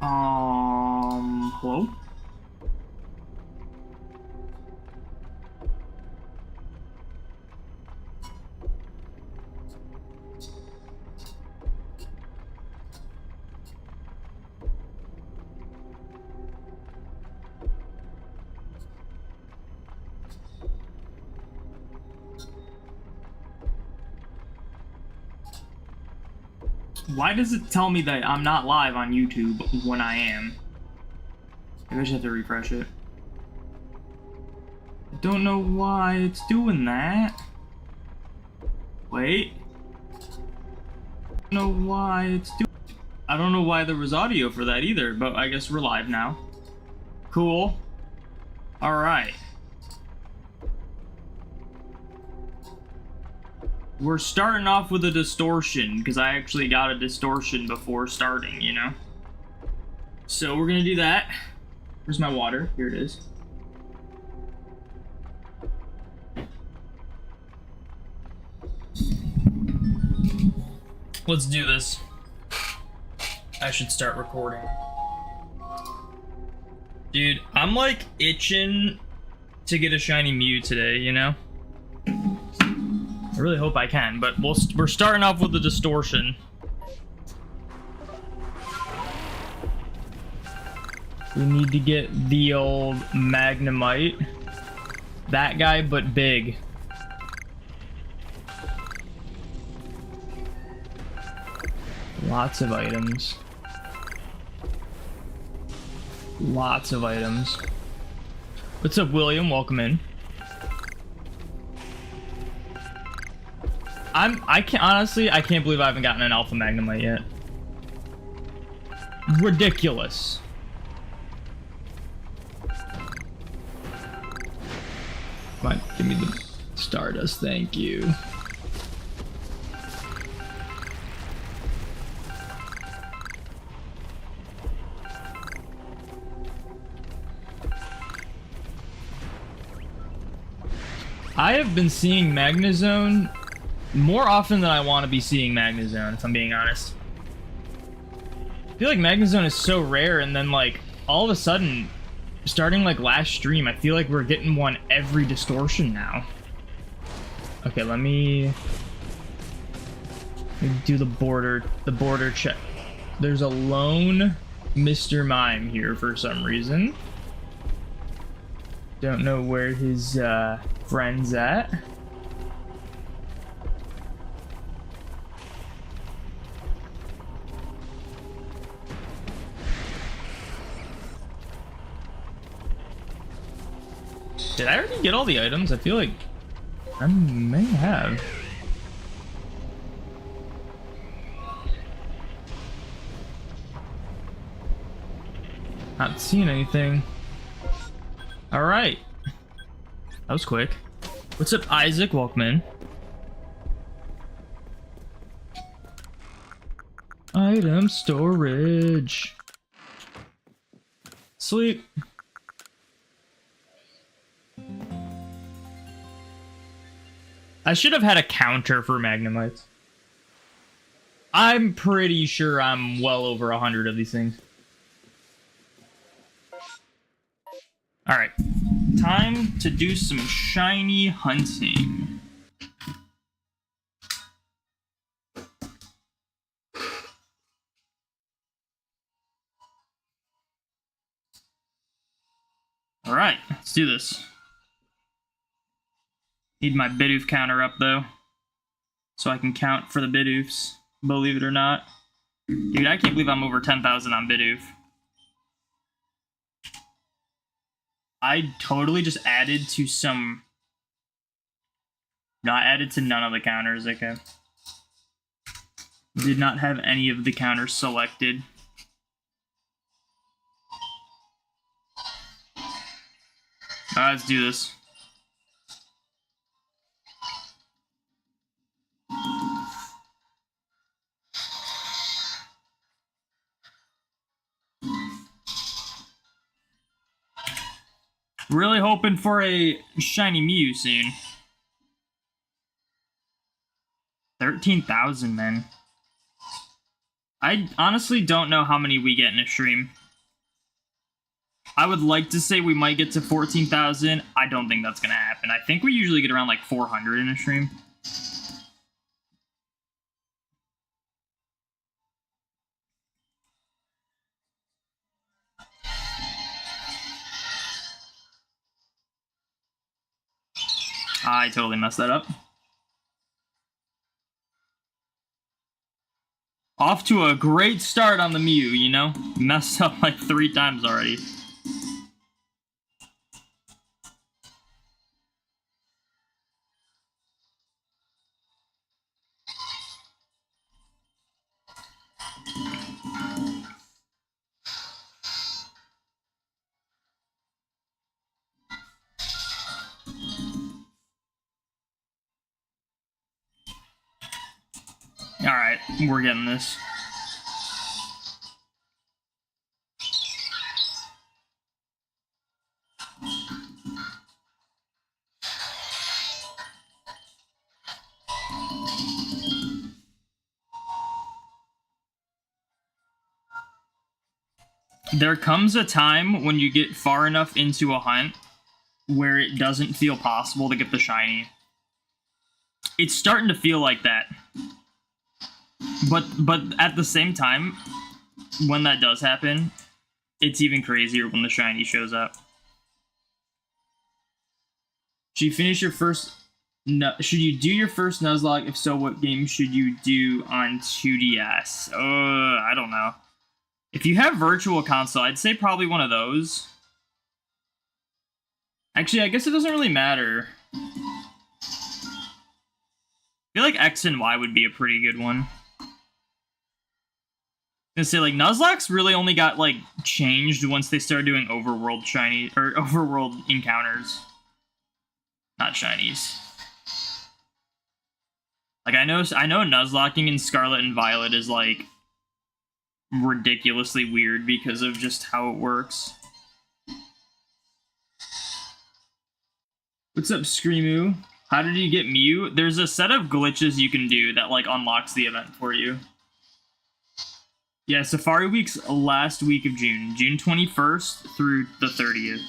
Hello? Why does it tell me that I'm not live on YouTube when I am? Maybe I just have to refresh it. I don't know why it's doing that. Wait. I don't know why it's doing... I don't know why there was audio for that either, but I guess we're live now. Cool. Alright. We're starting off with a distortion, because I actually got a distortion before starting, you know? So we're gonna do that. Where's my water? Here it is. Let's do this. I should start recording. Dude, I'm like itching to get a shiny Mew today, you know? I really hope I can, but we're starting off with the distortion. We need to get the old Magnemite. That guy, but big. Lots of items. Lots of items. What's up, William? Welcome in. I can't believe I haven't gotten an Alpha Magnemite yet. Ridiculous. Come on, give me the Stardust, thank you. I have been seeing Magnezone more often than I want to be seeing Magnezone, if I'm being honest. I feel like Magnezone is so rare, and then like all of a sudden, starting like last stream, I feel like we're getting one every distortion now. Okay, let me do the border check. There's a lone Mr. Mime here for some reason. Don't know where his friend's at. Did I already get all the items? I feel like I may have. Not seeing anything. All right. That was quick. What's up, Isaac? Welcome in. Item storage. Sweet. I should have had a counter for Magnemites. I'm pretty sure I'm well over 100 of these things. Alright. Time to do some shiny hunting. Alright, let's do this. Need my Bidoof counter up, though, so I can count for the Bidoofs, believe it or not. Dude, I can't believe I'm over 10,000 on Bidoof. I totally just added to some... No, I added to none of the counters, okay. Did not have any of the counters selected. Alright, let's do this. Really hoping for a shiny Mew soon. 13,000, man. I honestly don't know how many we get in a stream. I would like to say we might get to 14,000. I don't think that's gonna happen. I think we usually get around like 400 in a stream. I totally messed that up. Off to a great start on the Mew, you know? Messed up like 3 times already. Alright, we're getting this. There comes a time when you get far enough into a hunt where it doesn't feel possible to get the shiny. It's starting to feel like that. But at the same time, when that does happen, it's even crazier when the shiny shows up. Should you finish your first... should you do your first Nuzlocke? If so, what game should you do on 2DS? I don't know. If you have Virtual Console, I'd say probably one of those. Actually, I guess it doesn't really matter. I feel like X and Y would be a pretty good one. I was gonna say, like, Nuzlocke's really only got, like, changed once they started doing overworld shiny... or overworld encounters. Not shinies. Like, I know Nuzlocking in Scarlet and Violet is, like, ridiculously weird because of just how it works. What's up, Screamoo? How did you get Mew? There's a set of glitches you can do that, like, unlocks the event for you. Yeah, Safari Week's last week of June. June 21st through the 30th.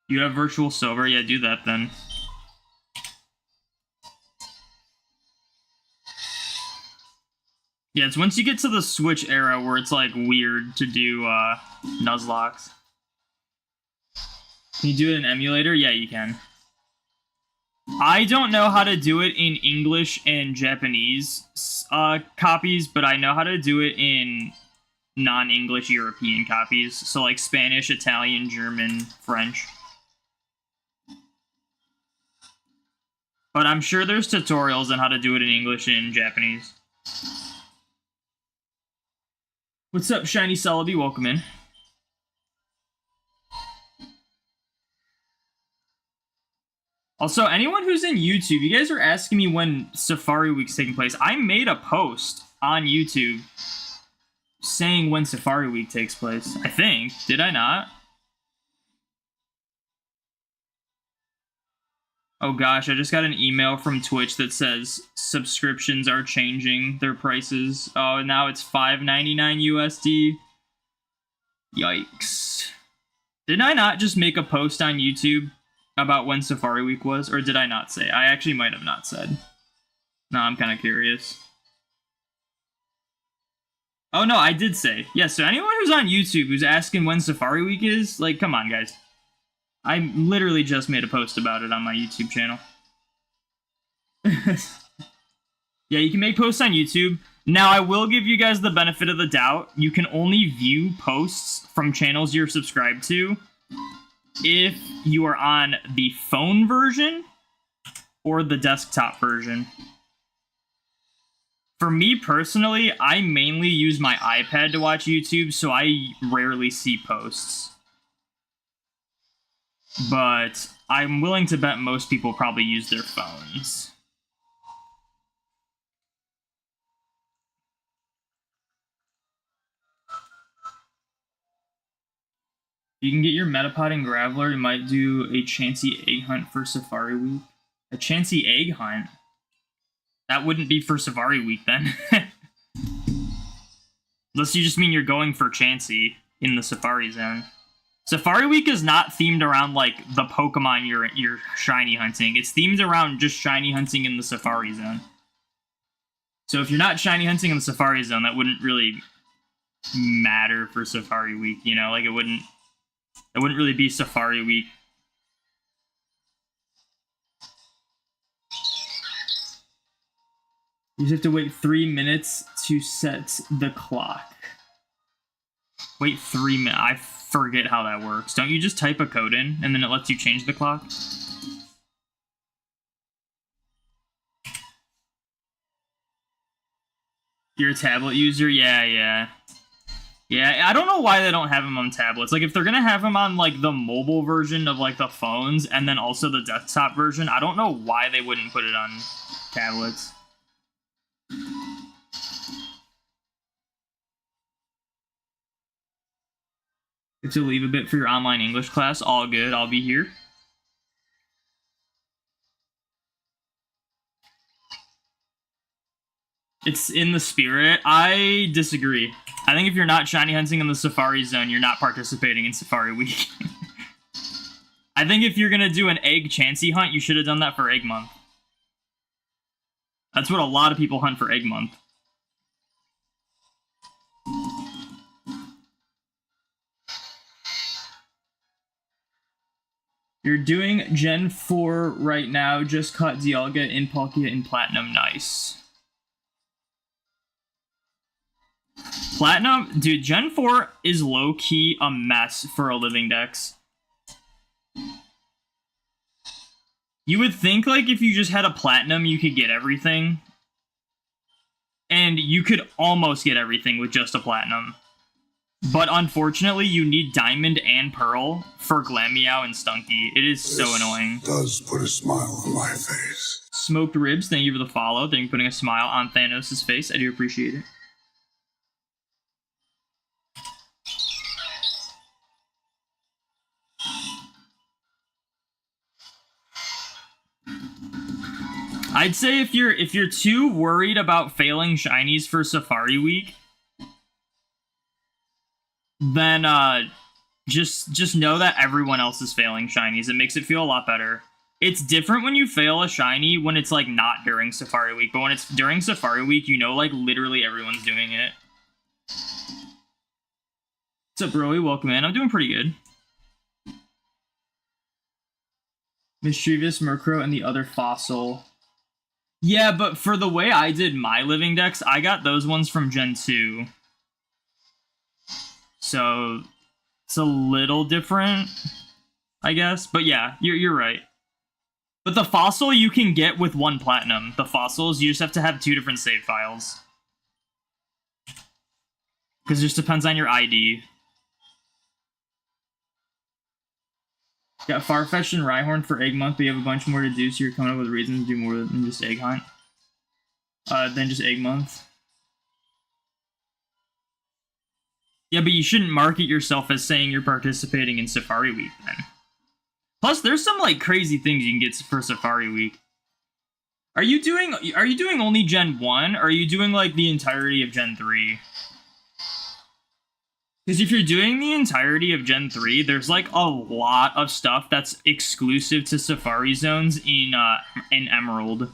You have Virtual Silver? Yeah, do that then. Yeah, it's once you get to the Switch era where it's, like, weird to do, Nuzlocks. Can you do it in emulator? Yeah, you can. I don't know how to do it in English and Japanese copies, but I know how to do it in non-English European copies. So, like, Spanish, Italian, German, French. But I'm sure there's tutorials on how to do it in English and Japanese. What's up, Shiny Celebi? Welcome in. Also, anyone who's in YouTube, you guys are asking me when Safari Week's taking place. I made a post on YouTube saying when Safari Week takes place. I think. Did I not? Oh gosh, I just got an email from Twitch that says subscriptions are changing their prices. Oh, now it's $5.99 USD. Yikes. Did I not just make a post on YouTube about when Safari Week was? Or did I not say? I actually might have not said. No, I'm kind of curious. Oh no, I did say. Yeah, so anyone who's on YouTube who's asking when Safari Week is, like, come on, guys. I literally just made a post about it on my YouTube channel. Yeah, you can make posts on YouTube. Now, I will give you guys the benefit of the doubt. You can only view posts from channels you're subscribed to if you are on the phone version or the desktop version. For me personally, I mainly use my iPad to watch YouTube, so I rarely see posts. But I'm willing to bet most people probably use their phones. You can get your Metapod and Graveler. You might do a Chansey Egg Hunt for Safari Week. A Chansey Egg Hunt? That wouldn't be for Safari Week, then. Unless you just mean you're going for Chansey in the Safari Zone. Safari Week is not themed around, like, the Pokemon you're shiny hunting. It's themed around just shiny hunting in the Safari Zone. So if you're not shiny hunting in the Safari Zone, that wouldn't really matter for Safari Week, you know? Like, it wouldn't really be Safari Week. You just have to wait 3 minutes to set the clock. Wait 3 minutes. I forget how that works. Don't you just type a code in and then it lets you change the clock? You're a tablet user? Yeah. Yeah, I don't know why they don't have them on tablets. Like, if they're gonna have them on, like, the mobile version of, like, the phones and then also the desktop version, I don't know why they wouldn't put it on tablets. You have to leave a bit for your online English class. All good, I'll be here. It's in the spirit. I disagree. I think if you're not shiny hunting in the Safari Zone, you're not participating in Safari Week. I think if you're gonna do an Egg Chansey hunt, you should have done that for Egg Month. That's what a lot of people hunt for Egg Month. You're doing Gen 4 right now. Just caught Dialga in Palkia in Platinum. Nice. Platinum, dude, Gen 4 is low-key a mess for a Living Dex. You would think, like, if you just had a Platinum, you could get everything. And you could almost get everything with just a Platinum. But unfortunately, you need Diamond and Pearl for Glameow and Stunky. It is so annoying. Does put a smile on my face. Smoked Ribs, thank you for the follow. Thank you for putting a smile on Thanos' face. I do appreciate it. I'd say if you're too worried about failing shinies for Safari Week, then just know that everyone else is failing shinies. It makes it feel a lot better. It's different when you fail a shiny when it's, like, not during Safari Week, but when it's during Safari Week, you know, like, literally everyone's doing it. What's up, Broy? Welcome in. I'm doing pretty good. Mischievous, Murkrow, and the other fossil. Yeah, but for the way I did my Living Dex, I got those ones from Gen 2. So it's a little different, I guess. But yeah, you're right. But the fossil you can get with one Platinum. The fossils, you just have to have 2 different save files. Because it just depends on your ID. Got Farfetch'd and Rhyhorn for Egg Month, but you have a bunch more to do, so you're coming up with reasons to do more than just Egg Hunt. Than just Egg Month. Yeah, but you shouldn't market yourself as saying you're participating in Safari Week, then. Plus, there's some, like, crazy things you can get for Safari Week. Are you doing only Gen 1, or are you doing, like, the entirety of Gen 3? Because if you're doing the entirety of Gen 3, there's, like, a lot of stuff that's exclusive to Safari Zones in Emerald.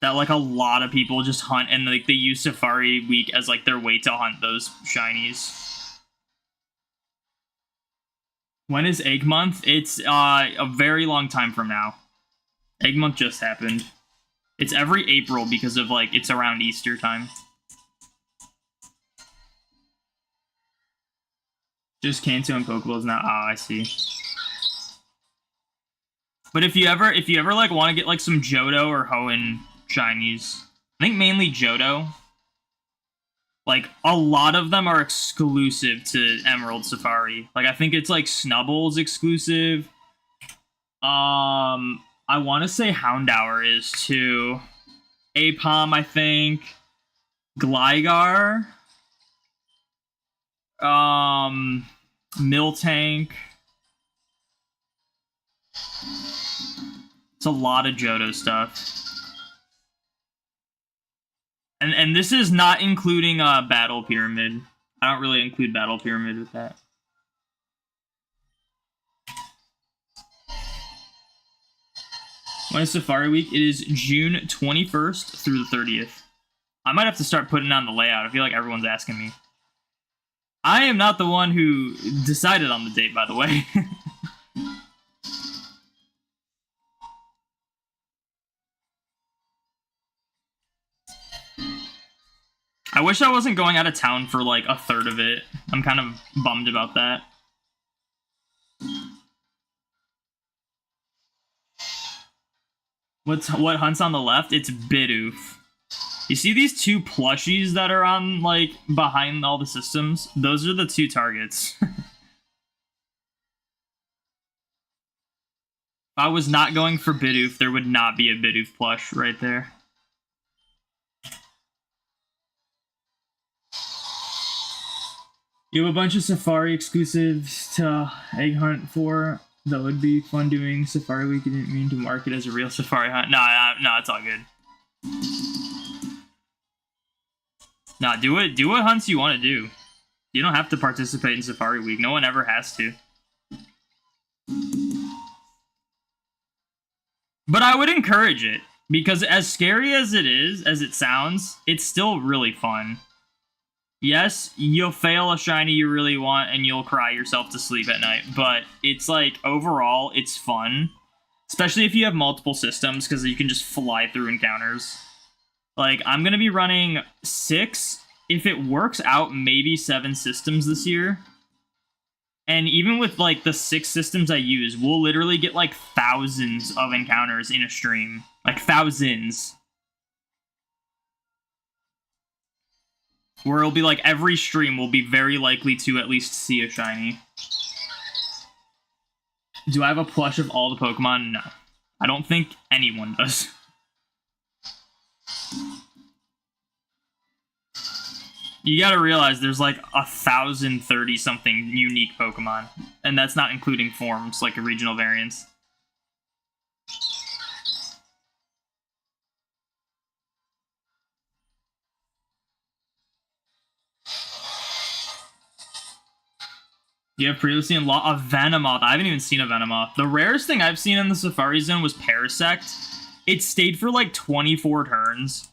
That, like, a lot of people just hunt, and, like, they use Safari Week as, like, their way to hunt those shinies. When is Egg Month? It's, a very long time from now. Egg Month just happened. It's every April because of, like, it's around Easter time. Just Kanto and Pokeballs now. Oh, I see. But if you ever like want to get like some Johto or Hoenn shinies, I think mainly Johto. Like a lot of them are exclusive to Emerald Safari. Like I think it's like Snubble's exclusive. I want to say Houndour is too. Apom, I think. Gligar. Mill Tank. It's a lot of Johto stuff. And this is not including Battle Pyramid. I don't really include Battle Pyramid with that. When is Safari Week? It is June 21st through the 30th. I might have to start putting on the layout. I feel like everyone's asking me. I am not the one who decided on the date, by the way. I wish I wasn't going out of town for like a third of it. I'm kind of bummed about that. What hunt's on the left? It's Bidoof. You see these two plushies that are on, like, behind all the systems? Those are the two targets. If I was not going for Bidoof, there would not be a Bidoof plush right there. You have a bunch of Safari exclusives to egg hunt for. That would be fun doing Safari Week. You didn't mean to mark it as a real Safari hunt. No, it's all good. Nah, do what hunts you want to do. You don't have to participate in Safari Week. No one ever has to. But I would encourage it, because as scary as it is, as it sounds, it's still really fun. Yes, you'll fail a shiny you really want and you'll cry yourself to sleep at night, but it's like, overall, it's fun. Especially if you have multiple systems, because you can just fly through encounters. Like, I'm going to be running 6, if it works out, maybe 7 systems this year. And even with, like, the 6 systems I use, we'll literally get, like, thousands of encounters in a stream. Like, thousands. Where it'll be like every stream will be very likely to at least see a shiny. Do I have a plush of all the Pokemon? No. I don't think anyone does. You gotta realize there's like 1,030 something unique Pokemon. And that's not including forms, like regional variants. You have previously unlocked a Venomoth. I haven't even seen a Venomoth. The rarest thing I've seen in the Safari Zone was Parasect. It stayed for like 24 turns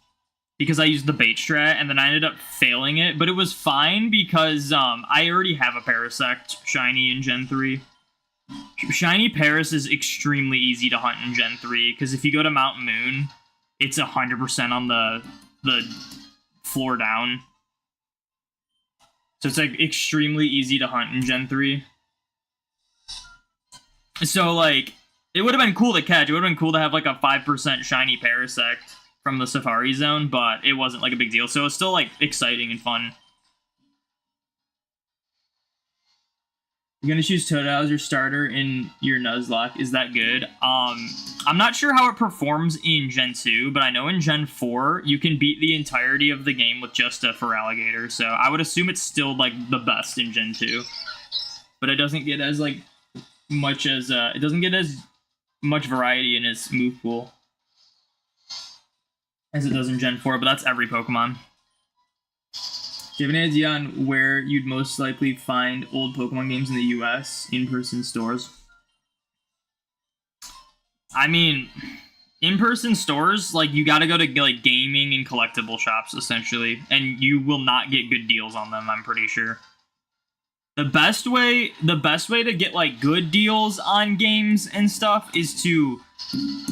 because I used the bait strat, and then I ended up failing it. But it was fine because I already have a Parasect shiny in Gen 3. Shiny Paras is extremely easy to hunt in Gen 3 because if you go to Mount Moon, it's 100% on the floor down. So it's like extremely easy to hunt in Gen 3. So like, it would have been cool to catch. It would have been cool to have like a 5% shiny Parasect from the Safari Zone, but it wasn't like a big deal. So it's still like exciting and fun. You're gonna choose Totodile as your starter in your Nuzlocke. Is that good? I'm not sure how it performs in Gen 2, but I know in Gen 4 you can beat the entirety of the game with just a Feraligatr, so I would assume it's still like the best in Gen 2. But it doesn't get as like much as it doesn't get as much variety in its move pool as it does in Gen 4, but that's every Pokemon. Do you have any idea on where you'd most likely find old Pokemon games in the US in-person stores? I mean, in-person stores, like, you gotta go to, like, gaming and collectible shops, essentially, and you will not get good deals on them, I'm pretty sure. The best way to get, like, good deals on games and stuff is to,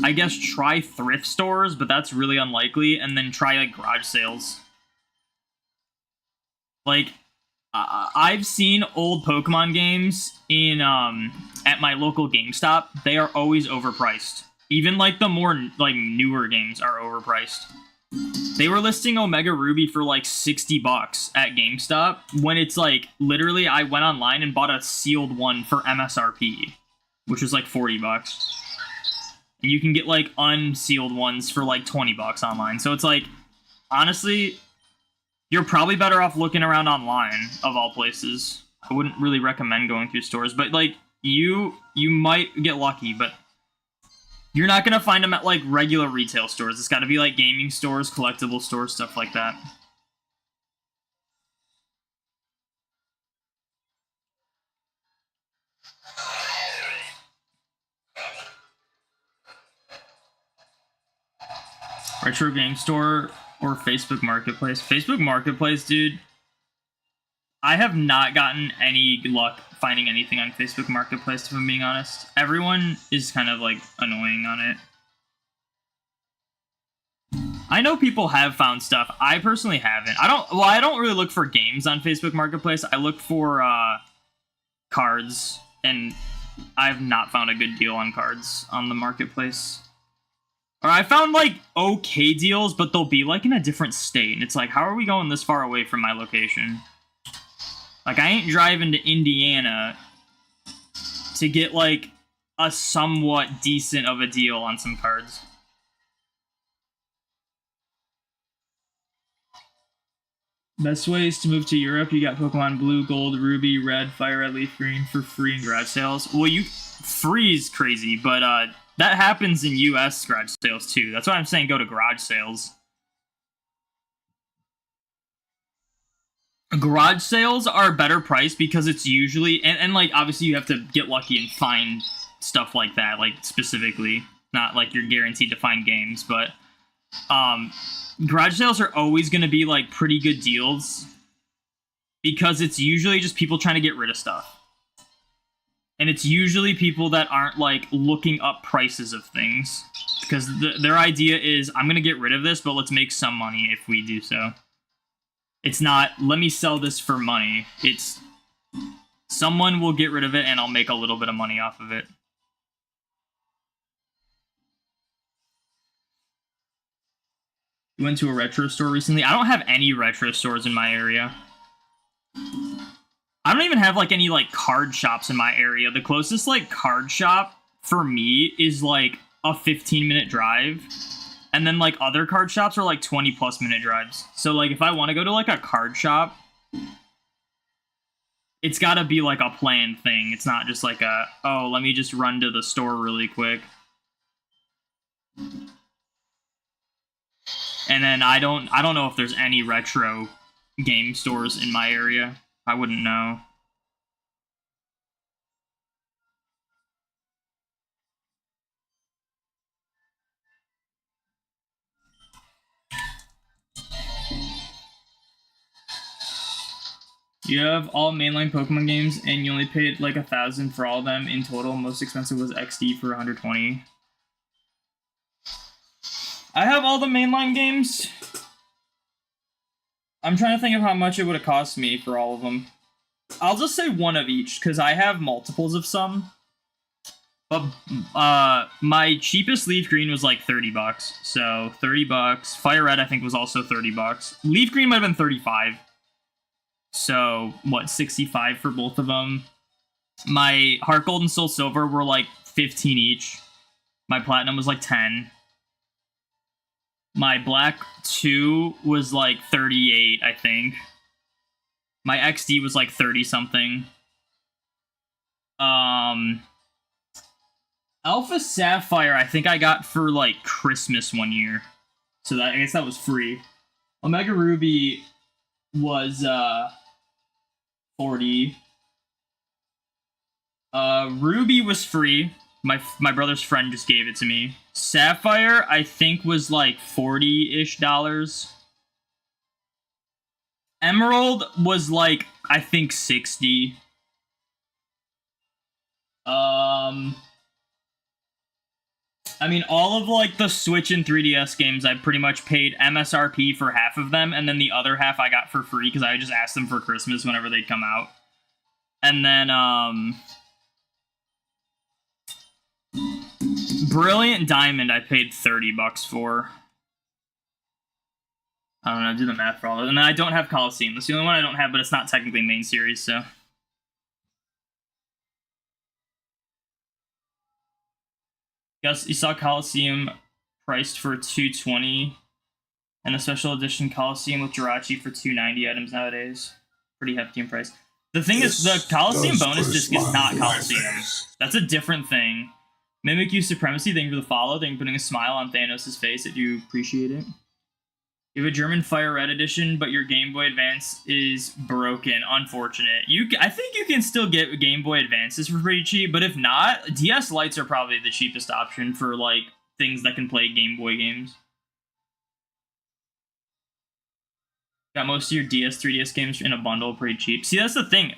I guess, try thrift stores, but that's really unlikely, and then try, like, garage sales. Like, I've seen old Pokemon games in at my local GameStop. They are always overpriced. Even like the more like newer games are overpriced. They were listing Omega Ruby for like $60 at GameStop when it's like literally I went online and bought a sealed one for MSRP, which was like $40. And you can get like unsealed ones for like $20 online. So it's like, honestly, You're probably better off looking around online, of all places. I wouldn't really recommend going through stores, but like you might get lucky, but you're not gonna find them at like regular retail stores. It's got to be like gaming stores, collectible stores, stuff like that. Retro game store or Facebook Marketplace. Facebook Marketplace, dude. I have not gotten any luck finding anything on Facebook Marketplace, if I'm being honest. Everyone is kind of like annoying on it. I know people have found stuff. I personally haven't. I don't really look for games on Facebook Marketplace. I look for cards, and I've not found a good deal on cards on the marketplace. Or I found like okay deals, but they'll be like in a different state, and it's like, how are we going this far away from my location? Like, I ain't driving to Indiana to get like a somewhat decent of a deal on some cards. Best ways to move to Europe, you got Pokemon Blue, Gold, Ruby, Red, Fire Red, Leaf Green for free in garage sales. Well, free is crazy, but that happens in US garage sales too. That's why I'm saying go to garage sales. Garage sales are a better price because it's usually, and like obviously you have to get lucky and find stuff like that, like specifically. Not like you're guaranteed to find games, but garage sales are always going to be like pretty good deals because it's usually just people trying to get rid of stuff. And it's usually people that aren't like looking up prices of things because their idea is, I'm going to get rid of this, but let's make some money if we do so. It's not, let me sell this for money. It's, someone will get rid of it and I'll make a little bit of money off of it. You went to a retro store recently? I don't have any retro stores in my area. I don't even have like any like card shops in my area. The closest like card shop for me is like a 15-minute drive. And then like other card shops are like 20+ minute drives. So like if I want to go to like a card shop, it's got to be like a planned thing. It's not just like a, oh, let me just run to the store really quick. And then I don't know if there's any retro game stores in my area. I wouldn't know. You have all mainline Pokemon games, and you only paid like 1,000 for all of them in total. Most expensive was XD for 120. I have all the mainline games. I'm trying to think of how much it would have cost me for all of them. I'll just say one of each, because I have multiples of some. But my cheapest Leaf Green was like $30. So $30. Fire Red I think was also $30. Leaf Green might have been 35. So what, 65 for both of them. My Heart Gold and Soul Silver were like 15 each. My Platinum was like 10. My Black 2 was like 38, I think. My XD was like 30 something. Alpha Sapphire I think I got for like Christmas one year. So that, I guess that was free. Omega Ruby was 40. Ruby was free. My brother's friend just gave it to me. Sapphire I think was like $40-ish. Emerald was like I think 60. I mean, all of like the Switch and 3DS games, I pretty much paid MSRP for half of them, and then the other half I got for free because I just asked them for Christmas whenever they'd come out. And then Brilliant Diamond I paid $30 for. I don't know, do the math for all of it. And then I don't have Coliseum. That's the only one I don't have, but it's not technically main series, so. Guess you saw Coliseum priced for $220. And a special edition Coliseum with Jirachi for 290 items nowadays. Pretty hefty in price. The thing is, the Coliseum bonus disc is not Coliseum. That's a different thing. Mimic You Supremacy, thank you for the follow. Thank you for putting a smile on Thanos' face. I do appreciate it. You have a German Fire Red edition, but your Game Boy Advance is broken. Unfortunate. I think you can still get Game Boy Advances for pretty cheap, but if not, DS Lites are probably the cheapest option for like things that can play Game Boy games. Got most of your DS, 3DS games in a bundle pretty cheap. See, that's the thing.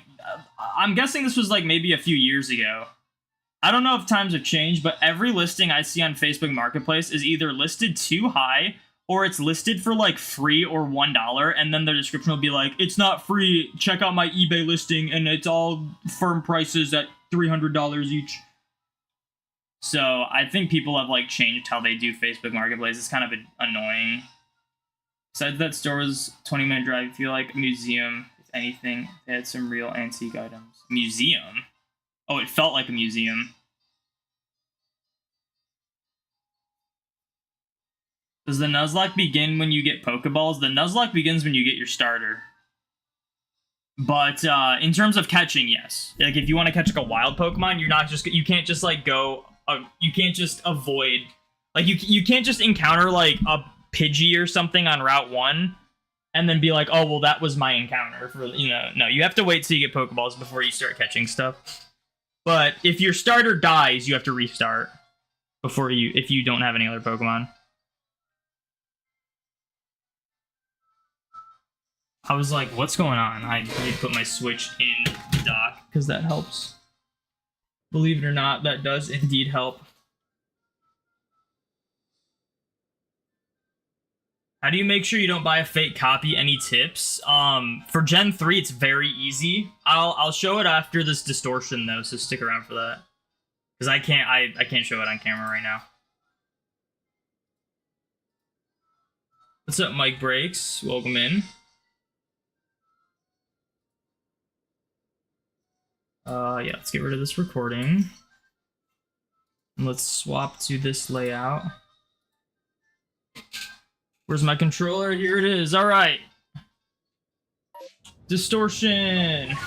I'm guessing this was like maybe a few years ago. I don't know if times have changed, but every listing I see on Facebook Marketplace is either listed too high or it's listed for like free or $1, and then the description will be like, it's not free, check out my eBay listing, and it's all firm prices at $300 each. So I think people have like changed how they do Facebook Marketplace. It's kind of annoying. Besides that, store was 20-minute drive. You feel like a museum, if anything. They had some real antique items. Museum? Oh, it felt like a museum. Does the Nuzlocke begin when you get Pokeballs? The Nuzlocke begins when you get your starter. But in terms of catching, yes. Like if you want to catch like a wild Pokemon, you can't just like go. You can't just avoid. Like you can't just encounter like a Pidgey or something on Route 1 and then be like, oh, well, that was my encounter for, no, you have to wait till you get Pokeballs before you start catching stuff. But if your starter dies, you have to restart if you don't have any other Pokemon. I was like, what's going on? I need to put my Switch in the dock because that helps. Believe it or not, that does indeed help. How do you make sure you don't buy a fake copy? Any tips? For Gen 3, it's very easy. I'll show it after this distortion though, so stick around for that. Because I can't show it on camera right now. What's up, Mike Breaks? Welcome in. Yeah, let's get rid of this recording. And let's swap to this layout. Where's my controller? Here it is. All right. Distortion.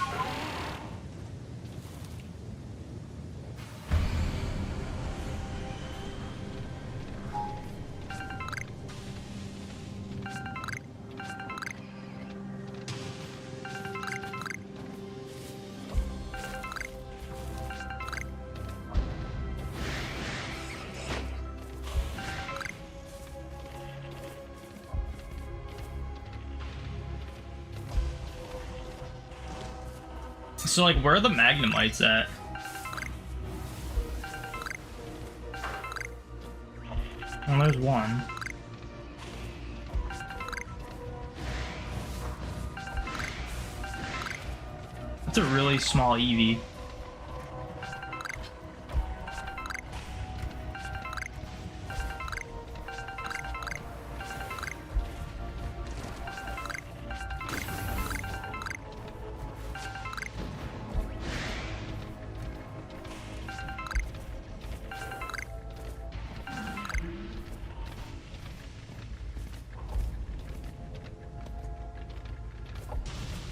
So, like, where are the Magnemites at? Oh, there's one. That's a really small Eevee.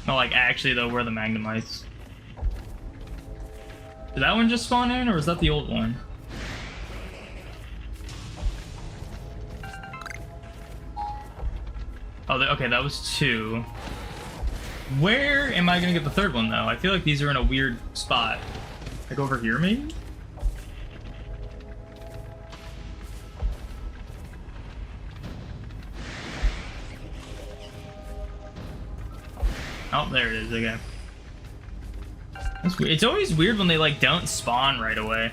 No, like, actually, though, where are the Magnemites? Did that one just spawn in, or was that the old one? Oh, okay, that was two. Where am I gonna get the third one, though? I feel like these are in a weird spot. Like, over here, maybe? Oh, there it is, okay. That's weird. It's always weird when they, like, don't spawn right away.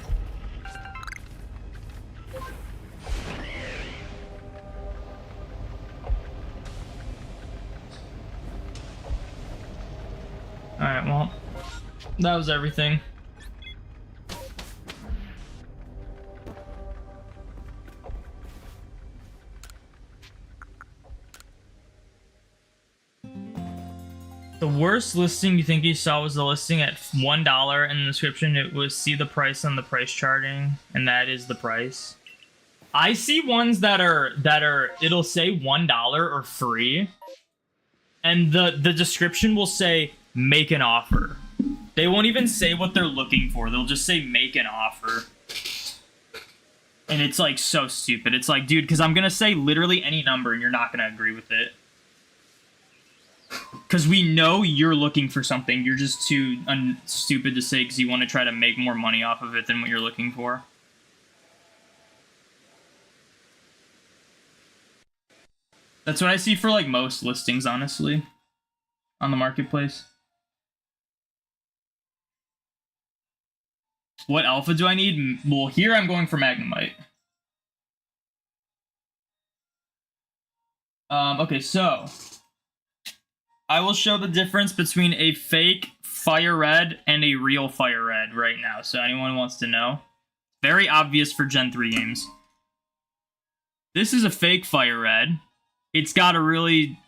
Alright, well, that was everything. The worst listing you think you saw was the listing at $1 in the description. It was see the price on the price charting, and that is the price. I see ones that are it'll say $1 or free, and the description will say make an offer. They won't even say what they're looking for. They'll just say make an offer. And it's like so stupid. It's like, dude, because I'm gonna say literally any number and you're not gonna agree with it. Because we know you're looking for something. You're just too stupid to say because you want to try to make more money off of it than what you're looking for. That's what I see for like most listings, honestly, on the marketplace. What alpha do I need? Well, here I'm going for Magnemite. Okay, so I will show the difference between a fake fire red and a real fire red right now. So anyone wants to know? Very obvious for Gen 3 games. This is a fake fire red. It's got a really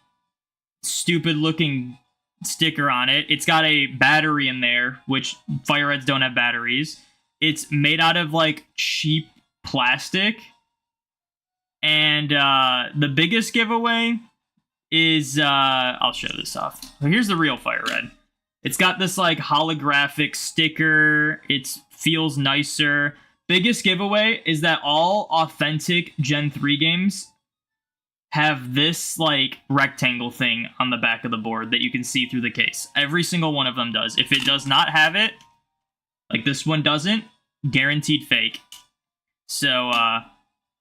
stupid looking sticker on it. It's got a battery in there, which fire reds don't have batteries. It's made out of like cheap plastic. And the biggest giveaway is I'll show this off. So here's the real fire red. It's got this like holographic sticker. It feels nicer. Biggest giveaway is that all authentic Gen 3 games have this like rectangle thing on the back of the board that you can see through the case. Every single one of them does. If it does not have it, like this one doesn't, guaranteed fake. So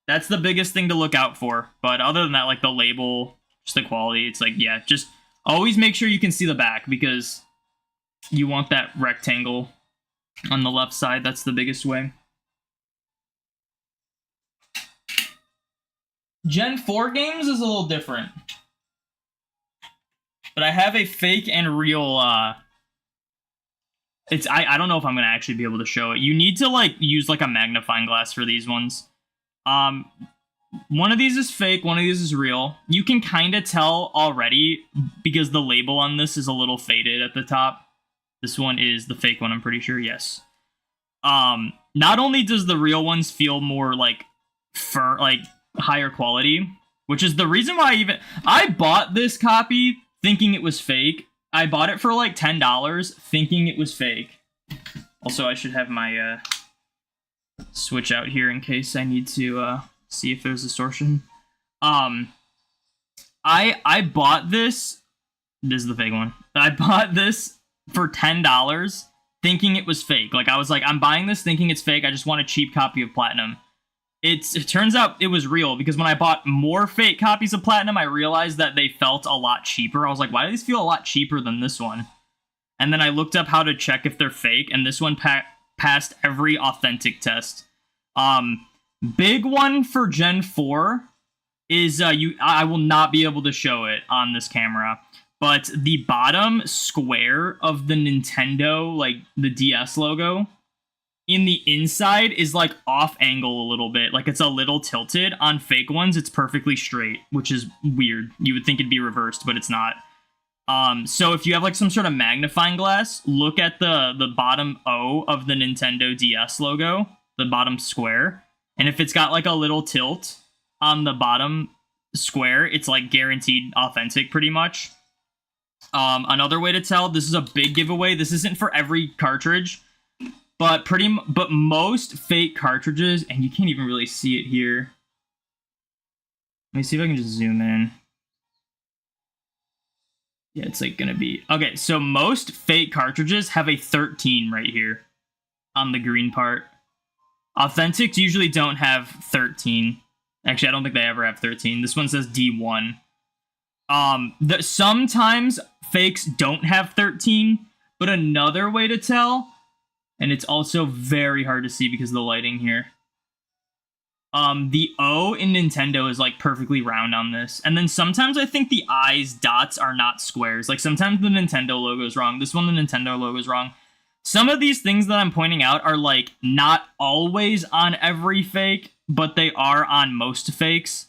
that's the biggest thing to look out for. But other than that, like the label, just the quality, it's like, yeah, just always make sure you can see the back because you want that rectangle on the left side. That's the biggest way. Gen 4 games is a little different. But I have a fake and real, I don't know if I'm going to actually be able to show it. You need to, like, use, like, a magnifying glass for these ones. One of these is fake, one of these is real. You can kind of tell already because the label on this is a little faded at the top. This one is the fake one, I'm pretty sure, yes. Not only does the real ones feel more, like, higher quality, which is the reason why I bought this copy thinking it was fake. I bought it for like $10 thinking it was fake. Also, I should have my switch out here in case I need to see if there's distortion. I bought this. This is the fake one. I bought this for $10 thinking it was fake. Like I was like, I'm buying this thinking it's fake. I just want a cheap copy of Platinum. It turns out it was real because when I bought more fake copies of Platinum, I realized that they felt a lot cheaper. I was like, why do these feel a lot cheaper than this one? And then I looked up how to check if they're fake, and this one passed every authentic test. Big one for Gen 4 is I will not be able to show it on this camera, but the bottom square of the Nintendo, like the DS logo, in the inside is like off angle a little bit. Like it's a little tilted. On fake ones, it's perfectly straight, which is weird. You would think it'd be reversed, but it's not. So if you have like some sort of magnifying glass, look at the bottom O of the Nintendo DS logo, the bottom square. And if it's got like a little tilt on the bottom square, it's like guaranteed authentic pretty much. Another way to tell, this is a big giveaway. This isn't for every cartridge. But most fake cartridges, and you can't even really see it here. Let me see if I can just zoom in. Yeah, it's like gonna be... Okay, so most fake cartridges have a 13 right here on the green part. Authentics usually don't have 13. Actually, I don't think they ever have 13. This one says D1. Sometimes fakes don't have 13, but another way to tell... And it's also very hard to see because of the lighting here. The O in Nintendo is like perfectly round on this. And then sometimes I think the I's dots are not squares. Like sometimes the Nintendo logo is wrong. This one, the Nintendo logo is wrong. Some of these things that I'm pointing out are like not always on every fake, but they are on most fakes.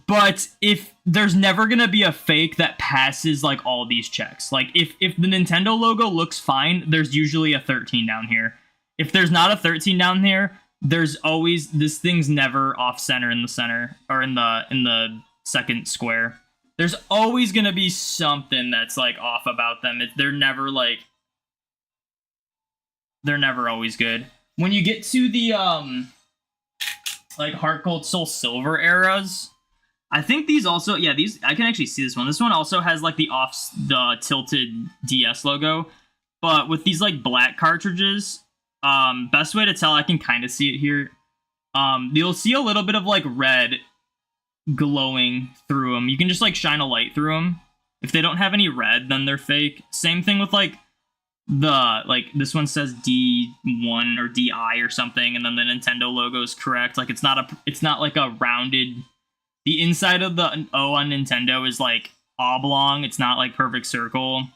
But if there's never going to be a fake that passes like all these checks. Like if the Nintendo logo looks fine, there's usually a 13 down here. If there's not a 13 down here, there's always, this thing's never off center in the center, or in the second square. There's always gonna be something that's like off about them. They're never always good. When you get to the like Heart Gold, Soul Silver eras, I think these also, yeah, these, I can actually see this one. This one also has like the tilted DS logo, but with these like black cartridges, best way to tell, I can kind of see it here. You'll see a little bit of like red glowing through them. You can just like shine a light through them. If they don't have any red, then they're fake. Same thing with like this one says D1 or DI or something, and then the Nintendo logo is correct. Like it's not like a rounded, the inside of the O on Nintendo is like oblong. It's not like perfect circle.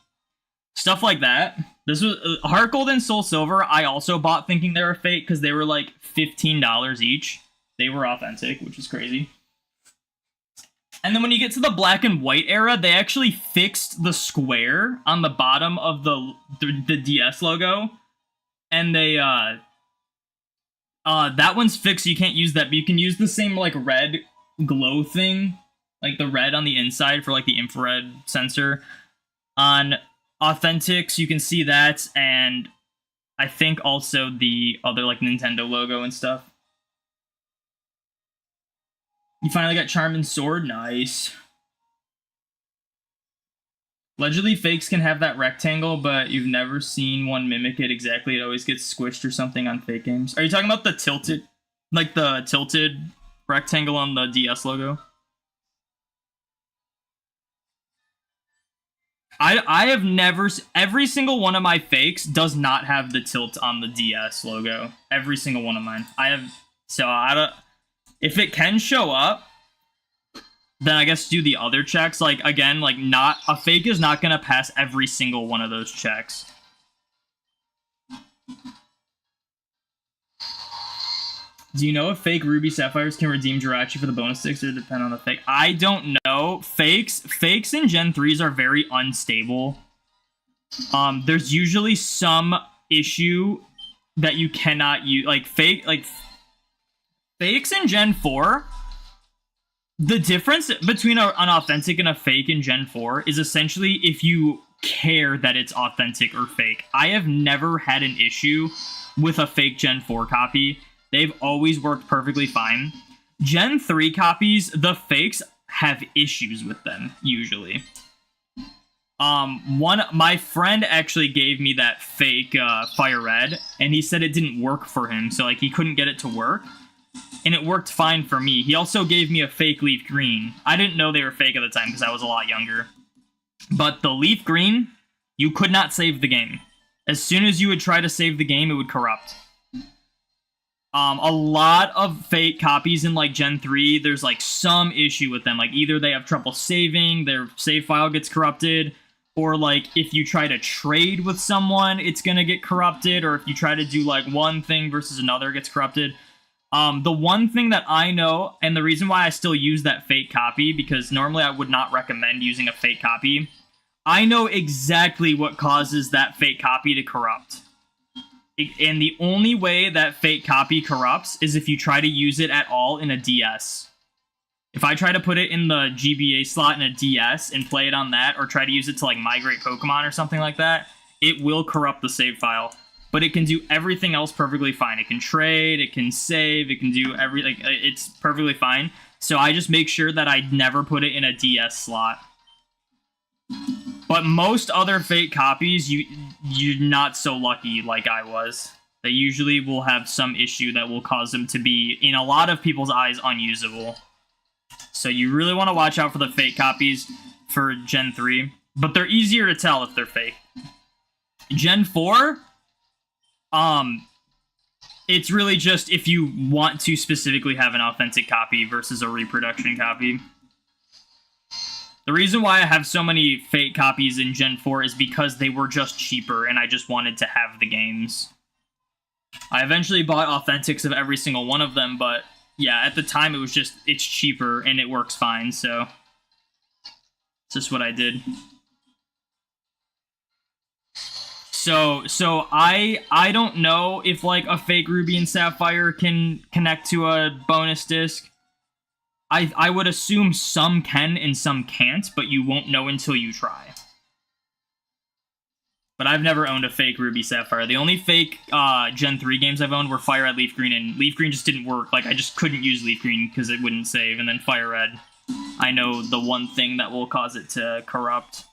Stuff like that. This was Heart Gold and Soul Silver. I also bought thinking they were fake because they were like $15 each. They were authentic, which is crazy. And then when you get to the black and white era, they actually fixed the square on the bottom of the DS logo. And they, that one's fixed, so you can't use that, but you can use the same, like, red glow thing, like the red on the inside for, like, the infrared sensor. On Authentics, you can see that, and I think also the other, like, Nintendo logo and stuff. You finally got Charmin Sword? Nice. Allegedly, fakes can have that rectangle, but you've never seen one mimic it exactly. It always gets squished or something on fake games. Are you talking about the tilted, like the tilted rectangle on the DS logo? I have never, every single one of my fakes does not have the tilt on the DS logo. Every single one of mine. If it can show up, then I guess do the other checks. Like, again, like, not a fake is not gonna pass every single one of those checks. Do you know if fake Ruby Sapphires can redeem Jirachi for the bonus sticks, or depend on the fake? I don't know. Fakes in Gen 3s are very unstable. There's usually some issue that you cannot use, like fakes in Gen 4, the difference between an authentic and a fake in Gen 4 is essentially if you care that it's authentic or fake. I have never had an issue with a fake Gen 4 copy. They've always worked perfectly fine. Gen 3 copies, the fakes have issues with them, usually. My friend actually gave me that fake Fire Red, and he said it didn't work for him, so like he couldn't get it to work. And it worked fine for me. He also gave me a fake Leaf Green. I didn't know they were fake at the time because I was a lot younger. But the Leaf Green, you could not save the game. As soon as you would try to save the game, it would corrupt. A lot of fake copies in like Gen 3, there's like some issue with them. Like either they have trouble saving, their save file gets corrupted, or like if you try to trade with someone, it's gonna get corrupted, or if you try to do like one thing versus another, it gets corrupted. The one thing that I know, and the reason why I still use that fake copy, because normally I would not recommend using a fake copy, I know exactly what causes that fake copy to corrupt. And the only way that fake copy corrupts is if you try to use it at all in a DS. If I try to put it in the GBA slot in a DS and play it on that, or try to use it to like migrate Pokemon or something like that, it will corrupt the save file. But it can do everything else perfectly fine. It can trade, it can save, it can do everything. It's perfectly fine. So I just make sure that I never put it in a DS slot. But most other fake copies, you're not so lucky like I was. They usually will have some issue that will cause them to be, in a lot of people's eyes, unusable. So you really want to watch out for the fake copies for Gen 3. But they're easier to tell if they're fake. Gen 4... it's really just if you want to specifically have an authentic copy versus a reproduction copy. The reason why I have so many fake copies in Gen 4 is because they were just cheaper and I just wanted to have the games. I eventually bought authentics of every single one of them, but yeah, at the time it was just, it's cheaper and it works fine, so it's just what I did. So I don't know if like a fake ruby and sapphire can connect to a bonus disc. I would assume some can and some can't, but you won't know until you try. But I've never owned a fake ruby sapphire. The only fake Gen 3 games I've owned were Fire Red, Leaf Green, and Leaf Green just didn't work. Like, I just couldn't use Leaf Green because it wouldn't save, and then Fire Red, I know the one thing that will cause it to corrupt.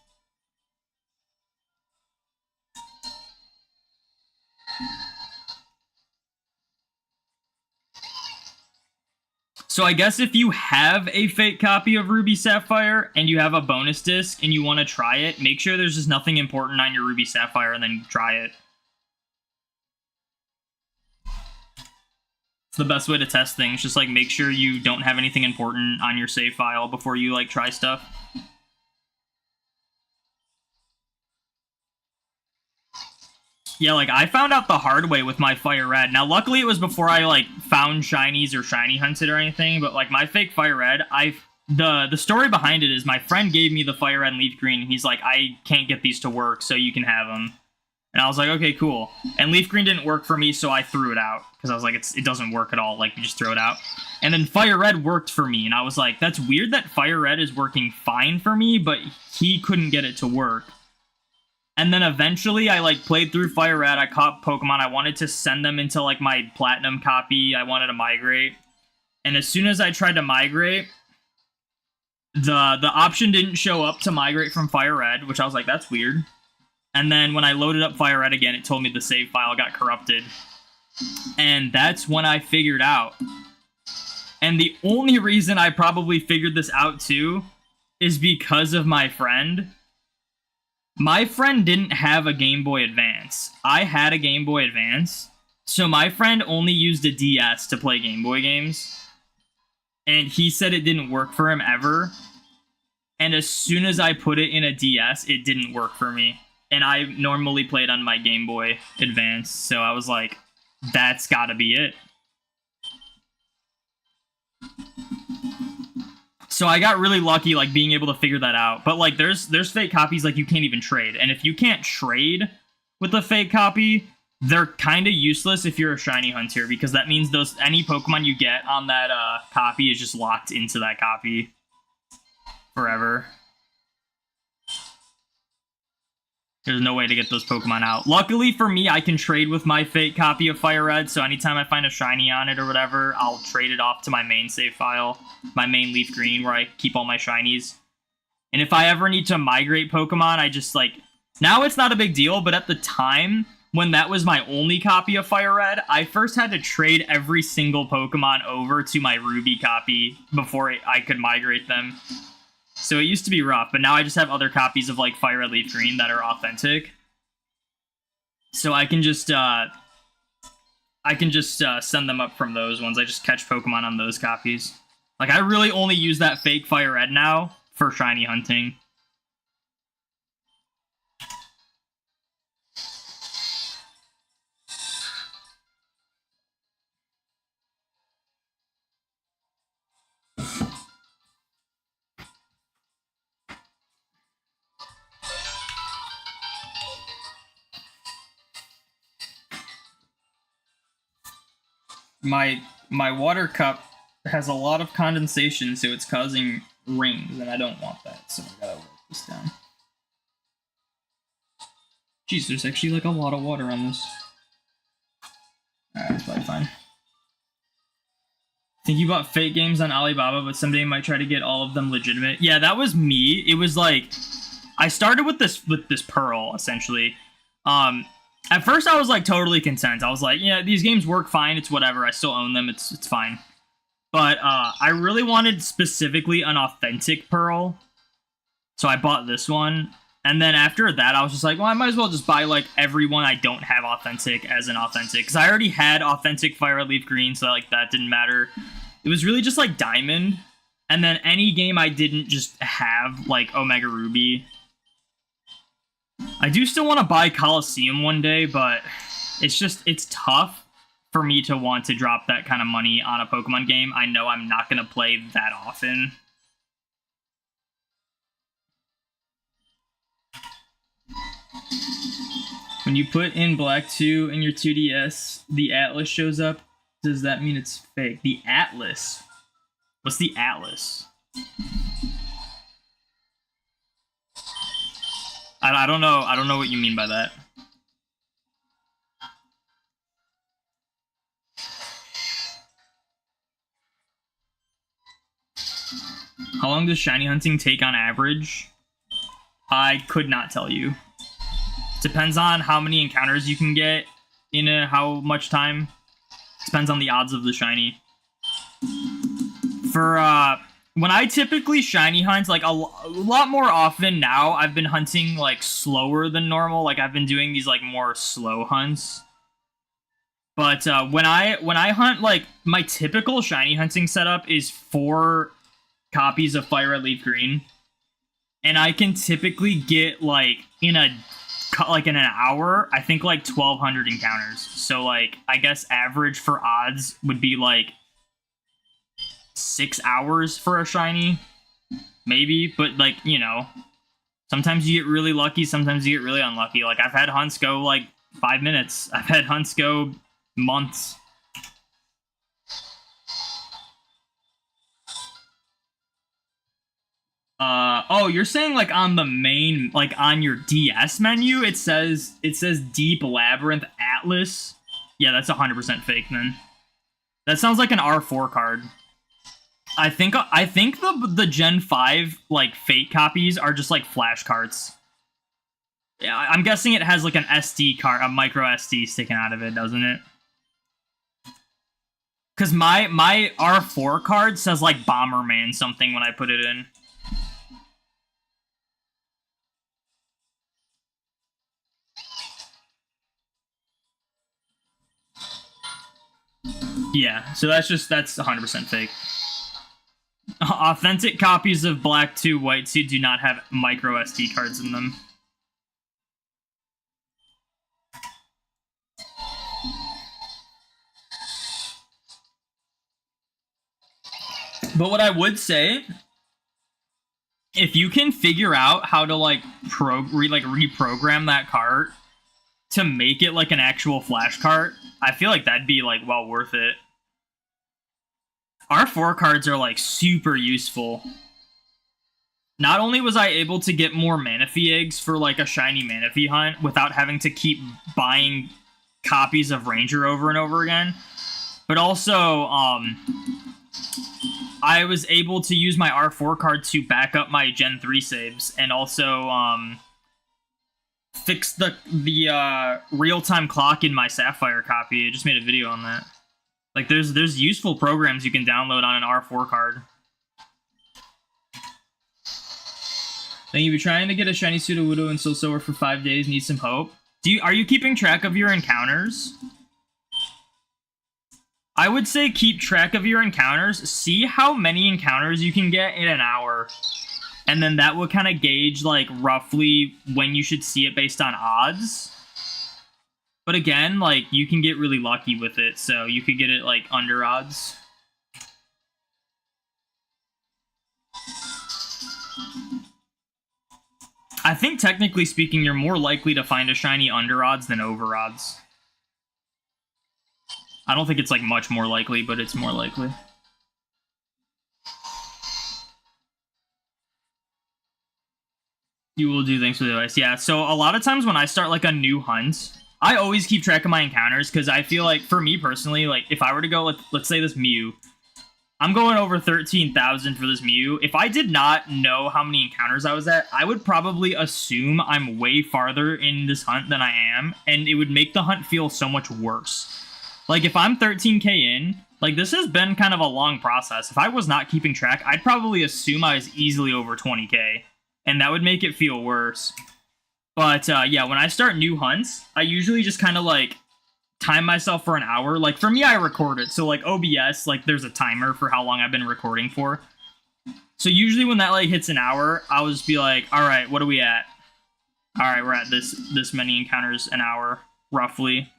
So I guess if you have a fake copy of Ruby Sapphire and you have a bonus disc and you want to try it, make sure there's just nothing important on your Ruby Sapphire and then try it. It's the best way to test things. Just like make sure you don't have anything important on your save file before you like try stuff. Yeah, like, I found out the hard way with my Fire Red. Now, luckily, it was before I, like, found shinies or shiny hunted or anything, but, like, my fake Fire Red, the story behind it is my friend gave me the Fire Red and Leaf Green, and he's like, I can't get these to work, so you can have them. And I was like, okay, cool. And Leaf Green didn't work for me, so I threw it out, because I was like, it doesn't work at all, like, you just throw it out. And then Fire Red worked for me, and I was like, that's weird that Fire Red is working fine for me, but he couldn't get it to work. And then eventually I like played through Fire Red, I caught Pokemon, I wanted to send them into like my Platinum copy, I wanted to migrate. And as soon as I tried to migrate, the option didn't show up to migrate from Fire Red, which I was like, that's weird. And then when I loaded up Fire Red again, it told me the save file got corrupted. And that's when I figured out. And the only reason I probably figured this out too is because of my friend. My friend didn't have a Game Boy Advance. I had a Game Boy Advance, so my friend only used a DS to play Game Boy games. And he said it didn't work for him ever. And as soon as I put it in a DS, it didn't work for me. And I normally played on my Game Boy Advance, so I was like, that's gotta be it. So I got really lucky, like, being able to figure that out. But, like, there's fake copies, like, you can't even trade. And if you can't trade with a fake copy, they're kind of useless if you're a shiny hunter, because that means any Pokemon you get on that copy is just locked into that copy forever. There's no way to get those Pokemon out. Luckily for me, I can trade with my fake copy of Fire Red, so anytime I find a shiny on it or whatever, I'll trade it off to my main save file, my main Leaf Green, where I keep all my shinies. And if I ever need to migrate Pokemon, I just, like... Now it's not a big deal, but at the time, when that was my only copy of Fire Red, I first had to trade every single Pokemon over to my Ruby copy before I could migrate them. So it used to be rough, but now I just have other copies of like Fire Red, Leaf Green that are authentic. So I can just send them up from those ones. I just catch Pokemon on those copies. Like, I really only use that fake Fire Red now for shiny hunting. My water cup has a lot of condensation, so it's causing rings, and I don't want that, so I gotta wipe this down. Jeez, there's actually like a lot of water on this. Alright, that's probably fine. Think you bought fake games on Alibaba, but someday you might try to get all of them legitimate. Yeah, that was me. It was like, I started with this Pearl, essentially. At first, I was, like, totally content. I was like, yeah, these games work fine. It's whatever. I still own them. It's fine. But I really wanted specifically an authentic Pearl. So I bought this one. And then after that, I was just like, well, I might as well just buy, like, every one I don't have authentic as an authentic. Because I already had authentic Fire Red, Leaf Green, so, like, that didn't matter. It was really just, like, Diamond. And then any game I didn't just have, like, Omega Ruby. I do still want to buy Coliseum one day, but it's tough for me to want to drop that kind of money on a Pokemon game. I know I'm not going to play that often. When you put in Black 2 in your 2DS, the Atlas shows up. Does that mean it's fake? The Atlas? What's the Atlas? I don't know. I don't know what you mean by that. How long does shiny hunting take on average? I could not tell you. Depends on how many encounters you can get in how much time. Depends on the odds of the shiny. For when I typically shiny hunt, like a lot more often now, I've been hunting like slower than normal. Like I've been doing these like more slow hunts. But when I hunt, like my typical shiny hunting setup is 4 copies of Fire Red Leaf Green, and I can typically get like in an hour, I think like 1,200 encounters. So like I guess average for odds would be like 6 hours for a shiny, maybe. But like, you know, sometimes you get really lucky, sometimes you get really unlucky. Like I've had hunts go like 5 minutes. I've had hunts go months. Oh, you're saying like on the main, like on your DS menu, it says Deep Labyrinth Atlas. Yeah, that's 100% fake then. That sounds like an R4 card. I think the Gen 5 like fake copies are just like flash cards. Yeah, I'm guessing it has like an SD card, a micro SD sticking out of it, doesn't it? Cause my R4 card says like Bomberman something when I put it in. Yeah, so that's 100% fake. Authentic copies of Black 2, White 2 do not have micro SD cards in them. But what I would say, if you can figure out how to like reprogram that cart to make it like an actual flash cart, I feel like that'd be like well worth it. R4 cards are like super useful. Not only was I able to get more Manaphy eggs for like a shiny Manaphy hunt without having to keep buying copies of Ranger over and over again, but also I was able to use my R4 card to back up my Gen 3 saves and also fix the real-time clock in my Sapphire copy. I just made a video on that. Like, there's useful programs you can download on an R4 card. Then you be trying to get a shiny Sudowoodo and Silsower for 5 days, need some hope. Are you keeping track of your encounters? I would say keep track of your encounters. See how many encounters you can get in an hour. And then that will kind of gauge, like, roughly when you should see it based on odds. But again, like, you can get really lucky with it, so you could get it, like, under odds. I think, technically speaking, you're more likely to find a shiny under odds than over odds. I don't think it's, like, much more likely, but it's more likely. You will do things with advice. Yeah, so a lot of times when I start, like, a new hunt, I always keep track of my encounters, because I feel like, for me personally, like, if I were to go, let's say this Mew, I'm going over 13,000 for this Mew. If I did not know how many encounters I was at, I would probably assume I'm way farther in this hunt than I am, and it would make the hunt feel so much worse. Like, if I'm 13k in, like, this has been kind of a long process. If I was not keeping track, I'd probably assume I was easily over 20k, and that would make it feel worse. But, yeah, when I start new hunts, I usually just kind of, like, time myself for an hour. Like, for me, I record it. So, like, OBS, like, there's a timer for how long I've been recording for. So, usually when that, like, hits an hour, I'll just be like, all right, what are we at? All right, we're at this many encounters an hour, roughly.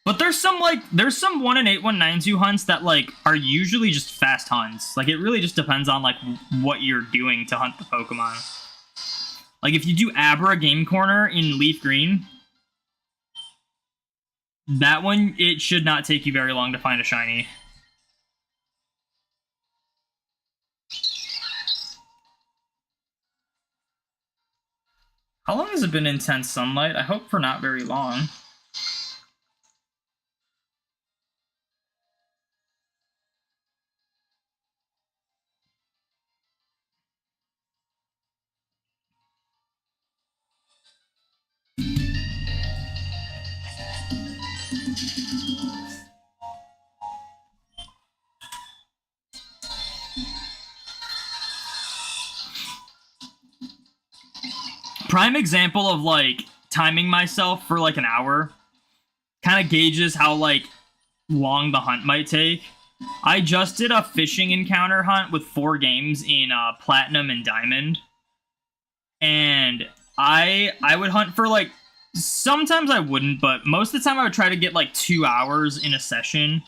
But there's some 1 in 8, 1/9 hunts that, like, are usually just fast hunts. Like, it really just depends on, like, what you're doing to hunt the Pokemon. Like, if you do Abra Game Corner in Leaf Green, that one, it should not take you very long to find a shiny. How long has it been intense sunlight? I hope for not very long. Prime example of, like, timing myself for, like, an hour kind of gauges how, like, long the hunt might take. I just did a fishing encounter hunt with 4 games in Platinum and Diamond. And I would hunt for, like, sometimes I wouldn't, but most of the time I would try to get, like, 2 hours in a session.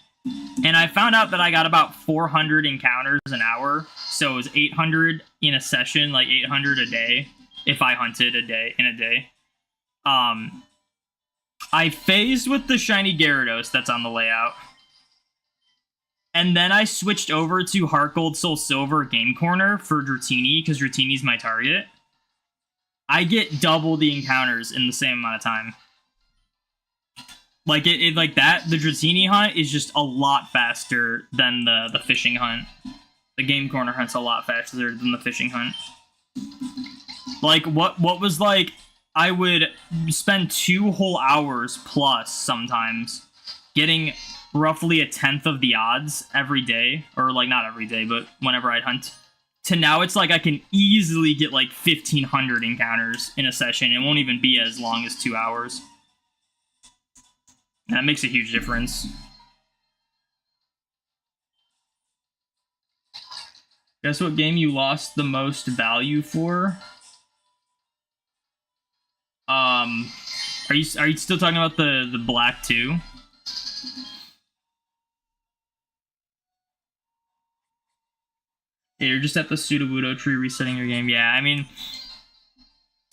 And I found out that I got about 400 encounters an hour. So it was 800 in a session, like 800 a day. If I hunted in a day. I phased with the shiny Gyarados that's on the layout. And then I switched over to Heart Gold Soul Silver Game Corner for Dratini, because Dratini's my target. I get double the encounters in the same amount of time. Like, like that, the Dratini hunt is just a lot faster than the fishing hunt. The Game Corner hunt's a lot faster than the fishing hunt. Like, what was, like, I would spend 2 whole hours plus sometimes getting roughly 1/10 of the odds every day, or, like, not every day, but whenever I'd hunt, to now it's like I can easily get, like, 1,500 encounters in a session. It won't even be as long as 2 hours. That makes a huge difference. Guess what game you lost the most value for? Are you still talking about the black 2? Yeah, you're just at the Sudowoodo tree resetting your game. Yeah, I mean,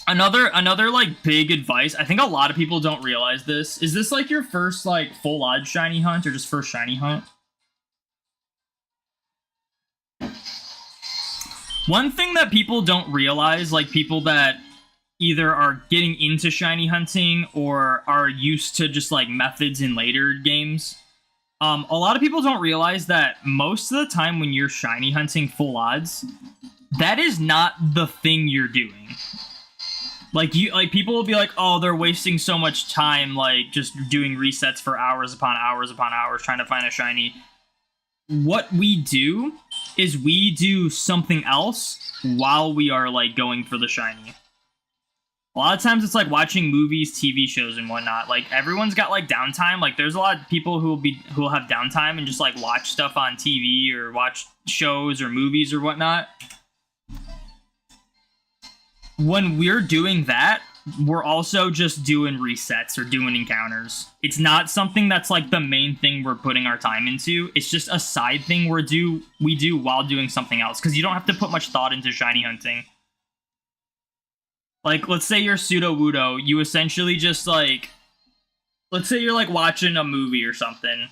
another like big advice. I think a lot of people don't realize this. Is this like your first like full odd shiny hunt or just first shiny hunt? One thing that people don't realize, like people that either are getting into shiny hunting or are used to just like methods in later games, a lot of people don't realize that most of the time when you're shiny hunting full odds, that is not the thing you're doing. Like people will be like, oh, they're wasting so much time, like just doing resets for hours upon hours upon hours trying to find a shiny. What we do is we do something else while we are like going for the shiny. A lot of times it's like watching movies, TV shows, and whatnot. Like everyone's got like downtime. Like there's a lot of people who will have downtime and just like watch stuff on TV or watch shows or movies or whatnot. When we're doing that, we're also just doing resets or doing encounters. It's not something that's like the main thing we're putting our time into. It's just a side thing we do while doing something else, because you don't have to put much thought into shiny hunting. Like, let's say you're Sudowoodo, you essentially just, like... Let's say you're, like, watching a movie or something.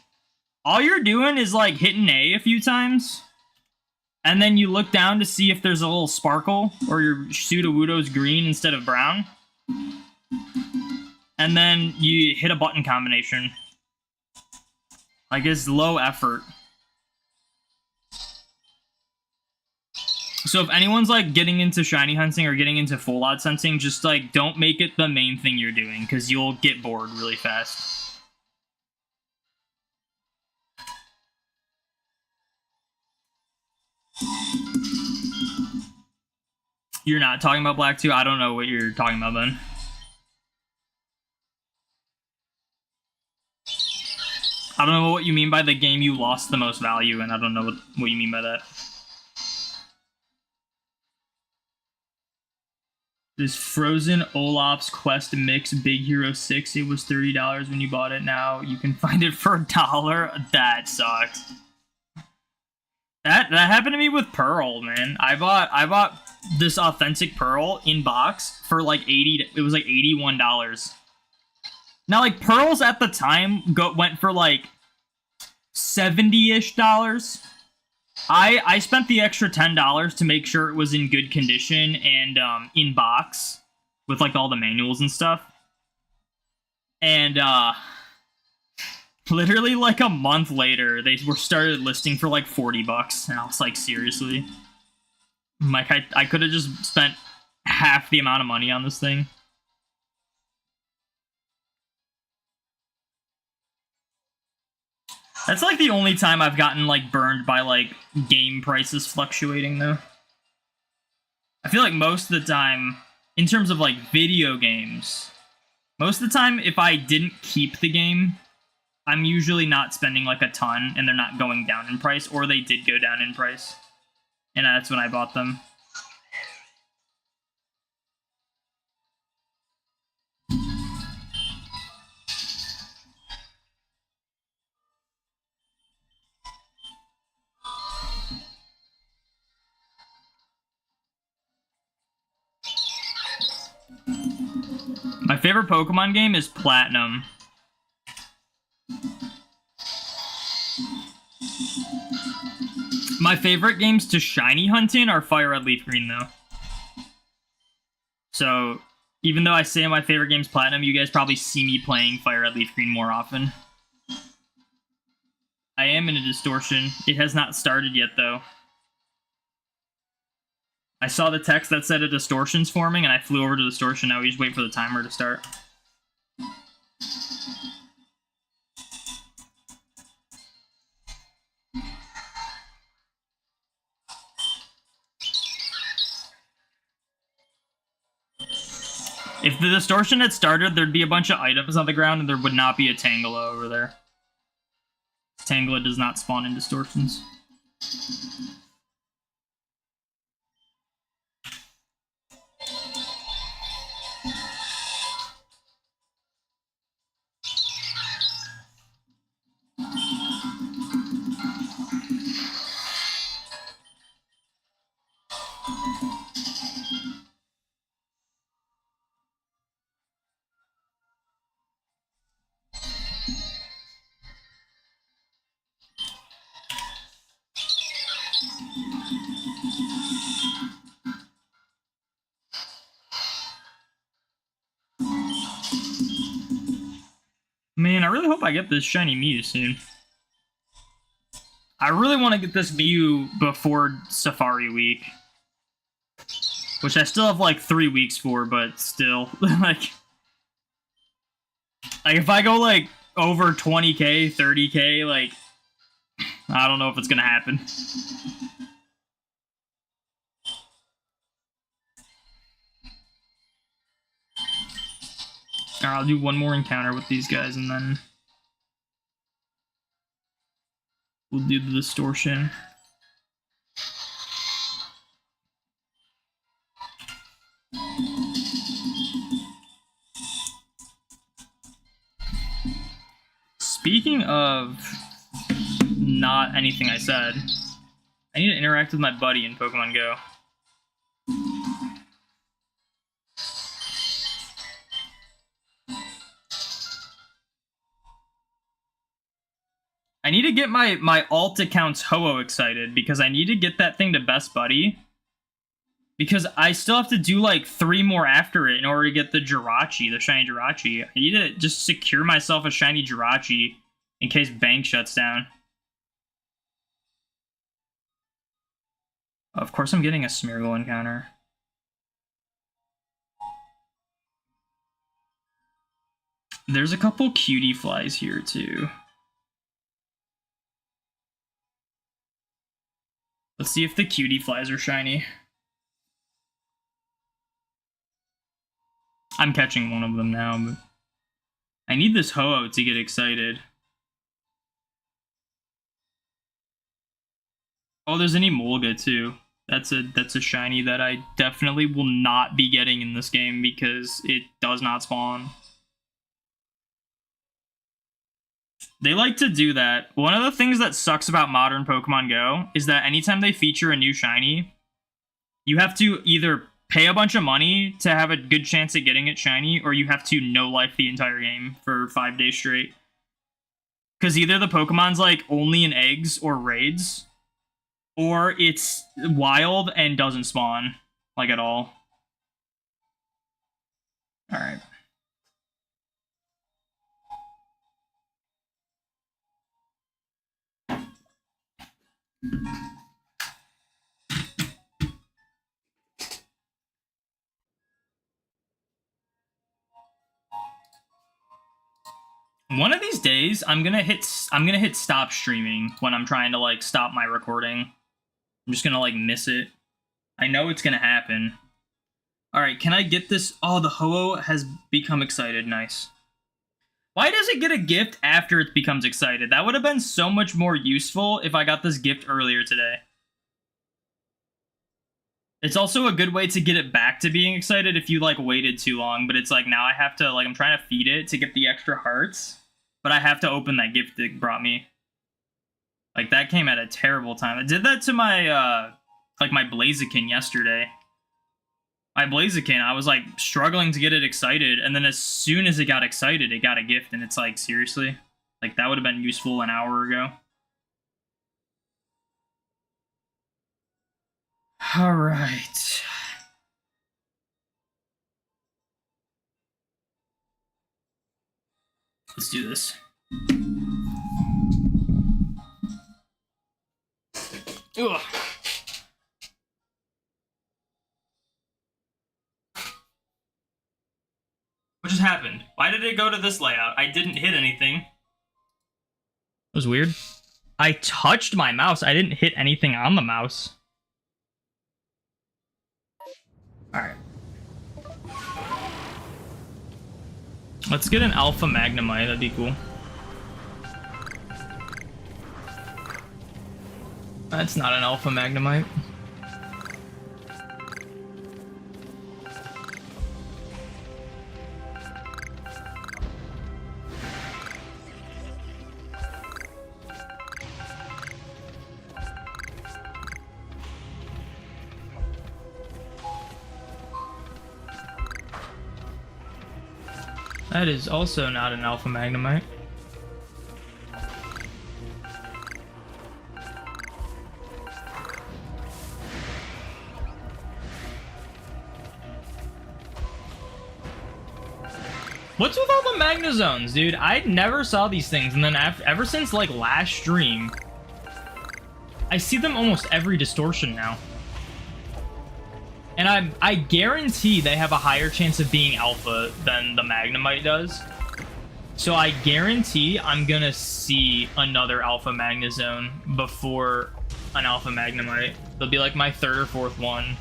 All you're doing is, like, hitting A few times. And then you look down to see if there's a little sparkle, or your Sudowoodo's green instead of brown. And then you hit a button combination. Like, it's low effort. So if anyone's, like, getting into shiny hunting or getting into full odds hunting, just, like, don't make it the main thing you're doing, because you'll get bored really fast. You're not talking about Black 2? I don't know what you're talking about, then. I don't know what you mean by the game you lost the most value, and I don't know what you mean by that. This Frozen Olaf's Quest Mix Big Hero 6, it was $30 when you bought it. Now you can find it for $1. That sucks. That happened to me with Pearl, man. I bought this authentic pearl in box for like it was like $81. Now, like, pearls at the time went for like $70-ish. I spent the extra $10 to make sure it was in good condition and in box with like all the manuals and stuff. And literally like a month later, they were started listing for like $40, and I was like, seriously? Like, I could have just spent half the amount of money on this thing. That's like the only time I've gotten like burned by like game prices fluctuating though. I feel like most of the time, in terms of like video games, most of the time if I didn't keep the game, I'm usually not spending like a ton and they're not going down in price, or they did go down in price. And that's when I bought them. My favorite Pokemon game is Platinum. My favorite games to shiny hunt in are Fire Red, Leaf Green, though. So, even though I say my favorite game's Platinum, you guys probably see me playing Fire Red, Leaf Green more often. I am in a Distortion. It has not started yet, though. I saw the text that said a Distortion's forming, and I flew over to Distortion. Now we just wait for the timer to start. If the Distortion had started, there'd be a bunch of items on the ground, and there would not be a Tangela over there. Tangela does not spawn in Distortions. Man, I really hope I get this shiny Mew soon. I really want to get this Mew before Safari Week. Which I still have like 3 weeks for, but still, like if I go like over 20k, 30k, like, I don't know if it's gonna happen. Alright, I'll do one more encounter with these guys and then we'll do the Distortion. Speaking of not anything I said, I need to interact with my buddy in Pokemon Go. I need to get my alt account's Ho-Oh excited because I need to get that thing to Best Buddy. Because I still have to do like 3 more after it in order to get the Jirachi, the shiny Jirachi. I need to just secure myself a shiny Jirachi in case Bank shuts down. Of course I'm getting a Smeargle encounter. There's a couple cutie flies here too. Let's see if the cutie flies are shiny. I'm catching one of them now, but I need this Ho-Oh to get excited. Oh, there's an Emolga too. That's a shiny that I definitely will not be getting in this game because it does not spawn. They like to do that. One of the things that sucks about modern Pokemon Go is that anytime they feature a new shiny, You have to either pay a bunch of money to have a good chance at getting it shiny, or you have to no life the entire game for 5 days straight. Because either the Pokemon's like only in eggs or raids, or it's wild and doesn't spawn like at all. All right. One of these days, I'm gonna hit stop streaming when I'm trying to like stop my recording. I'm just gonna like miss it. I know it's gonna happen. All right, can I get this? Oh, the Ho-Oh has become excited. Nice. Why does it get a gift after it becomes excited? That would have been so much more useful if I got this gift earlier today. It's also a good way to get it back to being excited if you like waited too long, but it's like now I have to like I'm trying to feed it to get the extra hearts, but I have to open that gift it brought me. Like that came at a terrible time. I did that to my like my Blaziken yesterday. My Blaziken, I was like struggling to get it excited, and then as soon as it got excited, it got a gift, and it's like seriously? Like that would have been useful an hour ago. All right. Let's do this. Ugh. What just happened? Why did it go to this layout? I didn't hit anything. That was weird. I touched my mouse. I didn't hit anything on the mouse. Alright. Let's get an Alpha Magnemite. That'd be cool. That's not an Alpha Magnemite. That is also not an Alpha Magnemite. What's with all the Magnezones, dude? I never saw these things, and then ever since like last stream, I see them almost every Distortion now. And I guarantee they have a higher chance of being Alpha than the Magnemite does. So I guarantee I'm gonna see another Alpha Magnezone before an Alpha Magnemite. They'll be like my third or fourth one.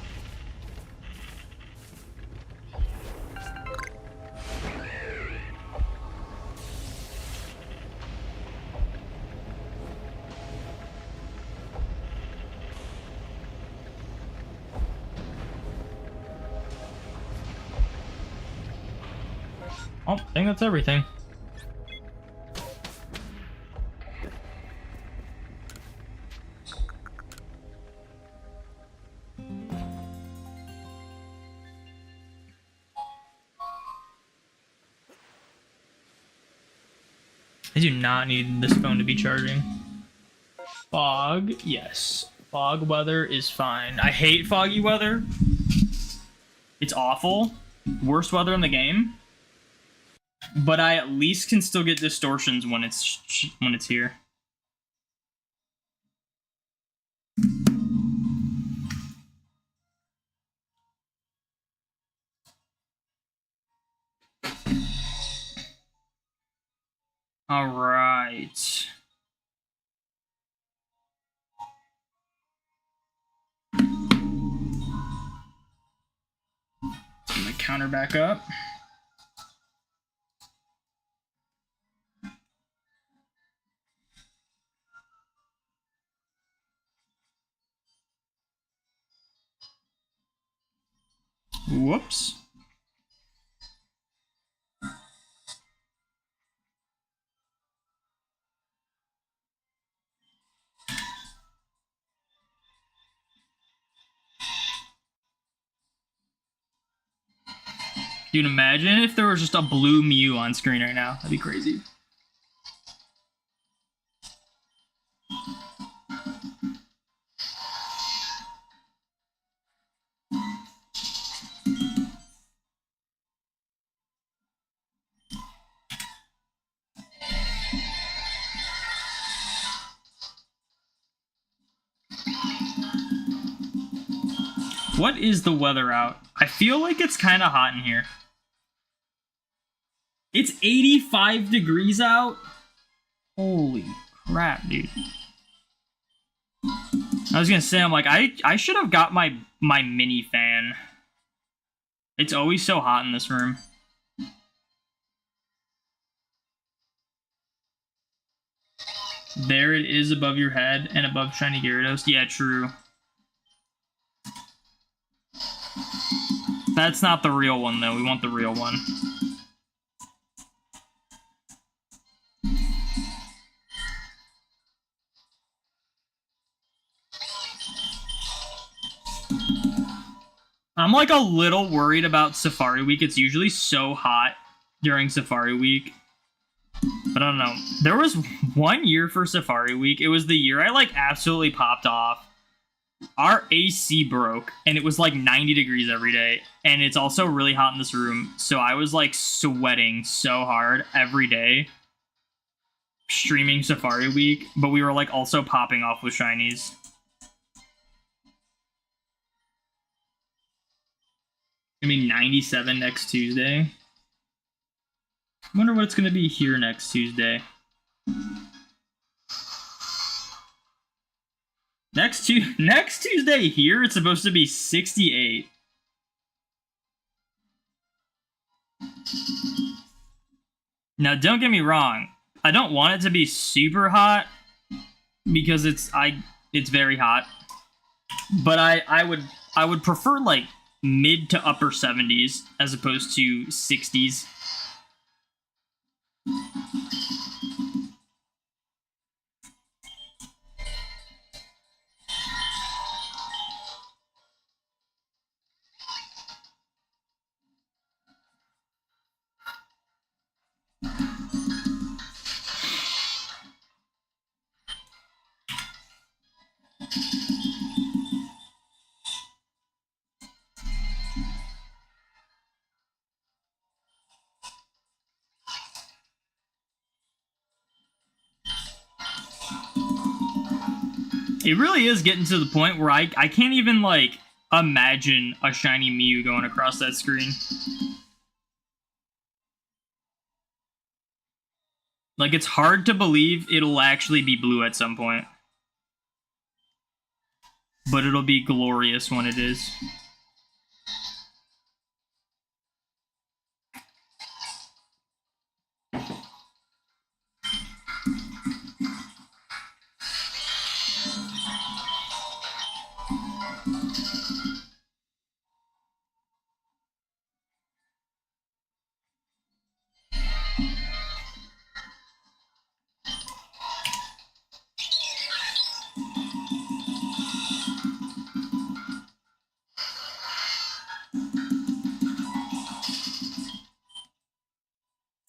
Oh, I think that's everything. I do not need this phone to be charging. Fog, yes. Fog weather is fine. I hate foggy weather. It's awful. Worst weather in the game. But I at least can still get distortions when it's here. All right. Get my counter back up. Whoops. Dude, imagine if there was just a blue Mew on screen right now. That'd be crazy. What is the weather out? I feel like it's kind of hot in here. It's 85 degrees out? Holy crap, dude. I was gonna say, I'm like, I should have got my mini fan. It's always so hot in this room. There it is above your head and above Shiny Gyarados. Yeah, true. That's not the real one, though. We want the real one. I'm like a little worried about Safari Week. It's usually so hot during Safari Week. But I don't know. There was 1 year for Safari Week. It was the year I like absolutely popped off. Our AC broke and it was like 90 degrees every day. And it's also really hot in this room. So I was like sweating so hard every day streaming Safari Week. But we were like also popping off with shinies. Gonna be 97 next Tuesday. I wonder what it's gonna be here next Tuesday. Next Tuesday here, it's supposed to be 68. Now, don't get me wrong. I don't want it to be super hot because it's very hot. But I would prefer like mid to upper 70s as opposed to 60s. It really is getting to the point where I can't even, like, imagine a shiny Mew going across that screen. Like, it's hard to believe it'll actually be blue at some point. But it'll be glorious when it is.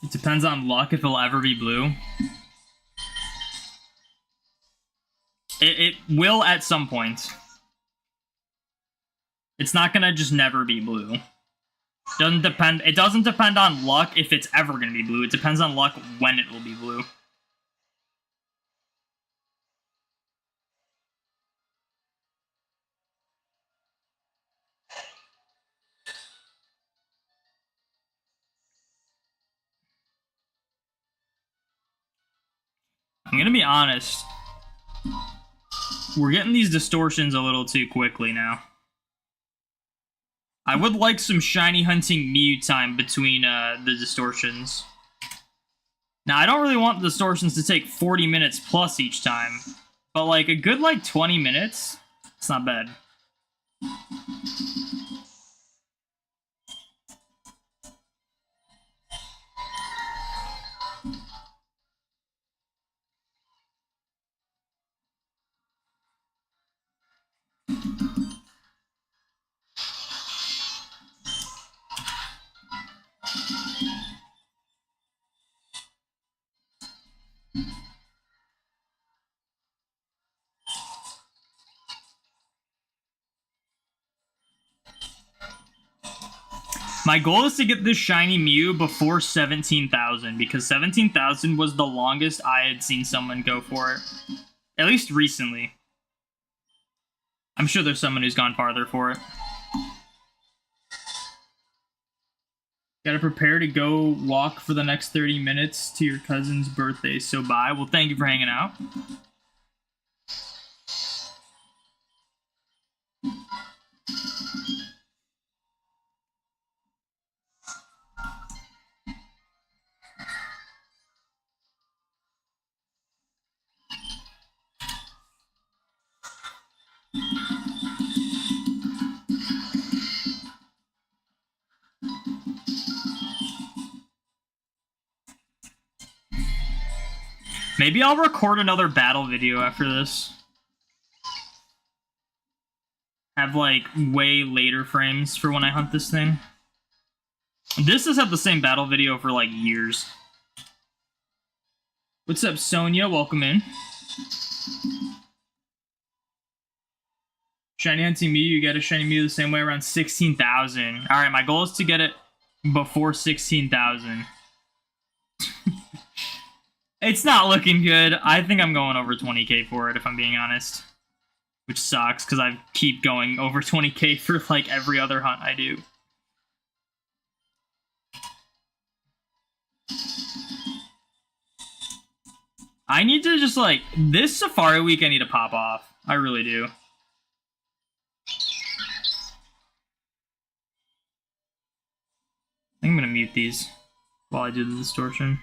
It depends on luck if it'll ever be blue. It will at some point. It's not gonna just never be blue. It doesn't depend on luck if it's ever gonna be blue. It depends on luck when it will be blue. I'm gonna be honest. We're getting these distortions a little too quickly now. I would like some shiny hunting Mew time between the distortions. Now, I don't really want the distortions to take 40 minutes plus each time. But like a good like 20 minutes, it's not bad. My goal is to get this shiny Mew before 17,000 because 17,000 was the longest I had seen someone go for it. At least recently. I'm sure there's someone who's gone farther for it. Gotta prepare to go walk for the next 30 minutes to your cousin's birthday, so bye. Well, thank you for hanging out. Maybe I'll record another battle video after this. Have, like, way later frames for when I hunt this thing. This has had the same battle video for, like, years. What's up, Sonia? Welcome in. Shiny hunting Mew, you get a shiny Mew the same way around 16,000. Alright, my goal is to get it before 16,000. It's not looking good. I think I'm going over 20k for it, if I'm being honest. Which sucks, because I keep going over 20k for, like, every other hunt I do. I need to just, like, this Safari Week I need to pop off. I really do. I think I'm gonna mute these while I do the distortion.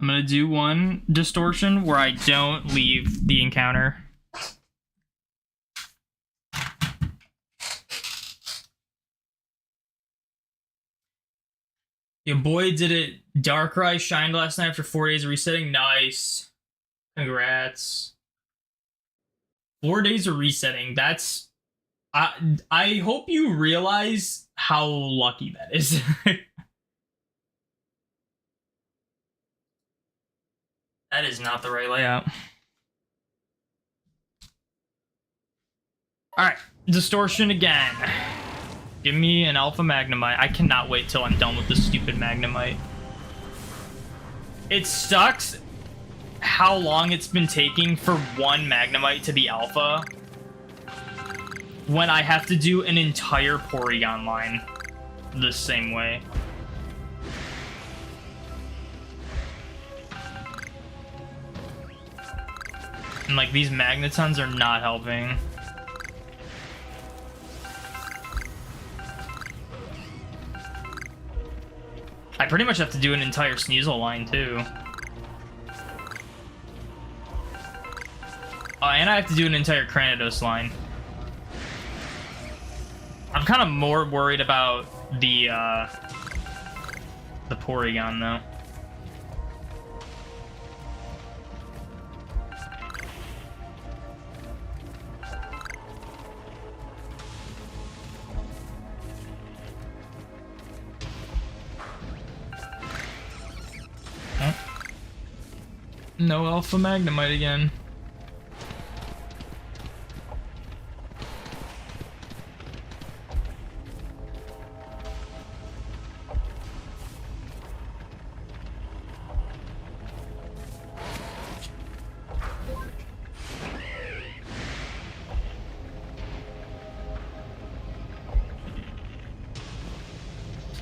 I'm gonna do one distortion where I don't leave the encounter. Your boy did it. Darkrai shined last night after 4 days of resetting. Nice. Congrats. 4 days of resetting. That's... I hope you realize how lucky that is. That is not the right layout. Alright, distortion again. Give me an Alpha Magnemite. I cannot wait till I'm done with this stupid Magnemite. It sucks how long it's been taking for one Magnemite to be Alpha when I have to do an entire Porygon line the same way. And, like, these Magnetons are not helping. I pretty much have to do an entire Sneasel line, too. Oh, and I have to do an entire Cranidos line. I'm kind of more worried about the Porygon, though. No Alpha Magnemite again.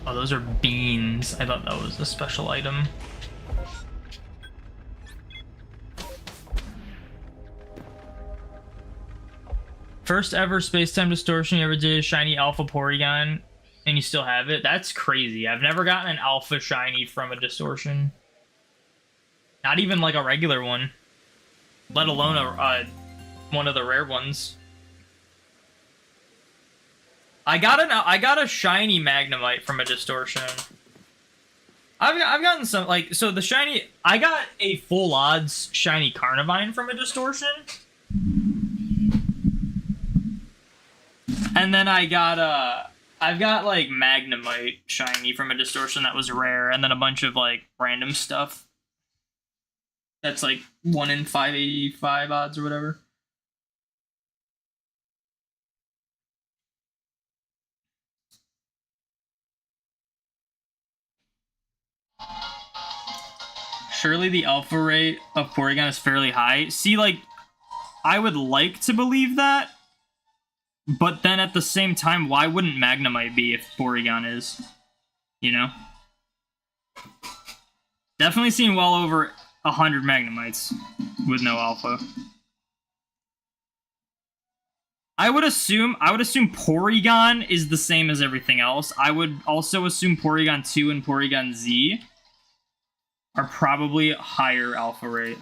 Oh, those are beans. I thought that was a special item. First ever space-time distortion you ever did, shiny Alpha Porygon, and you still have it? That's crazy. I've never gotten an Alpha shiny from a distortion. Not even like a regular one. Let alone a one of the rare ones. I got a shiny Magnemite from a distortion. I've gotten some, like, so the shiny, I got a full odds shiny Carnivine from a distortion. And then I've got like Magnemite shiny from a distortion that was rare, and then a bunch of like random stuff. That's like 1 in 585 odds or whatever. Surely the alpha rate of Porygon is fairly high. See, like, I would like to believe that, but then at the same time, why wouldn't Magnemite be if Porygon is? You know? Definitely seen well over 100 Magnemites with no alpha. I would assume Porygon is the same as everything else. I would also assume Porygon 2 and Porygon Z are probably higher alpha rate.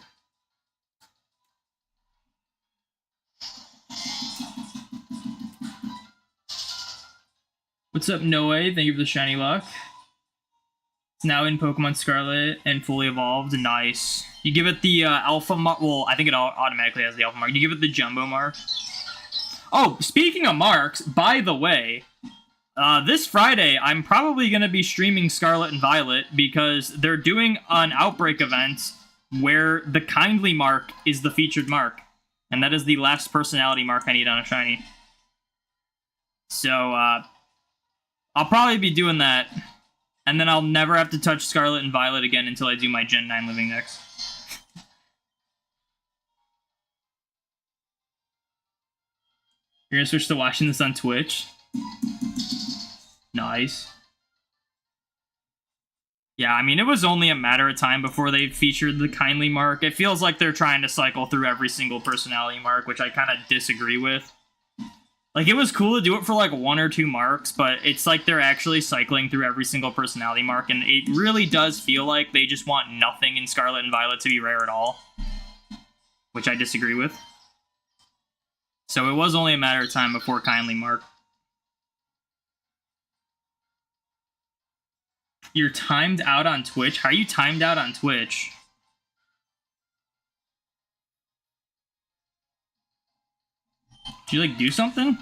What's up, Noe? Thank you for the shiny luck. It's now in Pokemon Scarlet and fully evolved. Nice. You give it the alpha mark. Well, I think it automatically has the alpha mark. You give it the jumbo mark. Oh, speaking of marks, by the way, this Friday, I'm probably going to be streaming Scarlet and Violet because they're doing an Outbreak event where the kindly mark is the featured mark. And that is the last personality mark I need on a shiny. So, I'll probably be doing that. And then I'll never have to touch Scarlet and Violet again until I do my Gen 9 Living Dex. You're gonna switch to watching this on Twitch? Nice. Yeah, I mean, it was only a matter of time before they featured the kindly mark. It feels like they're trying to cycle through every single personality mark, which I kind of disagree with. Like, it was cool to do it for, like, 1 or 2 marks, but it's like they're actually cycling through every single personality mark, and it really does feel like they just want nothing in Scarlet and Violet to be rare at all. Which I disagree with. So it was only a matter of time before kindly mark. You're timed out on Twitch? How are you timed out on Twitch? Did you, like, do something?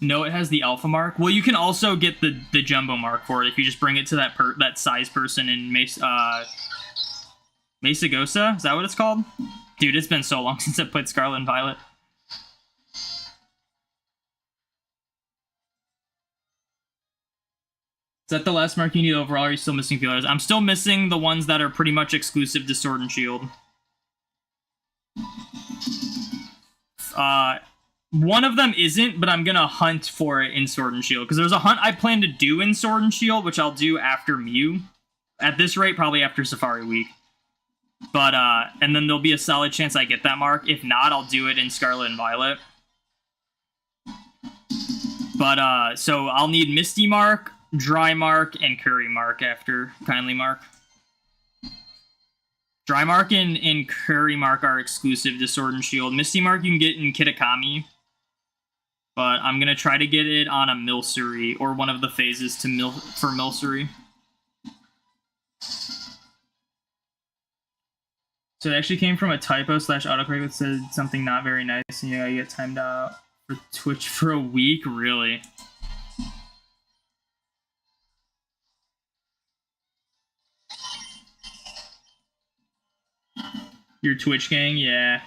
No, it has the alpha mark. Well, you can also get the jumbo mark for it if you just bring it to that size person in Mesagosa? Is that what it's called? Dude, it's been so long since I played Scarlet and Violet. Is that the last mark you need overall, or are you still missing feelers? I'm still missing the ones that are pretty much exclusive to Sword and Shield. One of them isn't, but I'm gonna hunt for it in Sword and Shield, because there's a hunt I plan to do in Sword and Shield, which I'll do after Mew. At this rate, probably after Safari Week. But, and then there'll be a solid chance I get that mark. If not, I'll do it in Scarlet and Violet. But, so I'll need Misty Mark, Dry Mark, and Curry Mark after Kindly Mark. Dry Mark and Curry Mark are exclusive to Sword and Shield. Misty Mark you can get in Kitakami. But I'm going to try to get it on a Milcery, or one of the phases for Milcery. So it actually came from a typo / autocorrect that said something not very nice, and you gotta get timed out for Twitch for a week? Really? Your Twitch gang? Yeah.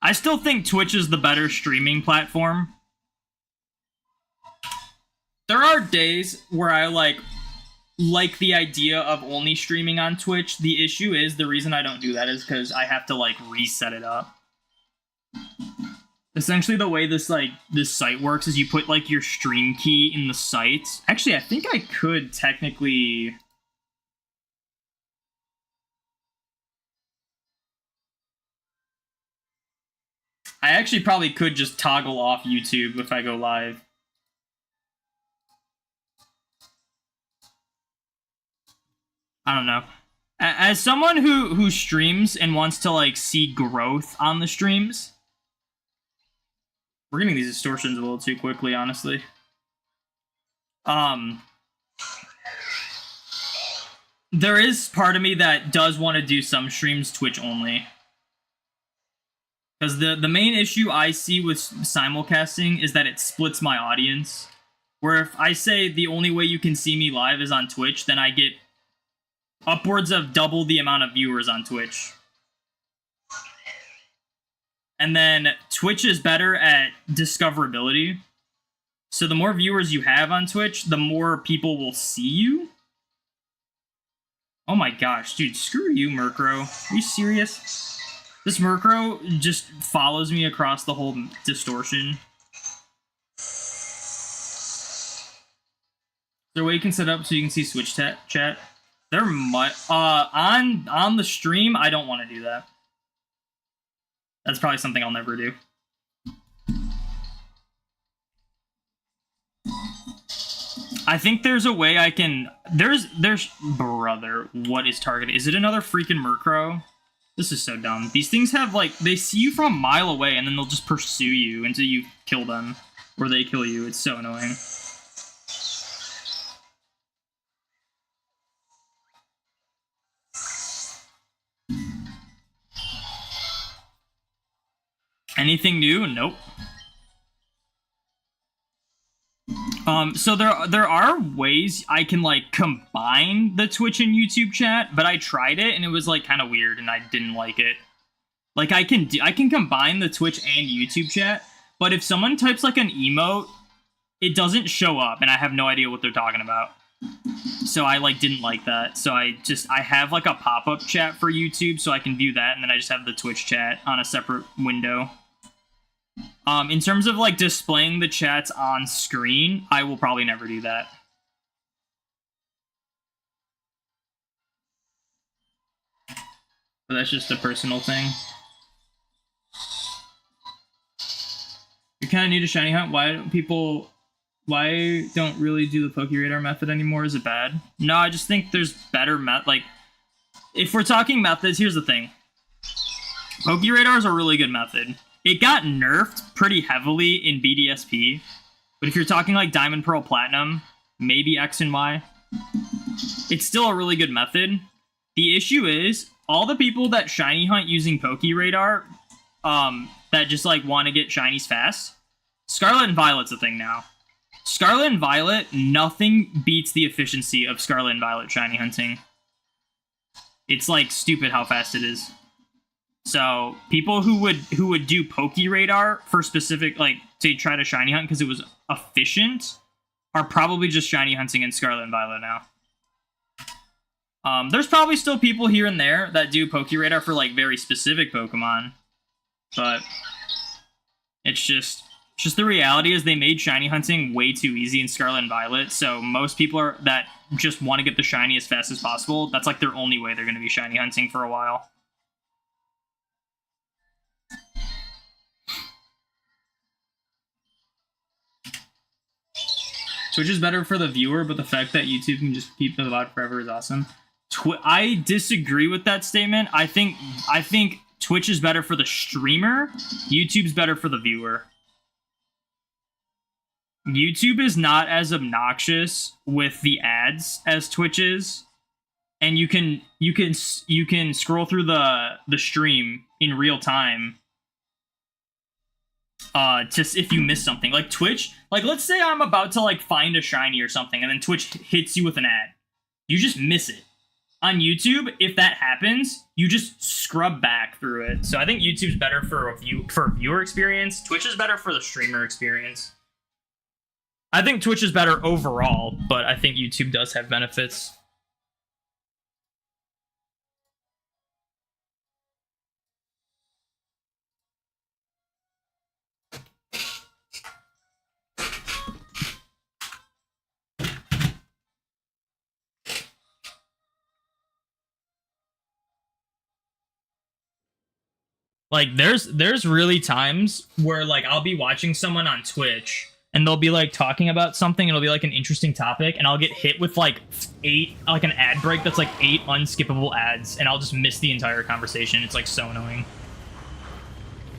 I still think Twitch is the better streaming platform. There are days where I like the idea of only streaming on Twitch. The issue is, the reason I don't do that is because I have to, like, reset it up. Essentially, the way this site works is you put, like, your stream key in the site. Actually, I think I could technically... I actually probably could just toggle off YouTube if I go live. I don't know. As someone who streams and wants to, like, see growth on the streams... We're getting these distortions a little too quickly, honestly. There is part of me that does want to do some streams Twitch only. Because the main issue I see with simulcasting is that it splits my audience. Where if I say the only way you can see me live is on Twitch, then I get upwards of double the amount of viewers on Twitch. And then Twitch is better at discoverability. So the more viewers you have on Twitch, the more people will see you. Oh my gosh, dude, screw you, Murkrow. Are you serious? This Murkrow just follows me across the whole distortion. Is there a way you can set up so you can see Switch chat? There might on the stream, I don't want to do that. That's probably something I'll never do. I think there's a way I can... There's... Brother, what is targeted? Is it another freaking Murkrow? This is so dumb. These things have, like... They see you from a mile away, and then they'll just pursue you until you kill them. Or they kill you. It's so annoying. Anything new? Nope. So there are ways I can like combine the Twitch and YouTube chat, but I tried it and it was like kind of weird and I didn't like it. Like I can combine the Twitch and YouTube chat, but if someone types like an emote, it doesn't show up and I have no idea what they're talking about. So I like didn't like that. So I have like a pop-up chat for YouTube so I can view that, and then I just have the Twitch chat on a separate window. In terms of like displaying the chats on screen, I will probably never do that. But that's just a personal thing. You're kind of new to Shiny Hunt. Why don't really do the Pokeradar method anymore? Is it bad? No, I just think there's better like, if we're talking methods, here's the thing. Pokeradar is a really good method. It got nerfed pretty heavily in BDSP, but if you're talking like Diamond, Pearl, Platinum, maybe X and Y, it's still a really good method. The issue is, all the people that Shiny Hunt using Pokeradar, that just like want to get shinies fast, Scarlet and Violet's a thing now. Scarlet and Violet, nothing beats the efficiency of Scarlet and Violet shiny hunting. It's like stupid how fast it is. So people who would do Pokeradar for specific, like, to try to shiny hunt because it was efficient, are probably just shiny hunting in Scarlet and Violet now. There's probably still people here and there that do Pokeradar for like very specific Pokemon, but it's just the reality is they made shiny hunting way too easy in Scarlet and Violet. So most people that just want to get the shiny as fast as possible, that's like their only way they're going to be shiny hunting for a while. Twitch is better for the viewer, but the fact that YouTube can just keep the VOD forever is awesome. I disagree with that statement. I think Twitch is better for the streamer. YouTube's better for the viewer. YouTube is not as obnoxious with the ads as Twitch is, and you can scroll through the stream in real time. Just if you miss something, like Twitch, like let's say I'm about to like find a shiny or something, and then Twitch hits you with an ad, you just miss it. On YouTube, if that happens, you just scrub back through it. So I think YouTube's better for a viewer experience. Twitch is better for the streamer experience. I think Twitch is better overall, but I think YouTube does have benefits. Like there's really times where like I'll be watching someone on Twitch and they'll be like talking about something, and it'll be like an interesting topic, and I'll get hit with like an ad break that's like 8 unskippable ads, and I'll just miss the entire conversation. It's like so annoying.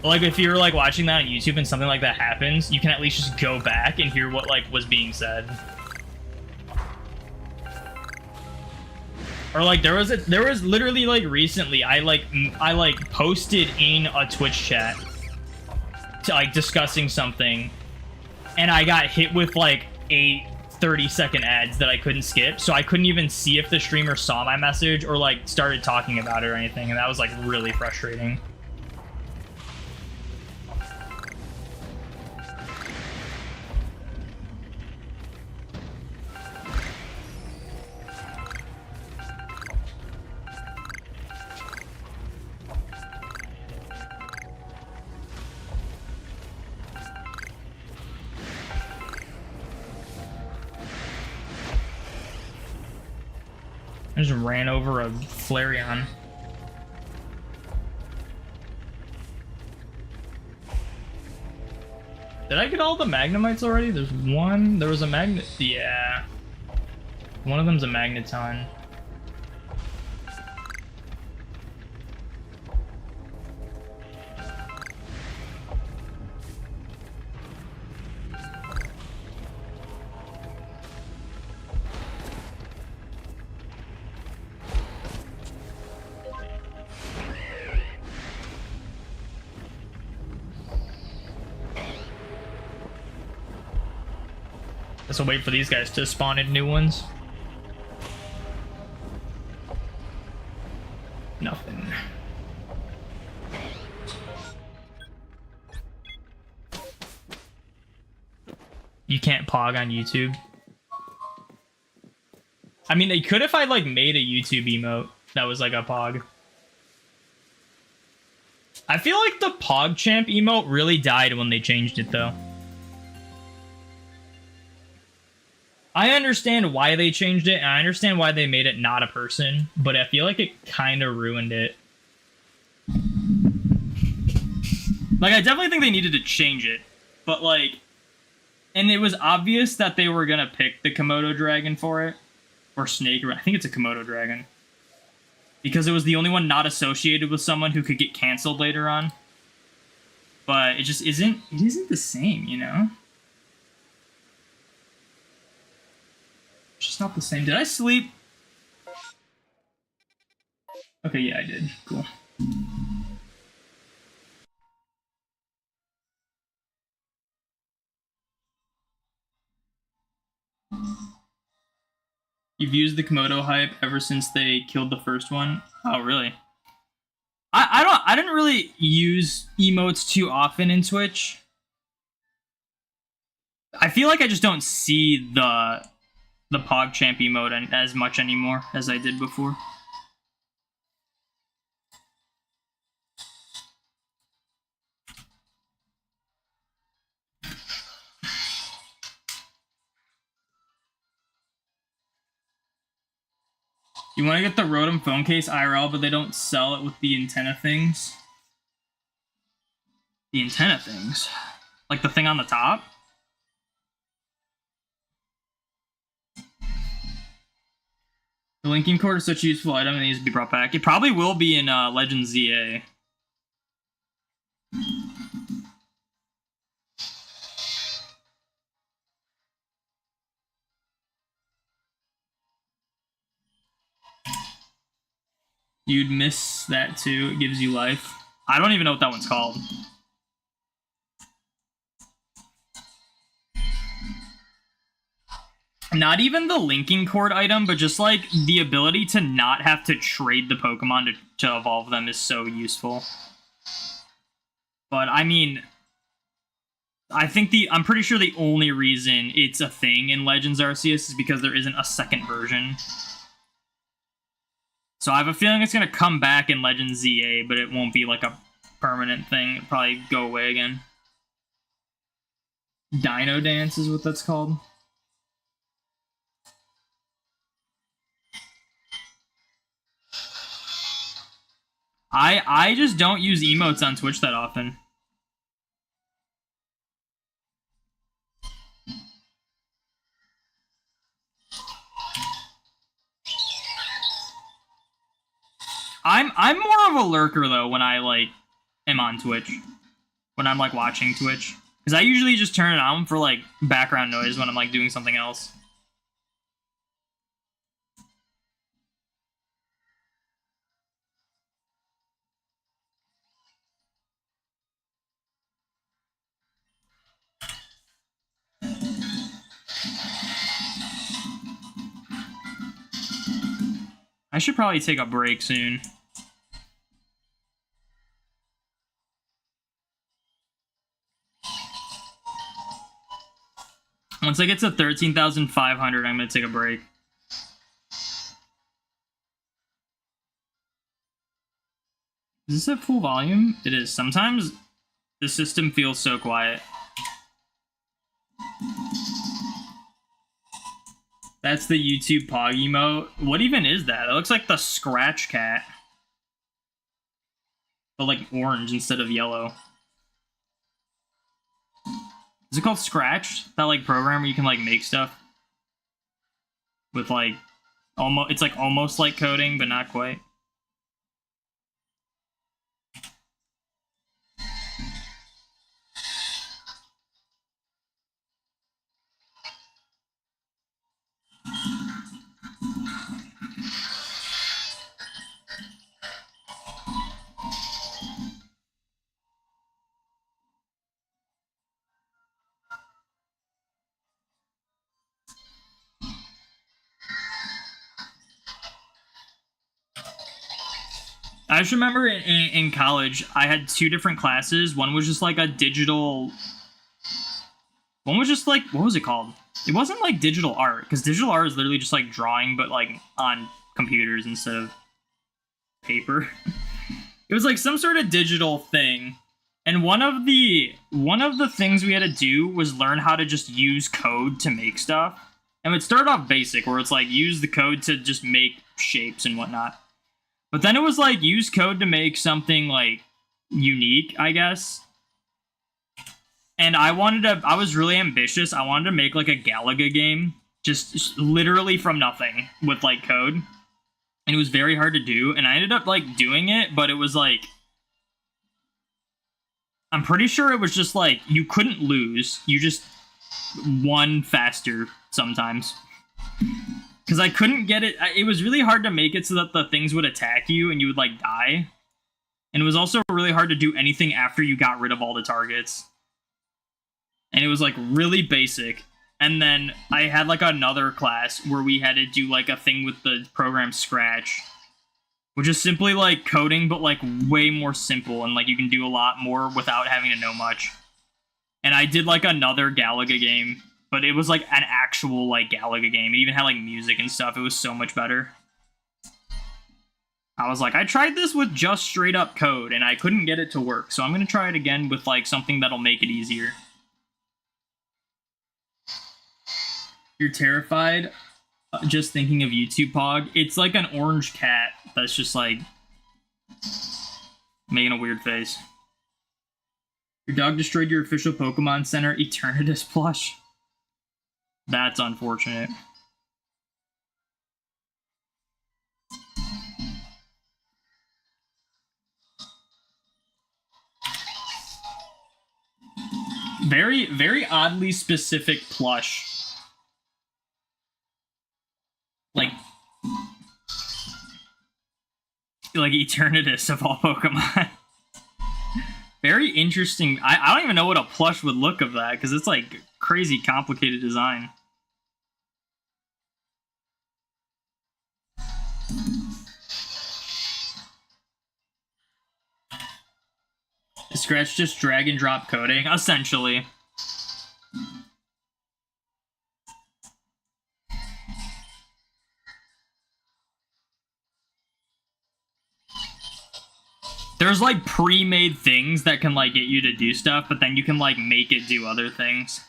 But, like if you're like watching that on YouTube and something like that happens, you can at least just go back and hear what like was being said. Or like there was literally like recently I posted in a Twitch chat to like discussing something, and I got hit with like 8 30-second ads that I couldn't skip, so I couldn't even see if the streamer saw my message or like started talking about it or anything, and that was like really frustrating. I just ran over a Flareon. Did I get all the Magnemites already? There's one. There was a Magnet. Yeah. One of them's a Magneton. Guess I'll wait for these guys to spawn in new ones. Nothing. You can't pog on YouTube. I mean, they could if I like made a YouTube emote that was like a pog. I feel like the PogChamp emote really died when they changed it though. I understand why they changed it, and I understand why they made it not a person, but I feel like it kind of ruined it. Like, I definitely think they needed to change it, but like, and it was obvious that they were gonna pick the Komodo dragon for it, or snake, I think it's a Komodo dragon, because it was the only one not associated with someone who could get canceled later on. But it just isn't, it isn't the same, you know? It's just not the same. Did I sleep? Okay, yeah, I did. Cool. You've used the Komodo hype ever since they killed the first one? Oh, really? I didn't really use emotes too often in Twitch. I feel like I just don't see the PogChamp emote as much anymore as I did before. You want to get the Rotom phone case IRL, but they don't sell it with the antenna things? The antenna things? Like the thing on the top? The linking cord is such a useful item and it needs to be brought back. It probably will be in Legends ZA. You'd miss that too. It gives you life. I don't even know what that one's called. Not even the linking cord item, but just like the ability to not have to trade the Pokemon to evolve them is so useful. But I mean, I think I'm pretty sure the only reason it's a thing in Legends Arceus is because there isn't a second version. So I have a feeling it's going to come back in Legends ZA, but it won't be like a permanent thing. It'll probably go away again. Dino Dance is what that's called. I just don't use emotes on Twitch that often. I'm more of a lurker though when I like am on Twitch. When I'm like watching Twitch. Because I usually just turn it on for like background noise when I'm like doing something else. I should probably take a break soon. Once I get to 13,500, I'm going to take a break. Is this at full volume? It is. Sometimes the system feels so quiet. That's the YouTube Pog emote. What even is that? It looks like the Scratch Cat. But like orange instead of yellow. Is it called Scratch? That like program where you can like make stuff? With like almost, it's like almost like coding, but not quite. I just remember in college, I had two different classes. One was just like a digital... One was just like... What was it called? It wasn't like digital art, because digital art is literally just like drawing, but like on computers instead of paper. It was like some sort of digital thing. And one of the things we had to do was learn how to just use code to make stuff. And it started off basic, where it's like use the code to just make shapes and whatnot. But then it was like use code to make something like unique, I guess. And I was really ambitious. I wanted to make like a Galaga game, just literally from nothing with like code. And it was very hard to do. And I ended up like doing it, but it was like, I'm pretty sure it was just like, you couldn't lose. You just won faster sometimes. Because I couldn't get it. It was really hard to make it so that the things would attack you and you would, like, die. And it was also really hard to do anything after you got rid of all the targets. And it was, like, really basic. And then I had, like, another class where we had to do, like, a thing with the program Scratch. Which is simply, like, coding, but, like, way more simple. And, like, you can do a lot more without having to know much. And I did, like, another Galaga game. But it was like an actual like Galaga game. It even had like music and stuff. It was so much better. I was like, I tried this with just straight up code and I couldn't get it to work. So I'm going to try it again with like something that'll make it easier. You're terrified just thinking of YouTube Pog. It's like an orange cat that's just like making a weird face. Your dog destroyed your official Pokemon Center Eternatus plush. That's unfortunate. Very, very oddly specific plush. Like Eternatus of all Pokemon. Very interesting. I don't even know what a plush would look of that, because it's like crazy complicated design. Scratch just drag and drop coding, essentially. There's like pre-made things that can like get you to do stuff, but then you can like make it do other things.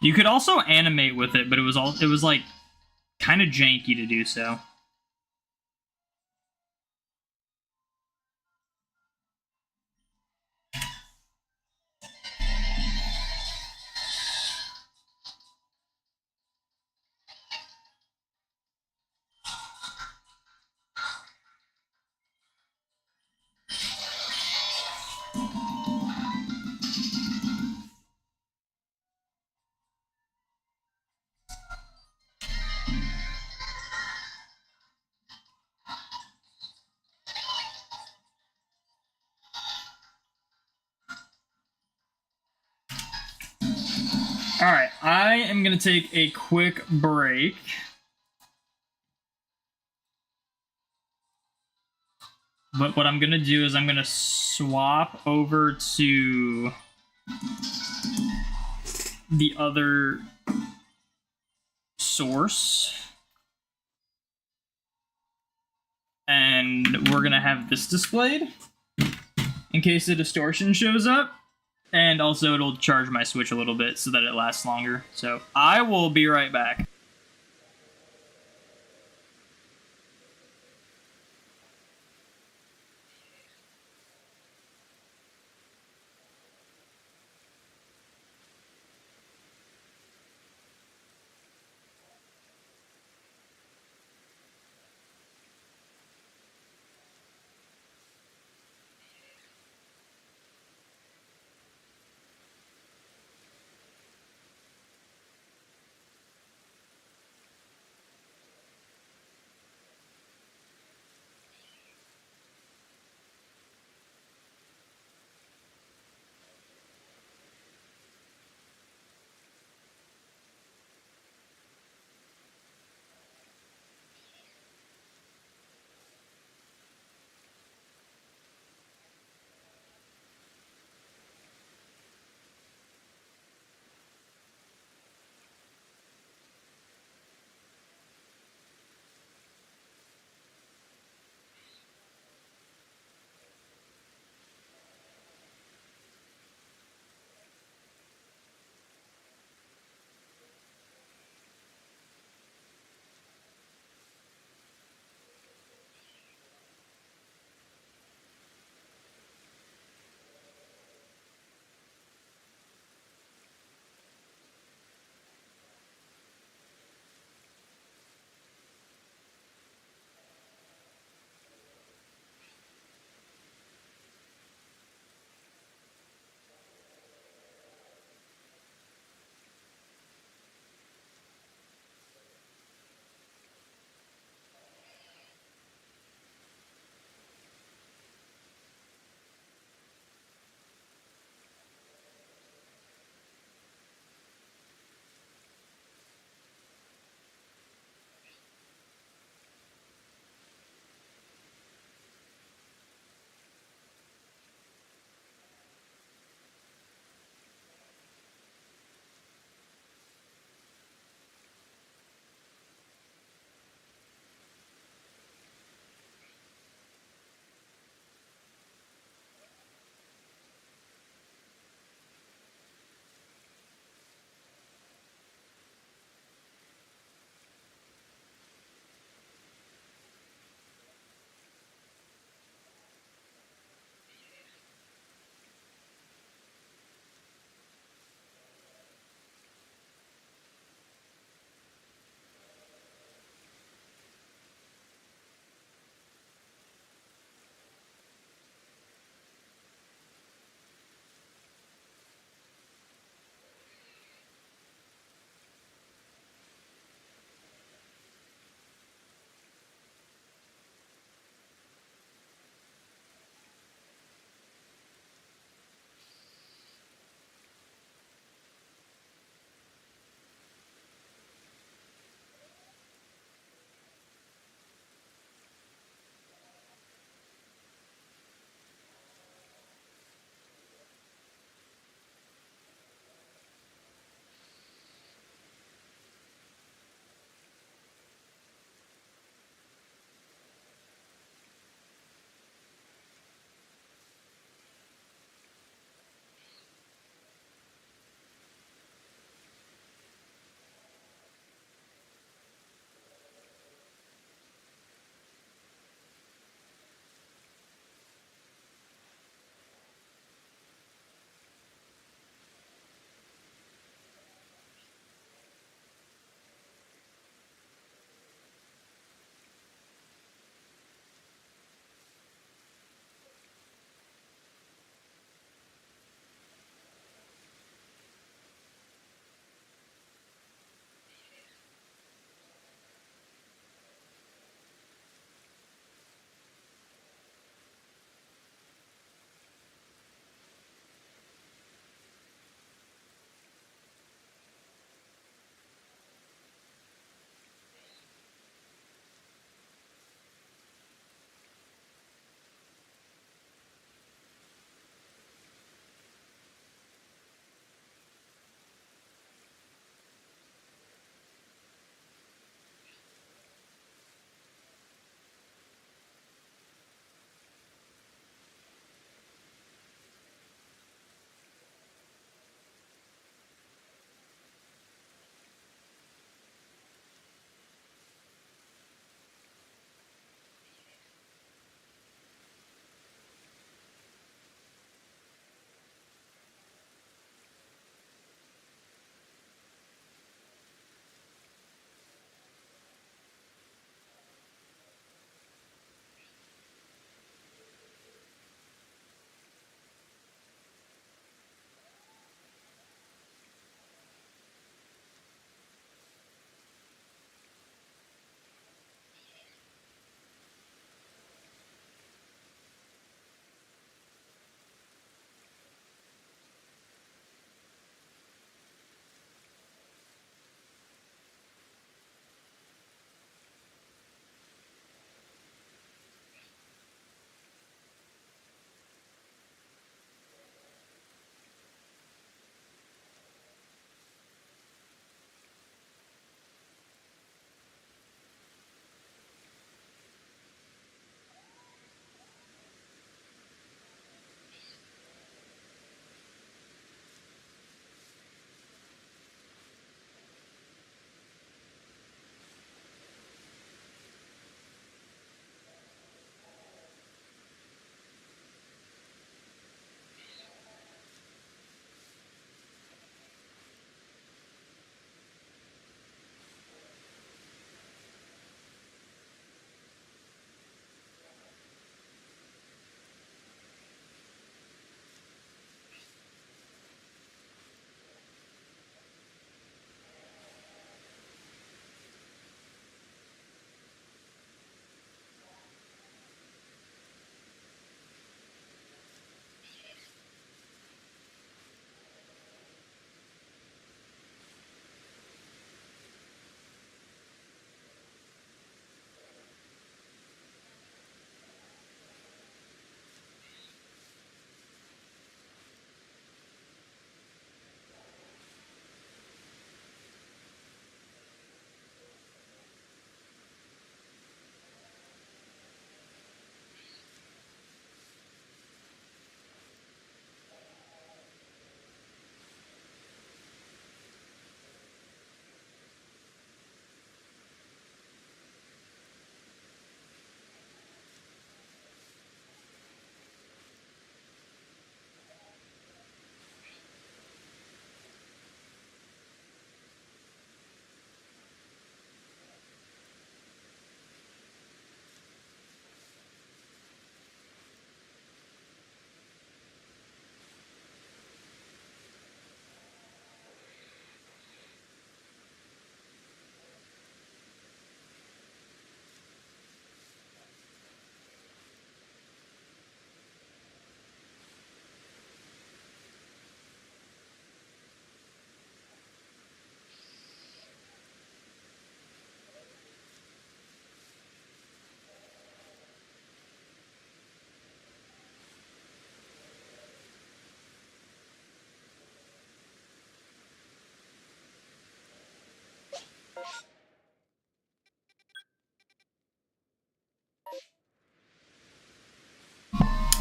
You could also animate with it, but it was like kind of janky to do so. Alright, I am going to take a quick break. But what I'm going to do is I'm going to swap over to the other source. And we're gonna have this displayed in case the distortion shows up. And also it'll charge my Switch a little bit so that it lasts longer. So I will be right back.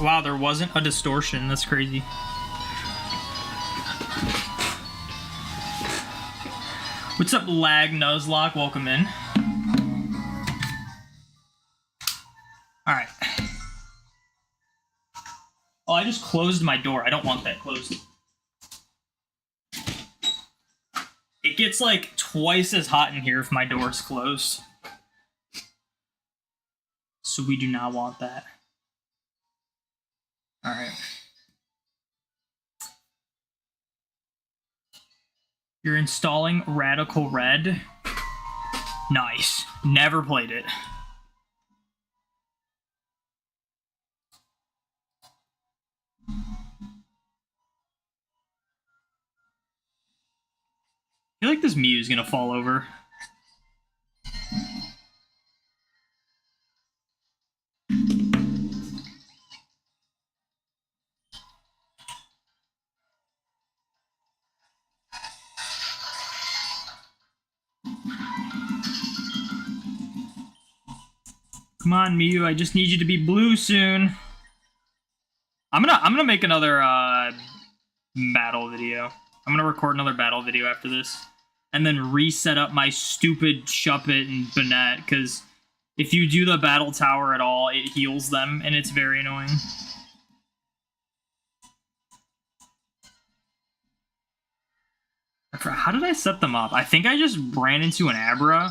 Wow, there wasn't a distortion. That's crazy. What's up, Lag Nuzlocke? Welcome in. Alright. Oh, I just closed my door. I don't want that closed. It gets like twice as hot in here if my door's closed. So we do not want that. Alright. You're installing Radical Red. Nice. Never played it. I feel like this Mew's gonna fall over. Come on, Mew, I just need you to be blue soon. I'm gonna make another battle video. I'm gonna record another battle video after this. And then reset up my stupid Shuppet and Banette, because if you do the battle tower at all, it heals them, and it's very annoying. How did I set them up? I think I just ran into an Abra,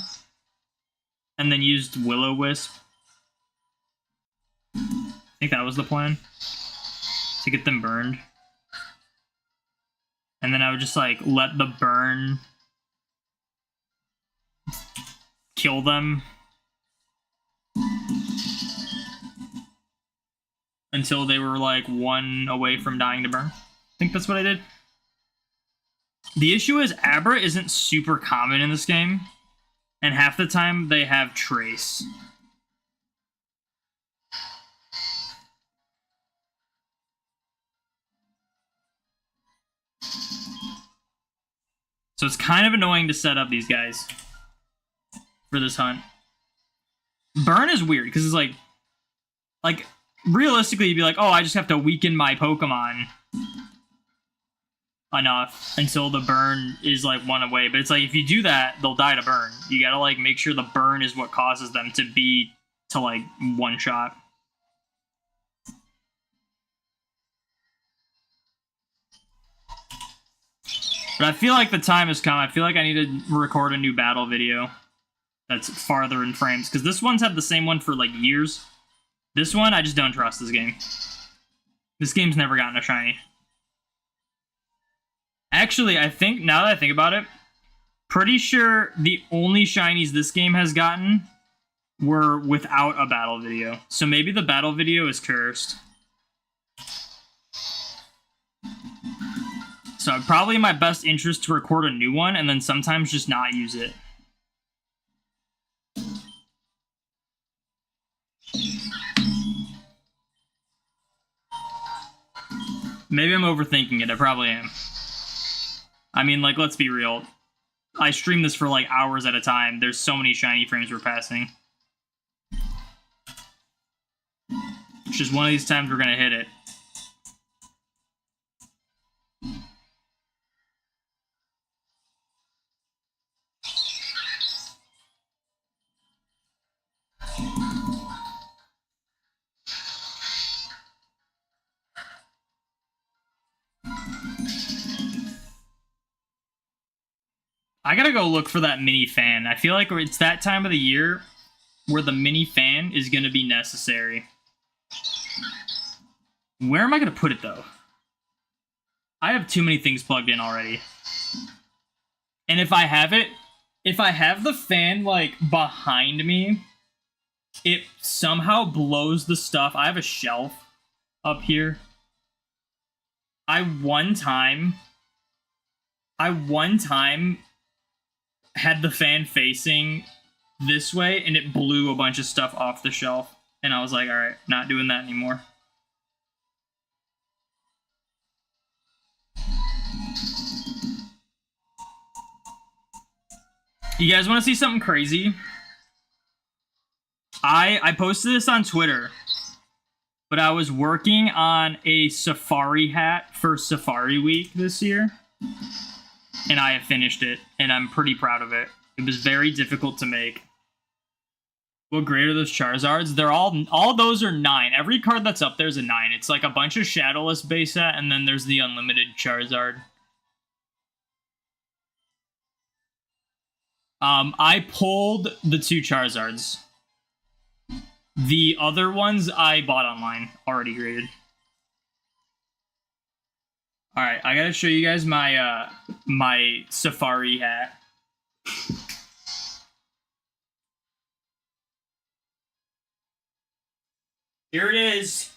and then used Will-O-Wisp. I think that was the plan. To get them burned. And then I would just, like, let the burn kill them until they were like one away from dying to burn. I think that's what I did. The issue is Abra isn't super common in this game, and half the time they have Trace. So it's kind of annoying to set up these guys for this hunt. Burn is weird, because it's like, realistically, you'd be like, oh, I just have to weaken my Pokemon enough until the burn is, like, one away. But it's like, if you do that, they'll die to burn. You gotta, like, make sure the burn is what causes them to, like, one-shot. But I feel like the time has come. I feel like I need to record a new battle video that's farther in frames, because this one's had the same one for like years. This one, I just don't trust this game. This game's never gotten a shiny. Actually, I think, now that I think about it, pretty sure the only shinies this game has gotten were without a battle video. So maybe the battle video is cursed. So probably in my best interest to record a new one and then sometimes just not use it. Maybe I'm overthinking it. I probably am. I mean, like, let's be real. I stream this for, like, hours at a time. There's so many shiny frames we're passing. It's just one of these times we're gonna hit it. I gotta go look for that mini fan. I feel like it's that time of the year where the mini fan is gonna be necessary. Where am I gonna put it, though? I have too many things plugged in already. And if I have the fan, like, behind me, it somehow blows the stuff. I have a shelf up here. I one time had the fan facing this way, and it blew a bunch of stuff off the shelf. And I was like, alright, not doing that anymore. You guys want to see something crazy? I posted this on Twitter, but I was working on a safari hat for Safari Week this year, and I have finished it, and I'm pretty proud of it. It was very difficult to make. What grade are those Charizards? They're all those are 9. Every card that's up there is a 9. It's like a bunch of Shadowless base set, and then there's the unlimited Charizard. I pulled the 2 Charizards. The other ones I bought online, already graded. All right, I gotta show you guys my my Safari hat. Here it is.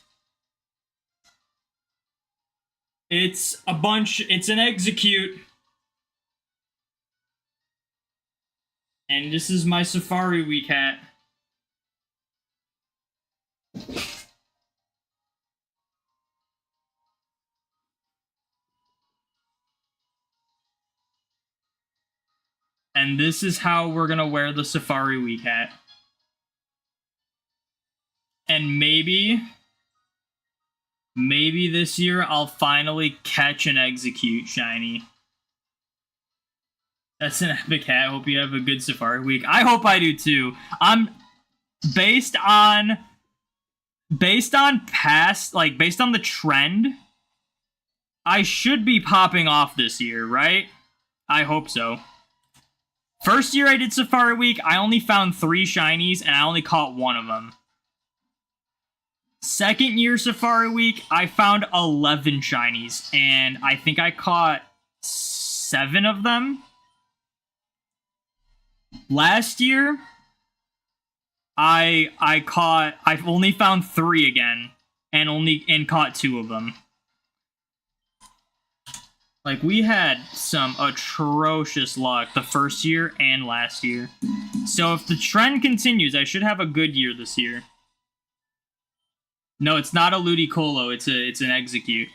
It's a bunch. It's an execute. And this is my Safari Week hat. And this is how we're gonna wear the Safari Week hat. And maybe this year I'll finally catch an execute shiny. That's an epic hat. Hope you have a good Safari Week. I hope I do too. I'm based on past, like based on the trend, I should be popping off this year, right? I hope so. First year I did Safari Week, I only found 3 shinies and I only caught 1 of them. Second year Safari Week, I found 11 shinies, and I think I caught 7 of them. Last year, I've only found 3 again, and caught 2 of them. Like, we had some atrocious luck the first year and last year. So if the trend continues, I should have a good year this year. No, it's not a Ludicolo, it's an execute.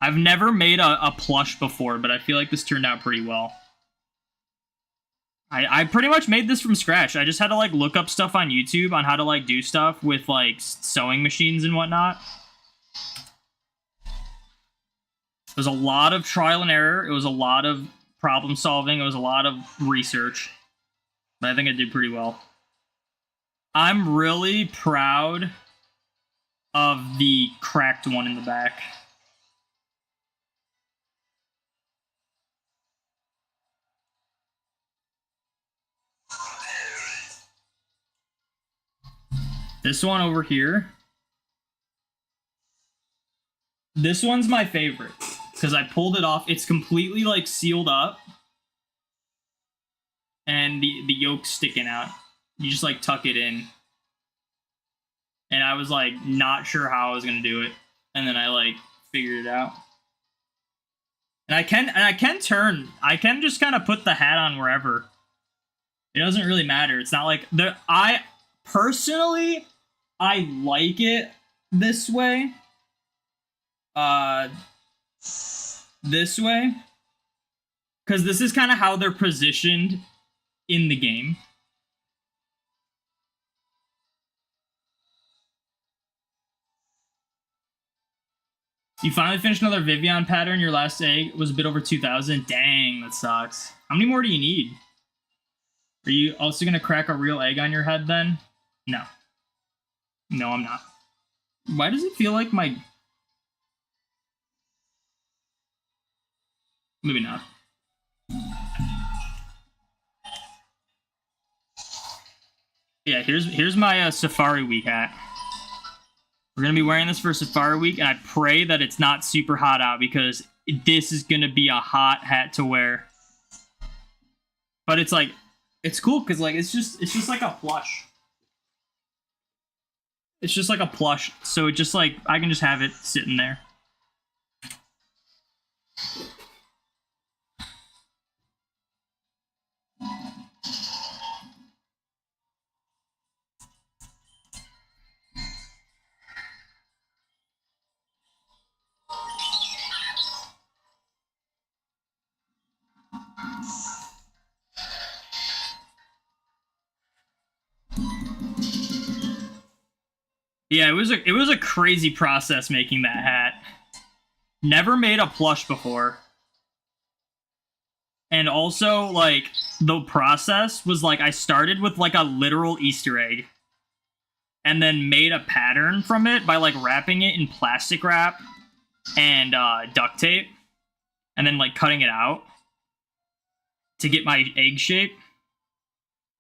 I've never made a plush before, but I feel like this turned out pretty well. I pretty much made this from scratch. I just had to like look up stuff on YouTube on how to like do stuff with like sewing machines and whatnot. It was a lot of trial and error. It was a lot of problem solving. It was a lot of research. But I think I did pretty well. I'm really proud of the cracked one in the back. This one over here. This one's my favorite because I pulled it off. It's completely like sealed up. And the yolk's sticking out. You just like tuck it in. And I was like not sure how I was gonna do it. And then I like figured it out. And I can just kind of put the hat on wherever. It doesn't really matter. It's not like I personally like it this way. This way. Because this is kind of how they're positioned in the game. You finally finished another Vivian pattern. Your last egg was a bit over 2,000. Dang, that sucks. How many more do you need? Are you also going to crack a real egg on your head then? No. No, I'm not. Why does it feel like my... Maybe not. Yeah, here's my Safari Week hat. We're going to be wearing this for Safari Week, and I pray that it's not super hot out because this is going to be a hot hat to wear. But it's like, it's cool because like it's just like a plush. It's just like a plush, so it just like, I can just have it sitting there. Yeah, it was a crazy process making that hat. Never made a plush before. And also, like, the process was like I started with like a literal Easter egg and then made a pattern from it by like wrapping it in plastic wrap and duct tape and then like cutting it out to get my egg shape.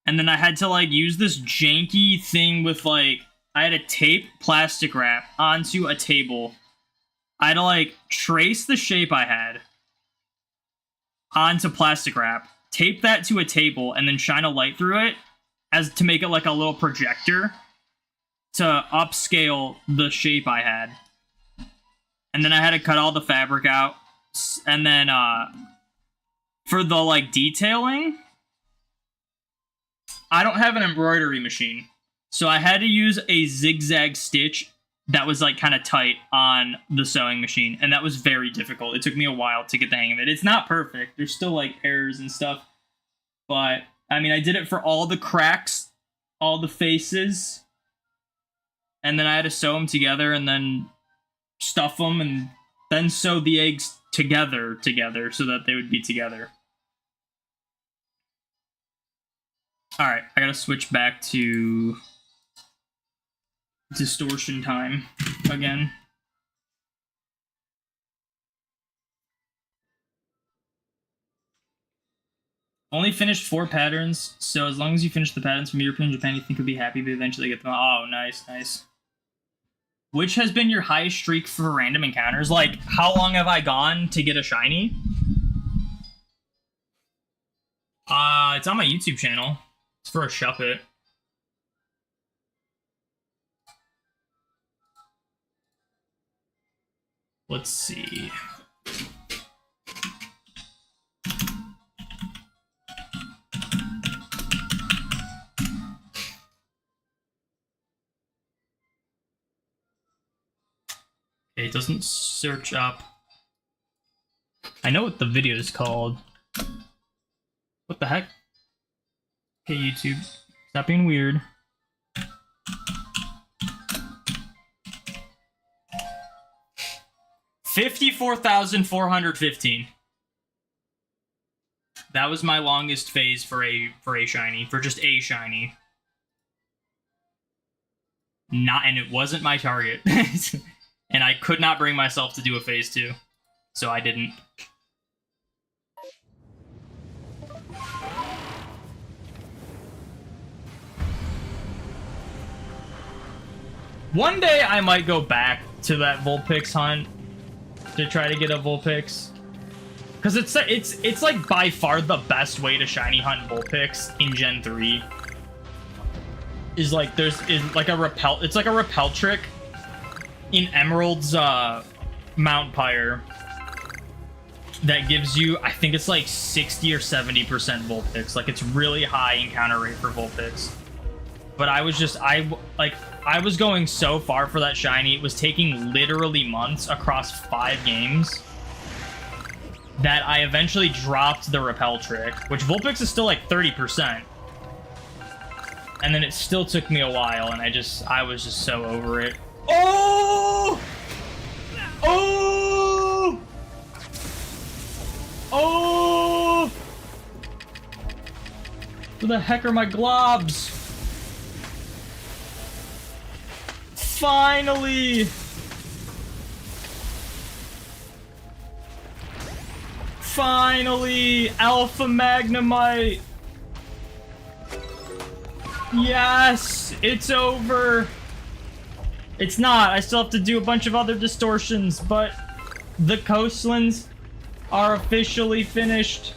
And then I had to like use this janky thing with like, I had to tape plastic wrap onto a table. I had to like trace the shape I had onto plastic wrap, tape that to a table, and then shine a light through it as to make it like a little projector to upscale the shape I had. And then I had to cut all the fabric out. And then for the like detailing, I don't have an embroidery machine. So I had to use a zigzag stitch that was like kind of tight on the sewing machine, and that was very difficult. It took me a while to get the hang of it. It's not perfect. There's still like errors and stuff. But I mean, I did it for all the cracks, all the faces, and then I had to sew them together and then stuff them and then sew the eggs together so that they would be together. All right, I gotta switch back to distortion time again. Only finished 4 patterns, so as long as you finish the patterns from Europe and Japan, you think you'll be happy to eventually get them. Oh, nice, nice. Which has been your highest streak for random encounters? Like, how long have I gone to get a shiny? It's on my YouTube channel. It's for a Shuppet. Let's see. It doesn't search up. I know what the video is called. What the heck? Okay, YouTube. Stop being weird. $54,415. That was my longest phase for a shiny, for just a shiny. And it wasn't my target. And I could not bring myself to do a phase 2. So I didn't. One day I might go back to that Vulpix hunt to try to get a Vulpix, because it's like by far the best way to shiny hunt Vulpix in Gen 3. Is like it's like a repel trick in Emerald's Mount Pyre that gives you, I think it's like 60 or 70% Vulpix. Like, it's really high encounter rate for Vulpix. But I was going so far for that shiny, it was taking literally months across 5 games that I eventually dropped the repel trick, which Vulpix is still like 30%. And then it still took me a while, and I was just so over it. Oh! Oh! Oh! Where the heck are my globs? Finally! Finally! Alpha Magnemite! Yes! It's over! It's not. I still have to do a bunch of other distortions, but the coastlands are officially finished.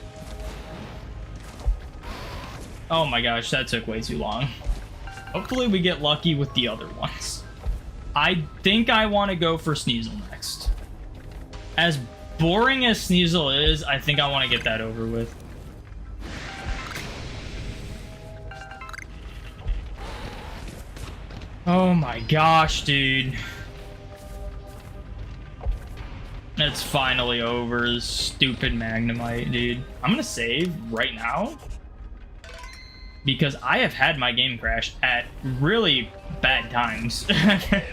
Oh my gosh, that took way too long. Hopefully we get lucky with the other ones. I think I want to go for Sneasel next. As boring as Sneasel is, I think I want to get that over with. Oh my gosh, dude. It's finally over, this stupid Magnemite, dude. I'm gonna save right now. because I have had my game crash at really bad times. Did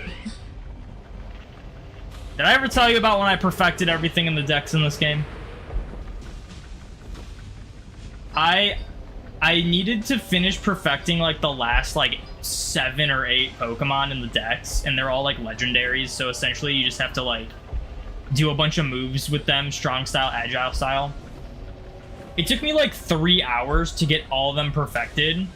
I ever tell you about when I perfected everything in the decks in this game? I needed to finish perfecting like the last like 7 or 8 Pokemon in the decks, and they're all like legendaries, so essentially you just have to like do a bunch of moves with them, strong style, agile style. It took me like 3 hours to get all of them perfected,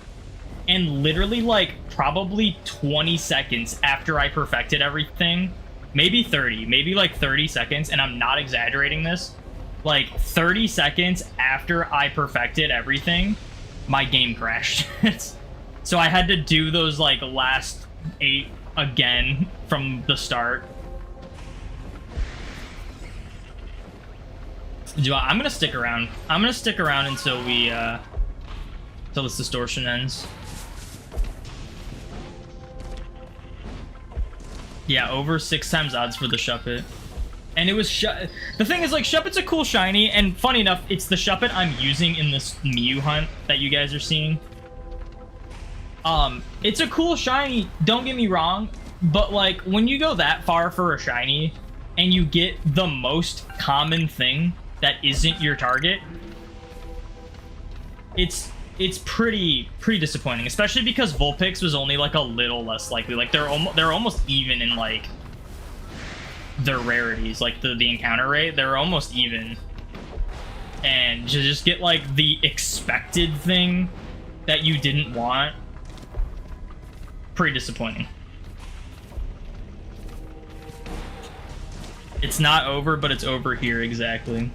and literally like probably 20 seconds after I perfected everything, maybe 30, maybe like 30 seconds, and I'm not exaggerating this, like 30 seconds after I perfected everything, my game crashed. So I had to do those like last 8 again from the start. I'm gonna stick around. I'm gonna stick around until we until this distortion ends. Yeah, over 6 times odds for the Shuppet. And it was the thing is, like, Shuppet's a cool shiny, and funny enough, it's the Shuppet I'm using in this Mew hunt that you guys are seeing. It's a cool shiny, don't get me wrong, but like when you go that far for a shiny and you get the most common thing that isn't your target, it's pretty disappointing, especially because Vulpix was only like a little less likely. Like they're almost even in like their rarities, like the encounter rate, they're almost even. And to just get like the expected thing that you didn't want, pretty disappointing. It's not over, but it's over here exactly.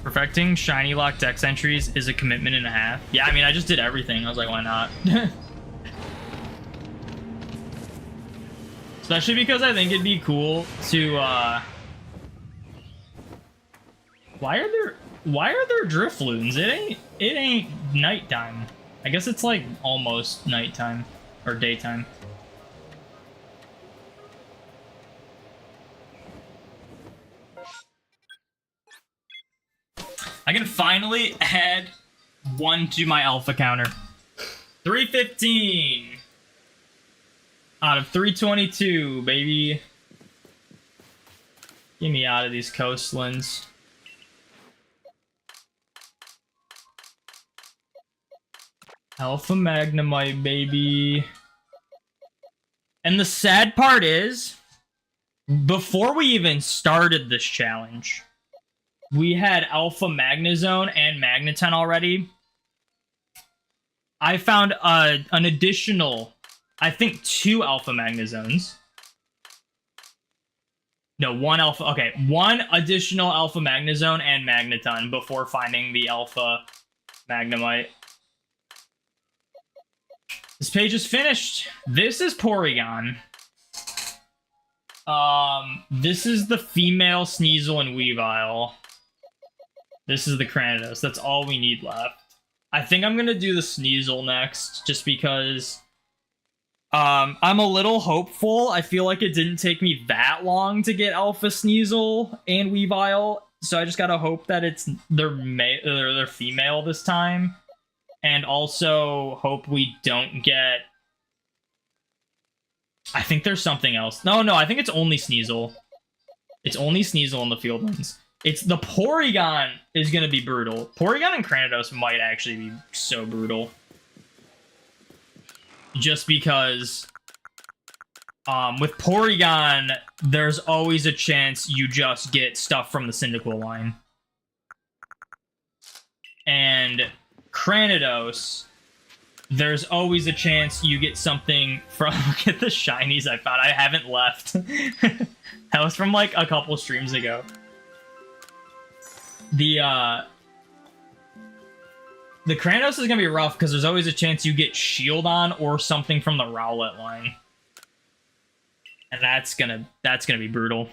Perfecting shiny lock dex entries is a commitment and a half. Yeah, I mean, I just did everything. I was like, why not? Especially because I think it'd be cool to why are there Drifloons? It ain't nighttime. I guess it's like almost nighttime or daytime. I can finally add 1 to my alpha counter. 315 out of 322, baby. Get me out of these coastlands. Alpha Magnemite, baby. And the sad part is, before we even started this challenge, we had Alpha Magnezone and Magneton already. I found an additional, I think 2 Alpha Magnezones. No, 1 Alpha, okay, 1 additional Alpha Magnezone and Magneton before finding the Alpha Magnemite. This page is finished. This is Porygon. This is the female Sneasel and Weavile. This is the Cranidos. That's all we need left. I think I'm gonna do the Sneasel next, just because I'm a little hopeful. I feel like it didn't take me that long to get Alpha Sneasel and Weavile, so I just gotta hope that it's they're female this time. And also hope we don't get... I think there's something else. No, I think it's only Sneasel. It's only Sneasel in the field ones. It's the Porygon is going to be brutal. Porygon and Cranidos might actually be so brutal. Just because with Porygon, there's always a chance you just get stuff from the Cyndaquil line. And Cranidos, there's always a chance you get something from... Look at the shinies I found. I haven't left. That was from like a couple streams ago. The Cranidos is gonna be rough because there's always a chance you get Shieldon or something from the Rowlet line, and that's gonna be brutal.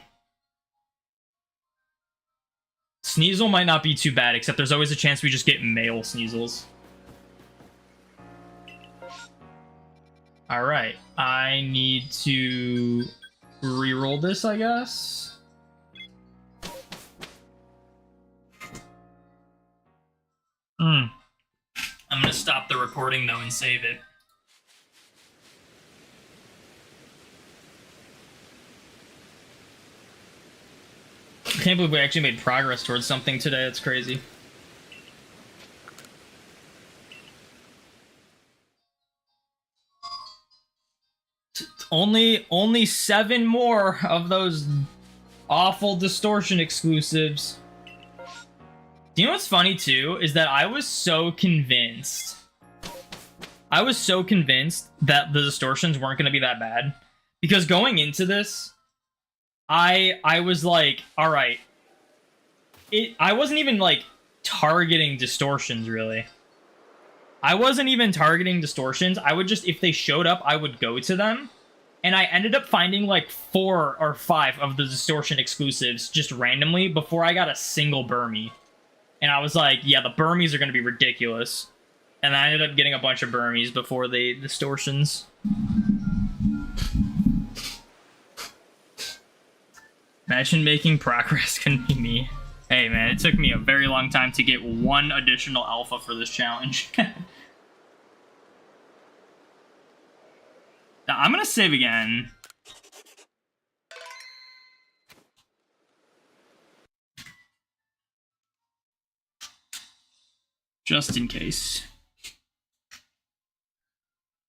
Sneasel might not be too bad, except there's always a chance we just get male Sneasels. Alright, I need to reroll this, I guess. I'm gonna stop the recording though and save it. I can't believe we actually made progress towards something today. That's crazy. Only 7 more of those awful Distortion exclusives. Do you know what's funny too? Is that I was so convinced that the Distortions weren't going to be that bad. Because going into this, I was like, alright. I wasn't even like targeting Distortions really. I wasn't even targeting Distortions. I would just, if they showed up, I would go to them. And I ended up finding like 4 or 5 of the Distortion exclusives just randomly before I got a single Burmy. And I was like, yeah, the Burmies are going to be ridiculous. And I ended up getting a bunch of Burmies before the Distortions. Imagine making progress couldn't be me. Hey man, it took me a very long time to get 1 additional alpha for this challenge. Now, I'm gonna save again. Just in case.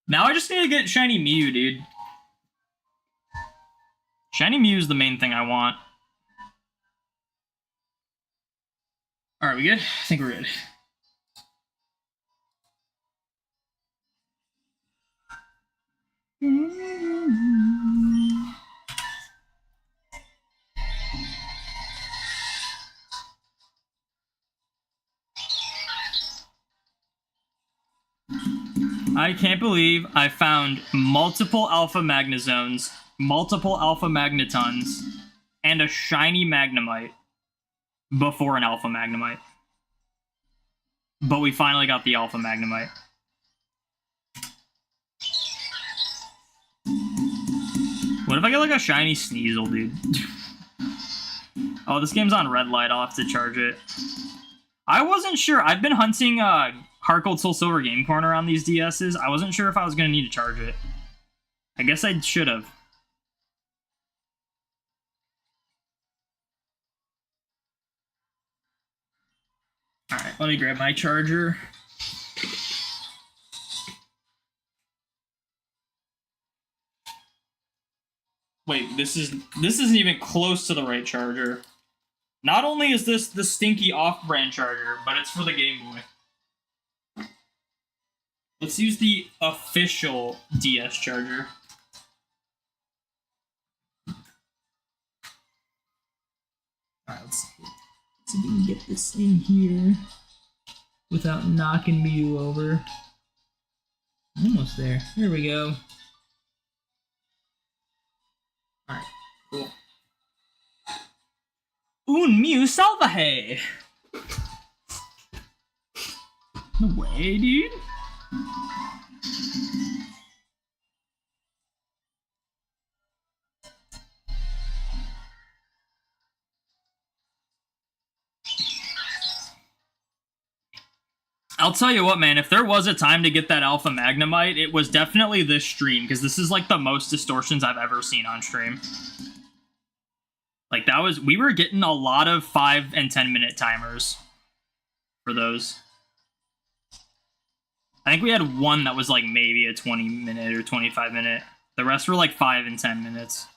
Now I just need to get Shiny Mew, dude. Shiny Mew is the main thing I want. Alright, we good? I think we're good. I can't believe I found multiple Alpha Magnezones, multiple Alpha Magnetons, and a shiny Magnemite before an Alpha Magnemite. But we finally got the Alpha Magnemite. What if I get like a shiny Sneasel, dude? Oh, this game's on red light. I'll have to charge it. I wasn't sure. I've been hunting Heart Gold Soul Silver Game Corner on these DSs. I wasn't sure if I was going to need to charge it. I guess I should have. Alright, let me grab my charger. Wait, this isn't even close to the right charger. Not only is this the stinky off-brand charger, but it's for the Game Boy. Let's use the official DS charger. Alright, let's see if we can get this in here without knocking Mew over. Almost there. There we go. Alright, cool. Un Mew Salvaje! No way, dude. I'll tell you what, man, if there was a time to get that Alpha Magnemite, it was definitely this stream, because this is like the most Distortions I've ever seen on stream. Like, we were getting a lot of 5 and 10 minute timers for those. I think we had one that was like maybe a 20 minute or 25 minute. The rest were like 5 and 10 minutes.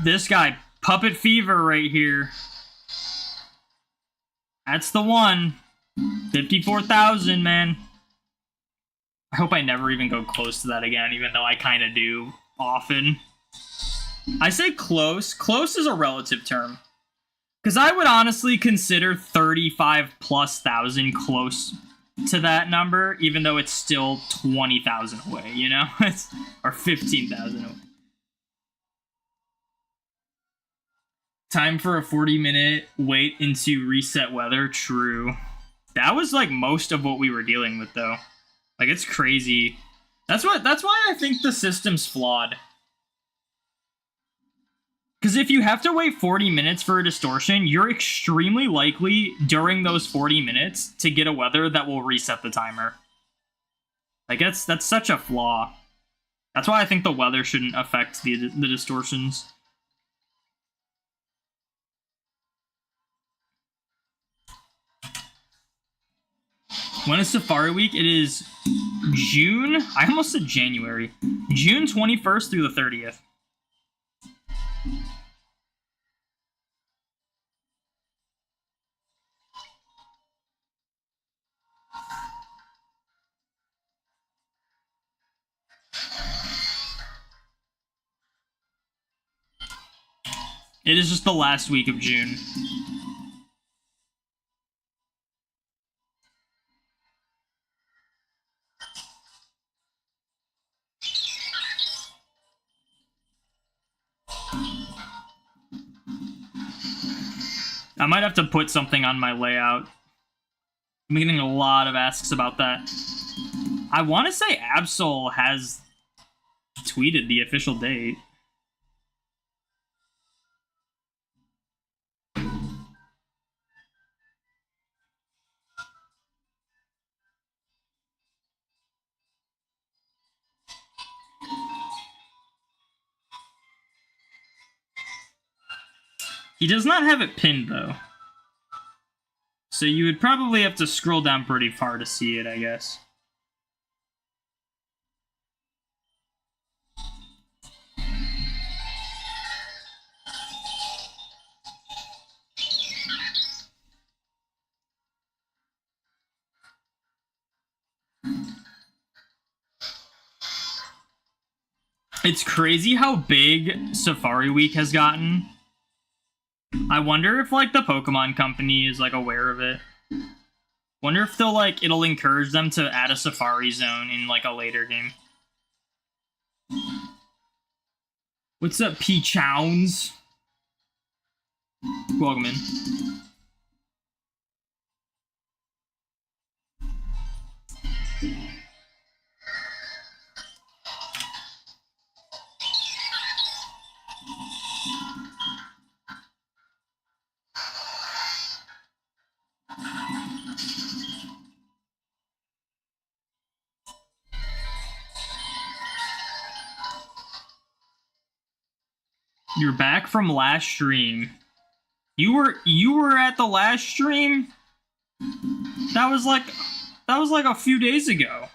This guy, Puppet Fever right here. That's the one. 54,000, man. I hope I never even go close to that again, even though I kind of do often. I say close. Close is a relative term. Because I would honestly consider 35,000+ close to that number, even though it's still 20,000 away, you know? Or 15,000 away. Time for a 40-minute wait into reset weather. True. That was like most of what we were dealing with, though. Like, it's crazy. That's why I think the system's flawed. Because if you have to wait 40 minutes for a distortion, you're extremely likely during those 40 minutes to get a weather that will reset the timer. Like, that's such a flaw. That's why I think the weather shouldn't affect the distortions. When is Safari Week? It is June. I almost said January. June 21st through the 30th. It is just the last week of June. I might have to put something on my layout. I'm getting a lot of asks about that. I want to say Absol has tweeted the official date. He does not have it pinned, though. So you would probably have to scroll down pretty far to see it, I guess. It's crazy how big Safari Week has gotten. I wonder if, like, the Pokemon Company is, like, aware of it. Wonder if they'll, like, it'll encourage them to add a Safari Zone in, like, a later game. What's up, P-Chowns? Welcome in. You're back from last stream. You were at the last stream? That was like a few days ago.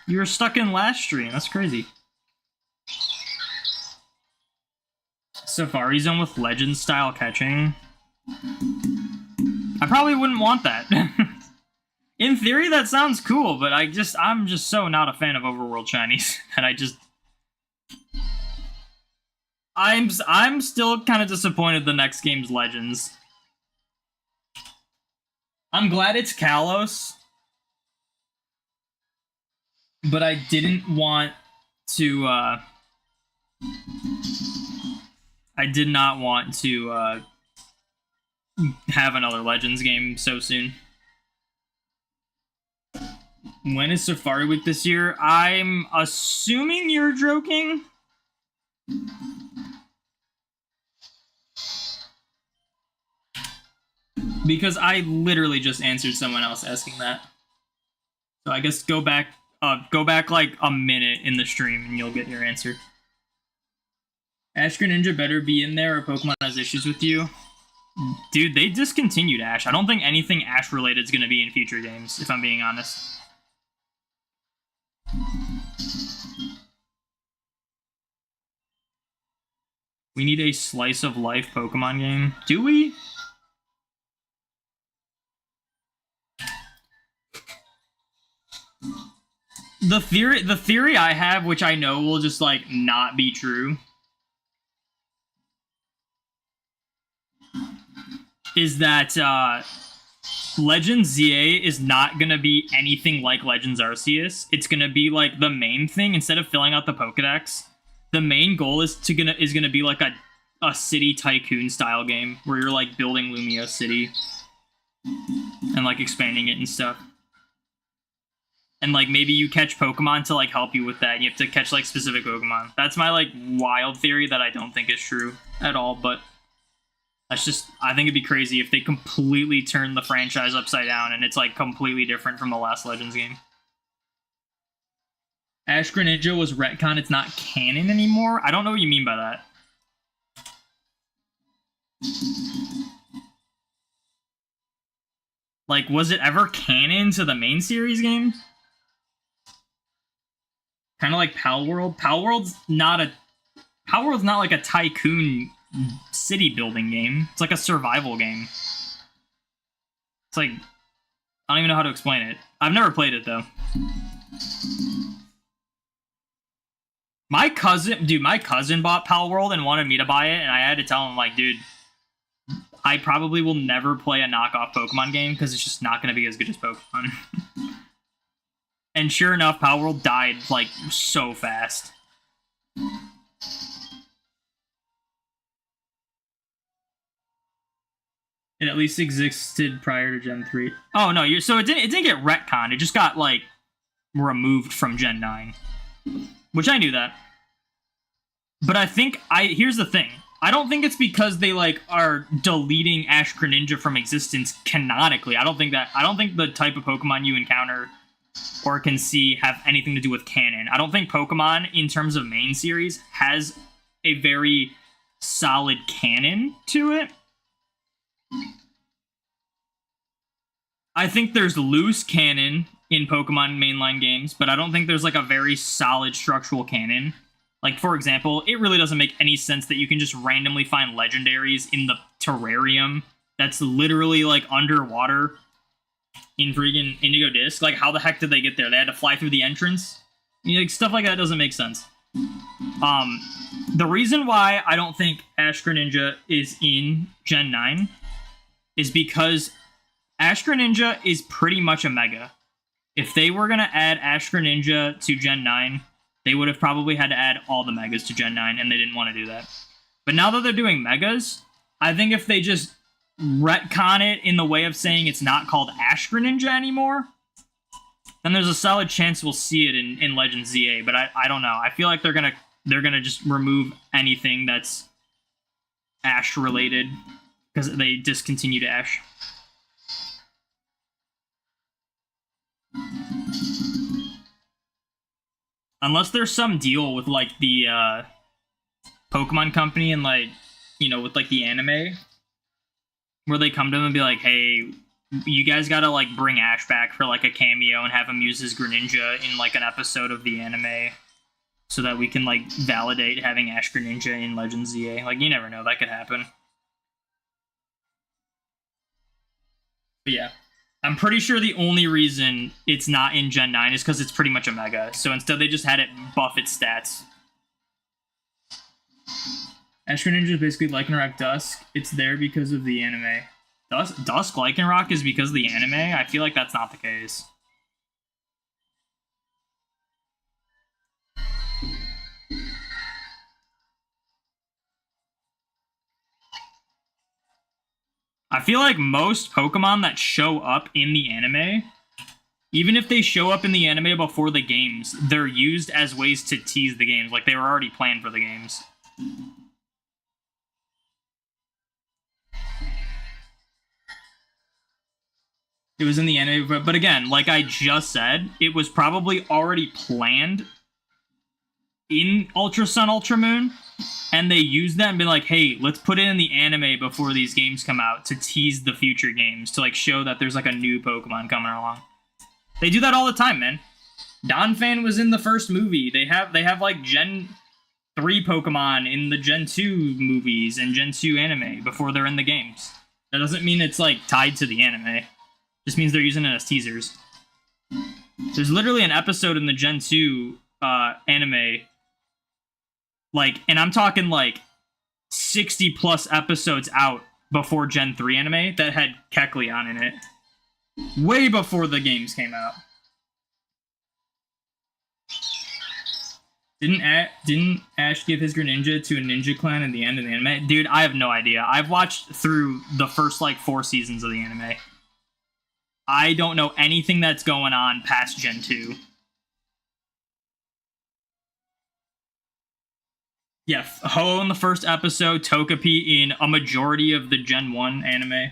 You were stuck in last stream. That's crazy. Safari Zone with Legend style catching. I probably wouldn't want that. In theory, that sounds cool, but I'm just so not a fan of Overworld Shinies that I'm still kind of disappointed the next game's Legends. I'm glad it's Kalos, but I didn't want to, I did not want to, have another Legends game so soon. When is Safari Week this year? I'm assuming you're joking. Because I literally just answered someone else asking that. So I guess go back like a minute in the stream and you'll get your answer. Ash Greninja better be in there or Pokemon has issues with you. Dude, they discontinued Ash. I don't think anything Ash related is going to be in future games, if I'm being honest. We need a slice of life Pokemon game. Do we? The theory I have, which I know will just like not be true, is that Legends ZA is not gonna be anything like Legends Arceus. It's gonna be like the main thing instead of filling out the Pokedex. The main goal is gonna be like a city tycoon style game where you're like building Lumia City and like expanding it and stuff. And like maybe you catch Pokemon to like help you with that. You have to catch like specific Pokemon. That's my like wild theory that I don't think is true at all, but that's just, I think it'd be crazy if they completely turn the franchise upside down and it's like completely different from the last Legends game. Ash Greninja was retcon, it's not canon anymore? I don't know what you mean by that. Like, was it ever canon to the main series games? Kind of like Pal World. Pal World's not like a tycoon city building game. It's like a survival game. It's like, I don't even know how to explain it. I've never played it though. My cousin bought Pal World and wanted me to buy it, and I had to tell him, like, dude, I probably will never play a knockoff Pokemon game because it's just not going to be as good as Pokemon. And sure enough, Pal World died, like, so fast. It at least existed prior to Gen 3. Oh, no, so it didn't get retconned. It just got, like, removed from Gen 9. Which I knew that. But I think, here's the thing. I don't think it's because they, like, are deleting Ash Greninja from existence canonically. I don't think the type of Pokemon you encounter or can see have anything to do with canon. I don't think Pokemon, in terms of main series, has a very solid canon to it. I think there's loose canon in Pokemon mainline games, but I don't think there's like a very solid structural canon. Like, for example, it really doesn't make any sense that you can just randomly find legendaries in the terrarium that's literally like underwater in freaking Indigo Disc. Like, how the heck did they get there? They had to fly through the entrance? You know, like, stuff like that doesn't make sense. The reason why I don't think Ash Greninja is in Gen 9 is because Ash Greninja is pretty much a Mega. If they were going to add Ash Greninja to Gen 9, they would have probably had to add all the Megas to Gen 9, and they didn't want to do that. But now that they're doing Megas, I think if they just retcon it in the way of saying it's not called Ash Greninja anymore, then there's a solid chance we'll see it in Legends ZA. But I don't know. I feel like they're gonna just remove anything that's Ash related because they discontinued Ash. Unless there's some deal with, like, the Pokemon Company and, like, you know, with, like, the anime, where they come to them and be like, hey, you guys gotta, like, bring Ash back for, like, a cameo and have him use his Greninja in, like, an episode of the anime so that we can, like, validate having Ash Greninja in Legends ZA. Like, you never know. That could happen. But yeah. I'm pretty sure the only reason it's not in Gen 9 is because it's pretty much a Mega. So instead they just had it buff its stats. Ash Greninja is basically Lycanroc Dusk. It's there because of the anime. Dusk Lycanroc is because of the anime? I feel like that's not the case. I feel like most Pokemon that show up in the anime, even if they show up in the anime before the games, they're used as ways to tease the games. Like, they were already planned for the games. It was in the anime, but again, like I just said, it was probably already planned in Ultra Sun, Ultra Moon, and they used that and been like, hey, let's put it in the anime before these games come out to tease the future games, to like show that there's like a new Pokemon coming along. They do that all the time, man. Donphan was in the first movie. They have like Gen 3 Pokemon in the Gen 2 movies and Gen 2 anime before they're in the games. That doesn't mean it's like tied to the anime. It just means they're using it as teasers. There's literally an episode in the Gen 2 anime, like, and I'm talking like 60 plus episodes out before Gen 3 anime that had Kecleon in it. Way before the games came out. Didn't Ash give his Greninja to a ninja clan in the end of the anime? Dude, I have no idea. I've watched through the first, like, 4 seasons of the anime. I don't know anything that's going on past Gen 2. Yeah, Ho in the first episode, Togepi in a majority of the Gen 1 anime.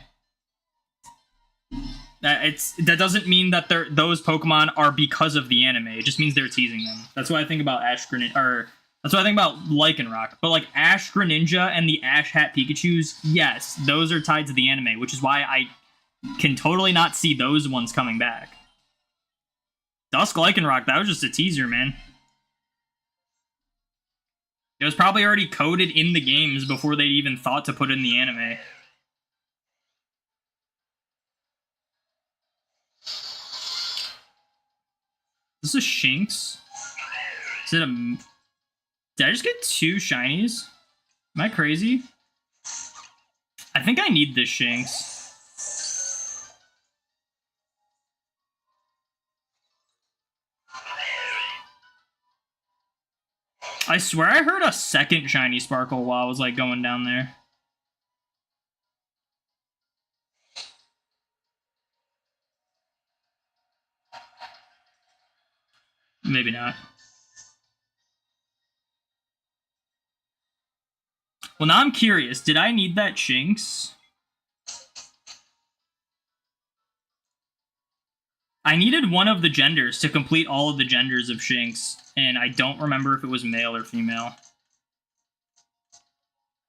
That doesn't mean that those Pokemon are because of the anime. It just means they're teasing them. That's what I think about Ash Greninja, or that's what I think about Lycanroc. But like Ash Greninja and the Ash Hat Pikachus, yes, those are tied to the anime, which is why I can totally not see those ones coming back. Dusk Lycanroc, that was just a teaser, man. It was probably already coded in the games before they even thought to put it in the anime. This is Shinx. Is it a... Did I just get 2 shinies? Am I crazy? I think I need this Shinx. I swear I heard a second shiny sparkle while I was like going down there. Maybe not. Well, now I'm curious. Did I need that Shinx? I needed one of the genders to complete all of the genders of Shinx, and I don't remember if it was male or female.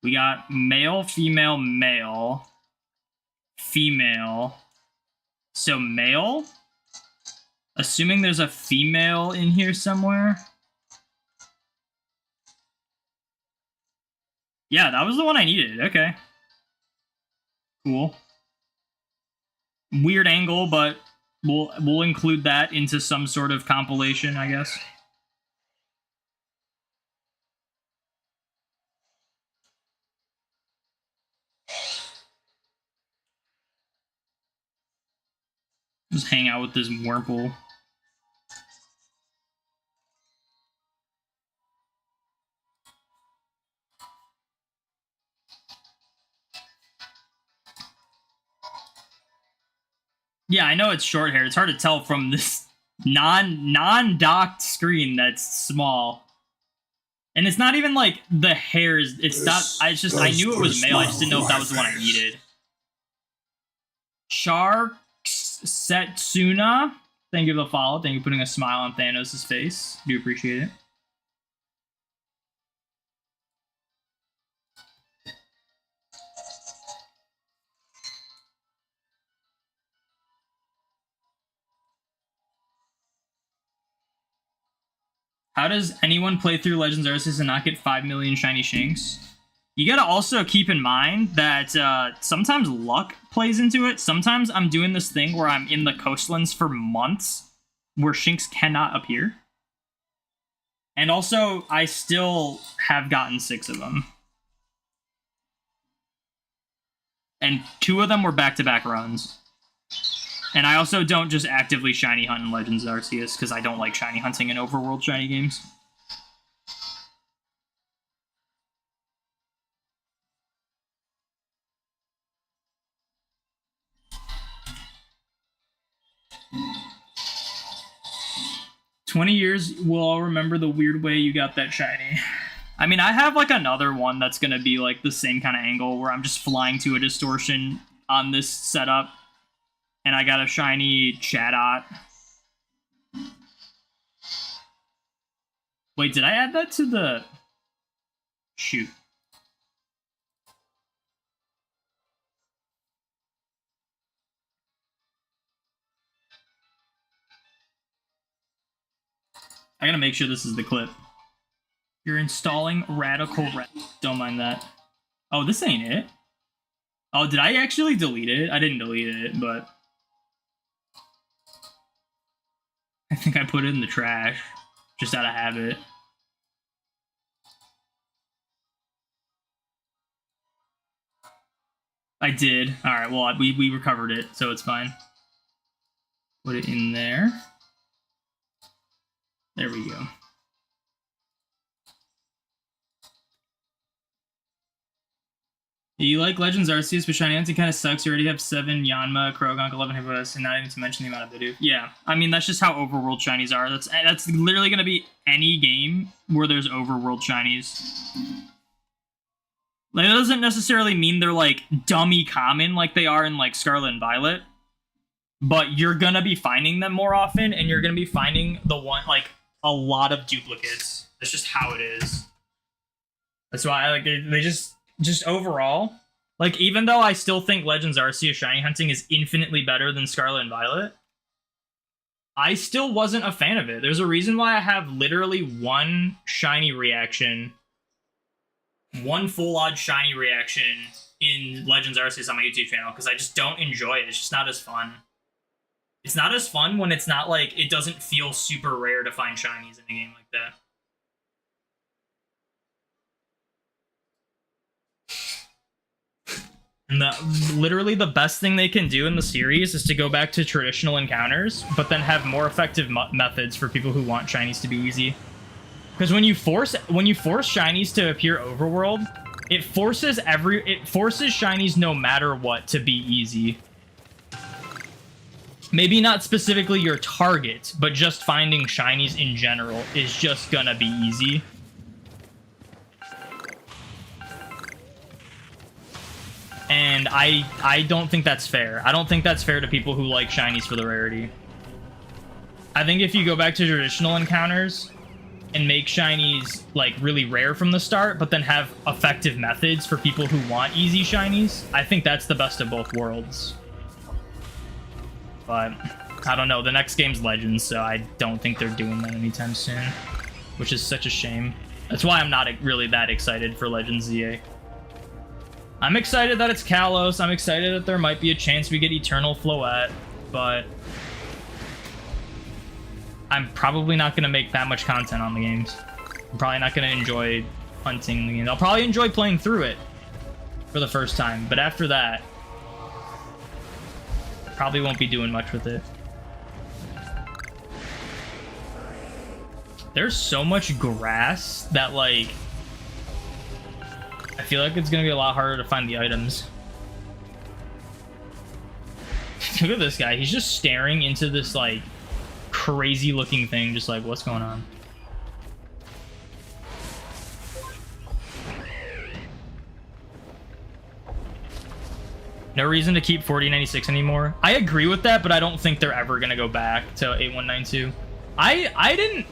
We got male, female, male, female. So male? Assuming there's a female in here somewhere. Yeah, that was the one I needed. Okay. Cool. Weird angle, but we'll include that into some sort of compilation, I guess. Just hang out with this Wurmple. Yeah, I know it's short hair. It's hard to tell from this non-docked screen that's small. And it's not even like the hair is... It's not... I knew it was male. I just didn't know if that was the one I needed. Shark Setsuna. Thank you for the follow. Thank you for putting a smile on Thanos' face. Do appreciate it. How does anyone play through Legends Arceus and not get 5 million shiny Shinx? You gotta also keep in mind that sometimes luck plays into it. Sometimes I'm doing this thing where I'm in the coastlands for months where Shinx cannot appear. And also, I still have gotten 6 of them. And 2 of them were back-to-back runs. And I also don't just actively shiny hunt in Legends Arceus, because I don't like shiny hunting in overworld shiny games. "20 years, we'll all remember the weird way you got that shiny." I mean, I have like another one that's going to be like the same kind of angle where I'm just flying to a distortion on this setup. And I got a shiny Chatot. Wait, did I add that to the... Shoot. I gotta make sure this is the clip. You're installing Radical Red. Don't mind that. Oh, this ain't it. Oh, did I actually delete it? I didn't delete it, but... I think I put it in the trash. Just out of habit. I did. Alright, well, we recovered it, so it's fine. Put it in there. There we go. You like Legends Arceus, but Shiny Hunting kind of sucks. You already have 7 Yanma, Krogonk, 11 Hippos, and not even to mention the amount of Bidoof. Yeah, I mean, that's just how overworld shinies are. That's literally going to be any game where there's overworld shinies. Like, that doesn't necessarily mean they're, like, dummy common like they are in, like, Scarlet and Violet. But you're going to be finding them more often, and you're going to be finding a lot of duplicates. That's just how it is. That's why, like, they just overall, like, even though I still think Legends Arceus shiny hunting is infinitely better than Scarlet and Violet, I still wasn't a fan of it. There's a reason why I have literally one shiny reaction, one full odd shiny reaction in Legends Arceus on my YouTube channel, because I just don't enjoy it. It's just not as fun. It's not as fun when it's not like, it doesn't feel super rare to find shinies in a game like that. And literally the best thing they can do in the series is to go back to traditional encounters, but then have more effective methods for people who want shinies to be easy. Because when you force shinies to appear overworld, it forces shinies no matter what to be easy. Maybe not specifically your target, but just finding shinies in general is just gonna be easy. And I don't think that's fair. I don't think that's fair to people who like shinies for the rarity. I think if you go back to traditional encounters and make shinies, like, really rare from the start, but then have effective methods for people who want easy shinies, I think that's the best of both worlds. But I don't know. The next game's Legends, so I don't think they're doing that anytime soon, which is such a shame. That's why I'm not really that excited for Legends ZA. I'm excited that it's Kalos. I'm excited that there might be a chance we get Eternal Floette, but I'm probably not going to make that much content on the games. I'm probably not going to enjoy hunting the games. I'll probably enjoy playing through it for the first time, but after that, probably won't be doing much with it. There's so much grass that, like, I feel like it's gonna be a lot harder to find the items. Look at this guy. He's just staring into this, like, crazy looking thing, just like, what's going on? No reason to keep 4096 anymore. I agree with that, but I don't think they're ever gonna go back to 8192. I didn't,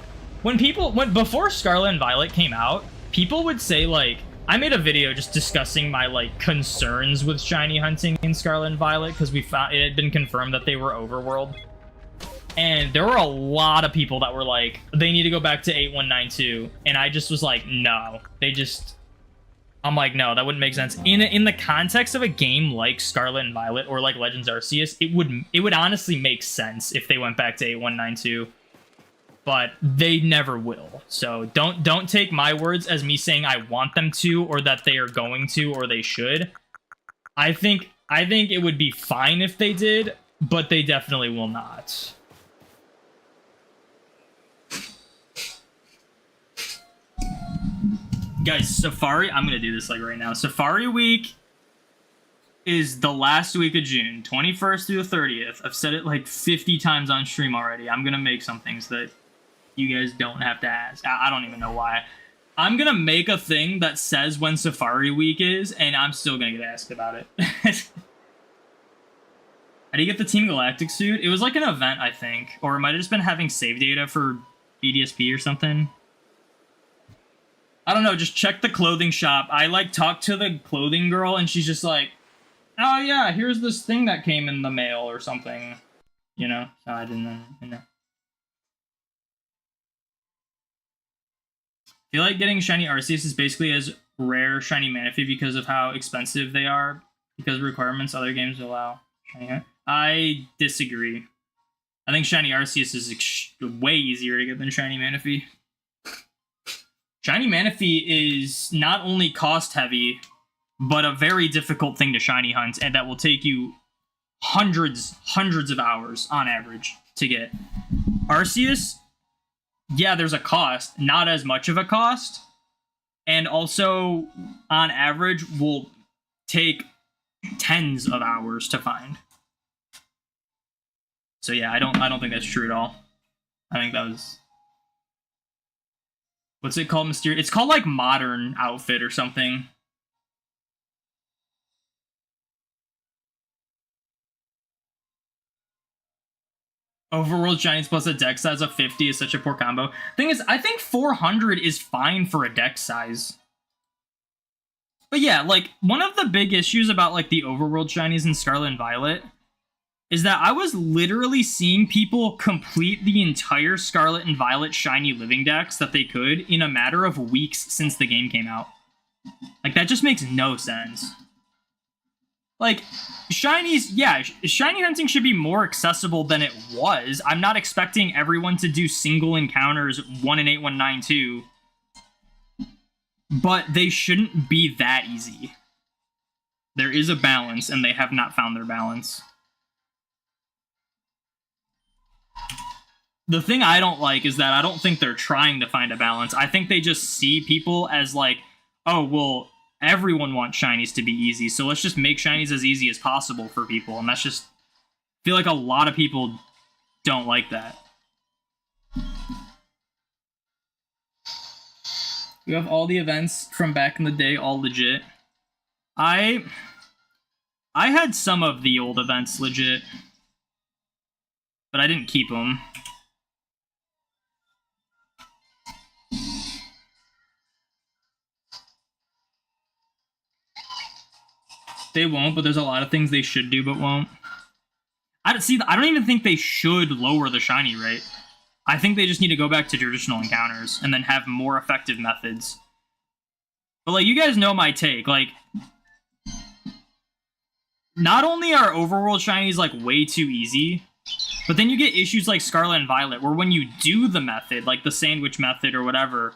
before Scarlet and Violet came out, people would say, like, I made a video just discussing my, like, concerns with shiny hunting in Scarlet and Violet, because we found it had been confirmed that they were overworld. And there were a lot of people that were like, they need to go back to 8192. And I just was like, no. I'm like, no, that wouldn't make sense. In the context of a game like Scarlet and Violet or like Legends Arceus, it would honestly make sense if they went back to 8192. But they never will. So don't take my words as me saying I want them to, or that they are going to, or they should. I think it would be fine if they did, but they definitely will not. Guys, Safari, I'm gonna do this like right now. Safari week is the last week of June, 21st through the 30th. I've said it like 50 times on stream already. I'm gonna make some things that you guys don't have to ask. I don't even know why. I'm gonna make a thing that says when Safari week is, and I'm still gonna get asked about it. How do you get the Team Galactic suit? It was like an event, I think. Or it might have just been having save data for BDSP or something. I don't know, just check the clothing shop. I, like, talked to the clothing girl, and she's just like, oh yeah, here's this thing that came in the mail or something. You know? So I didn't know, you know. I feel like getting shiny Arceus is basically as rare shiny Manaphy because of how expensive they are, because of requirements other games allow. I disagree. I think shiny Arceus is way easier to get than shiny Manaphy. Shiny Manaphy is not only cost heavy, but a very difficult thing to shiny hunt, and that will take you hundreds of hours on average to get. Arceus, yeah, there's a cost, not as much of a cost, and also on average will take tens of hours to find. So yeah, I don't think that's true at all. I think that was, what's it called? Mysterious. It's called like Modern Outfit or something. Overworld Shinies plus a deck size of 50 is such a poor combo. Thing is, I think 400 is fine for a deck size. But yeah, like, one of the big issues about, like, the Overworld Shinies in Scarlet and Violet is that I was literally seeing people complete the entire Scarlet and Violet Shiny Living decks that they could in a matter of weeks since the game came out. Like, that just makes no sense. Like, shinies, yeah, shiny hunting should be more accessible than it was. I'm not expecting everyone to do single encounters 1 in 8, 1, 9, 2. But they shouldn't be that easy. There is a balance, and they have not found their balance. The thing I don't like is that I don't think they're trying to find a balance. I think they just see people as like, oh, well, everyone wants shinies to be easy, so let's just make shinies as easy as possible for people. And that's just, I feel like a lot of people don't like that. We have all the events from back in the day, all legit. I had some of the old events legit, but I didn't keep them. They won't, but there's a lot of things they should do but won't. I don't even think they should lower the shiny rate. I think they just need to go back to traditional encounters and then have more effective methods. But, like, you guys know my take. Like, not only are Overworld shinies, like, way too easy, but then you get issues like Scarlet and Violet, where when you do the method, like the sandwich method or whatever,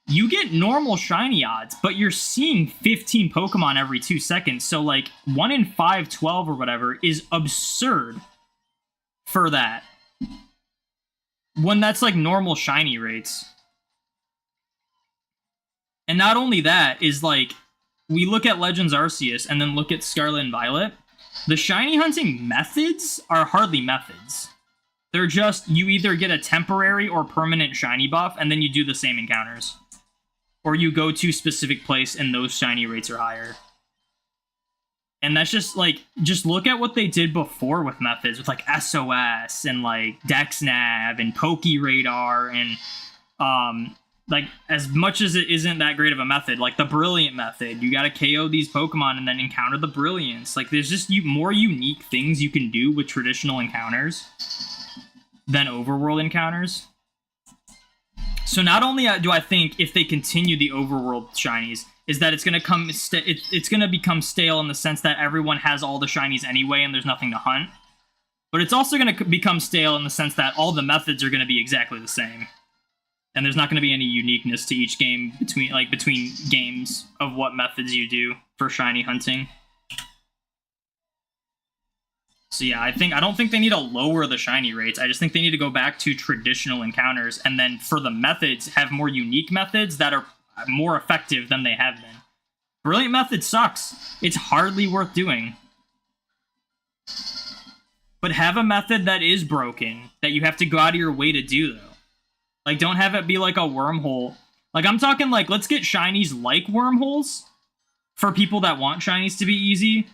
you get normal shiny odds, but you're seeing 15 Pokemon every 2 seconds. So, like, 1 in 5, 12 or whatever is absurd for that. When that's, like, normal shiny rates. And not only that, is, like, we look at Legends Arceus and then look at Scarlet and Violet. The shiny hunting methods are hardly methods. They're just, you either get a temporary or permanent shiny buff, and then you do the same encounters. Or you go to a specific place and those shiny rates are higher. And that's just, like, just look at what they did before with methods, with, like, SOS and, like, DexNav and PokeRadar and, like, as much as it isn't that great of a method, like the Brilliant method, you gotta KO these Pokemon and then encounter the Brilliance. Like, there's just more unique things you can do with traditional encounters than Overworld encounters. So not only do I think if they continue the Overworld shinies, is that it's gonna it's gonna become stale in the sense that everyone has all the shinies anyway and there's nothing to hunt. But it's also gonna become stale in the sense that all the methods are gonna be exactly the same, and there's not gonna be any uniqueness to each game between games of what methods you do for shiny hunting. So yeah, I don't think they need to lower the shiny rates. I just think they need to go back to traditional encounters, and then for the methods, have more unique methods that are more effective than they have been. Brilliant method sucks. It's hardly worth doing. But have a method that is broken, that you have to go out of your way to do, though. Like, don't have it be like a wormhole. Like, I'm talking, like, let's get shinies like wormholes for people that want shinies to be easy,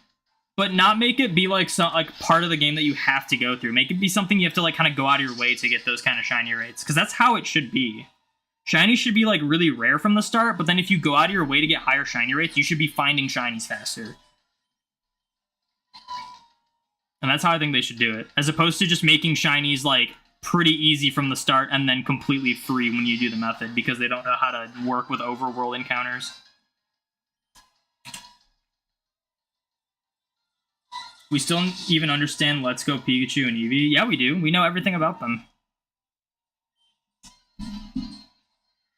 but not make it be like some part of the game that you have to go through. Make it be something you have to, like, kind of go out of your way to get those kind of shiny rates, because that's how it should be. Shinies should be, like, really rare from the start, but then if you go out of your way to get higher shiny rates, you should be finding shinies faster. And that's how I think they should do it, as opposed to just making shinies, like, pretty easy from the start and then completely free when you do the method, because they don't know how to work with Overworld encounters. We still don't even understand Let's Go Pikachu and Eevee. Yeah, we do. We know everything about them.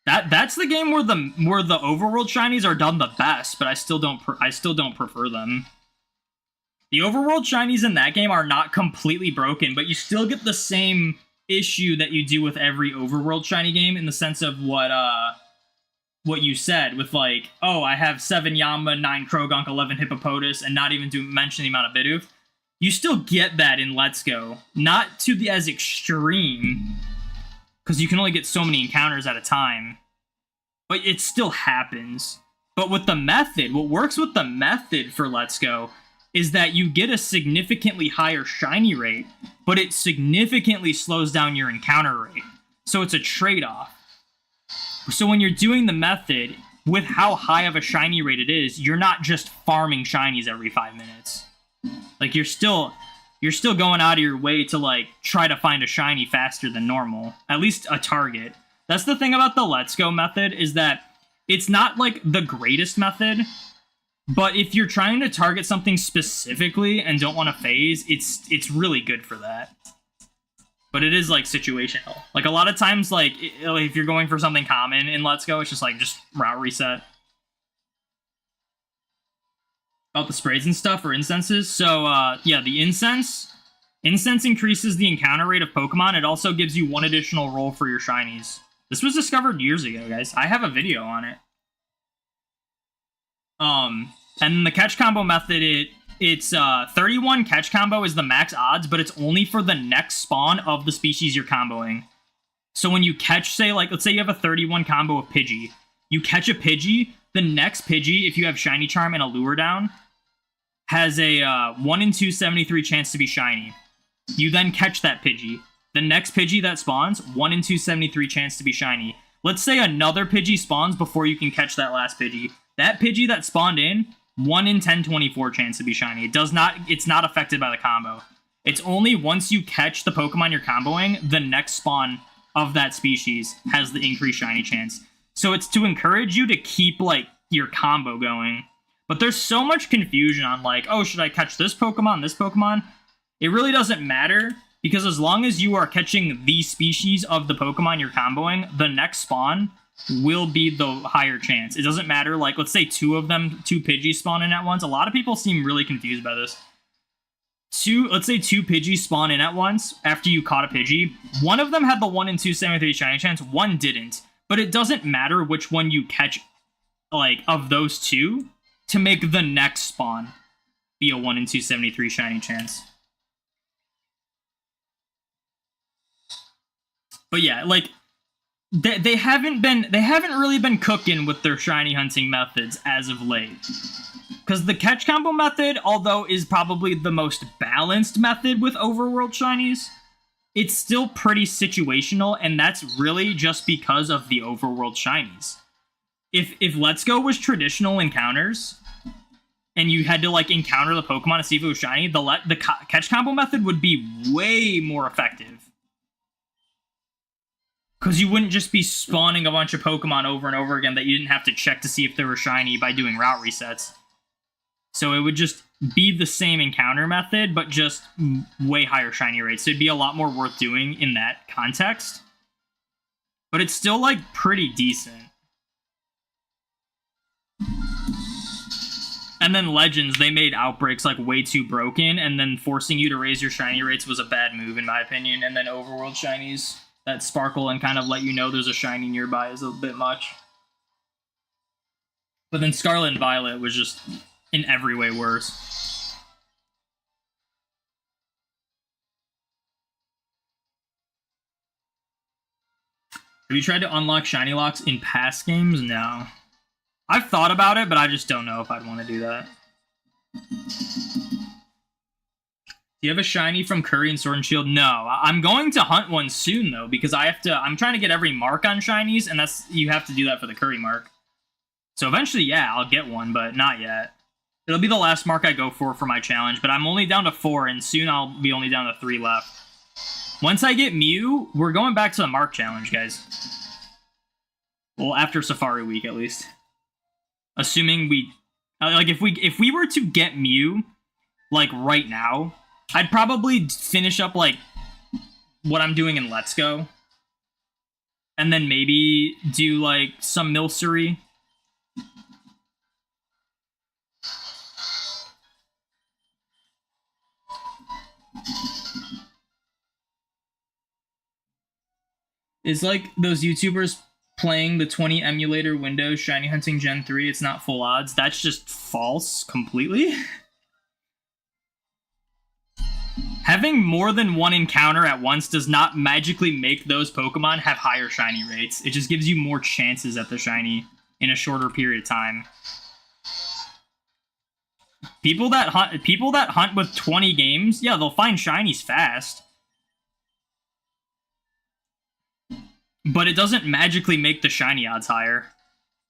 That's the game where the Overworld shinies are done the best, but I still don't prefer them. The overworld shinies in that game are not completely broken, but you still get the same issue that you do with every overworld shiny game in the sense of what you said with like, oh, I have 7 Yama, 9 Krogunk, 11 Hippopotas, and not even to mention the amount of Bidoof. You still get that in Let's Go. Not to the as extreme, because you can only get so many encounters at a time. But it still happens. But with the method, what works with the method for Let's Go is that you get a significantly higher shiny rate, but it significantly slows down your encounter rate. So it's a trade-off. So when you're doing the method, with how high of a shiny rate it is, you're not just farming shinies every 5 minutes. Like, you're still going out of your way to, like, try to find a shiny faster than normal. At least a target. That's the thing about the Let's Go method, is that it's not, like, the greatest method, but if you're trying to target something specifically and don't want to phase, it's really good for that. But it is, like, situational. Like, a lot of times, like, if you're going for something common in Let's Go, it's just, like, just route reset. About the sprays and stuff, or incenses. So, yeah, the incense. Incense increases the encounter rate of Pokemon. It also gives you 1 additional roll for your shinies. This was discovered years ago, guys. I have a video on it. And the catch combo method, it's 31 catch combo is the max odds, but it's only for the next spawn of the species you're comboing. So when you catch, say, like, let's say you have a 31 combo of Pidgey. You catch a Pidgey, the next Pidgey, if you have Shiny Charm and a Lure down, has a 1 in 273 chance to be shiny. You then catch that Pidgey. The next Pidgey that spawns, 1 in 273 chance to be shiny. Let's say another Pidgey spawns before you can catch that last Pidgey. That Pidgey that spawned in, 1 in 1024 chance to be shiny. It's not affected by the combo. It's only once you catch the Pokemon you're comboing, the next spawn of that species has the increased shiny chance. So it's to encourage you to keep, like, your combo going. But there's so much confusion on, like, oh, should I catch this Pokemon, this Pokemon? It really doesn't matter, because as long as you are catching the species of the Pokemon you're comboing, the next spawn will be the higher chance. It doesn't matter, like, let's say 2 Pidgeys spawn in at once. A lot of people seem really confused by this. Let's say 2 Pidgeys spawn in at once after you caught a Pidgey. One of them had the 1 in 273 shiny chance, one didn't. But it doesn't matter which one you catch, like, of those 2 to make the next spawn be a 1 in 273 shiny chance. But yeah, like, they haven't really been cooking with their shiny hunting methods as of late. Because the catch combo method, although is probably the most balanced method with overworld shinies, it's still pretty situational, and that's really just because of the overworld shinies. If Let's Go was traditional encounters, and you had to, like, encounter the Pokemon to see if it was shiny, the catch combo method would be way more effective. Because you wouldn't just be spawning a bunch of Pokemon over and over again that you didn't have to check to see if they were shiny by doing route resets. So it would just be the same encounter method, but just way higher shiny rates. So it'd be a lot more worth doing in that context. But it's still, like, pretty decent. And then Legends, they made Outbreaks, like, way too broken, and then forcing you to raise your shiny rates was a bad move, in my opinion. And then Overworld shinies that sparkle and kind of let you know there's a shiny nearby is a bit much. But then Scarlet and Violet was just in every way worse. Have you tried to unlock shiny locks in past games? No. I've thought about it, but I just don't know if I'd want to do that. Do you have a shiny from Curry and Sword and Shield? No. I'm going to hunt one soon, though, because I'm trying to get every mark on shinies, and you have to do that for the Curry mark. So eventually, yeah, I'll get one, but not yet. It'll be the last mark I go for my challenge, but I'm only down to 4, and soon I'll be only down to 3 left. Once I get Mew, we're going back to the mark challenge, guys. Well, after Safari Week, at least. Assuming if we were to get Mew, like, right now, I'd probably finish up, like, what I'm doing in Let's Go. And then maybe do, like, some Milcery. It's like those YouTubers playing the 20 emulator Windows Shiny Hunting Gen 3. It's not full odds. That's just false completely. Having more than one encounter at once does not magically make those Pokemon have higher shiny rates. It just gives you more chances at the shiny in a shorter period of time. People that hunt with 20 games, yeah, they'll find shinies fast. But it doesn't magically make the shiny odds higher.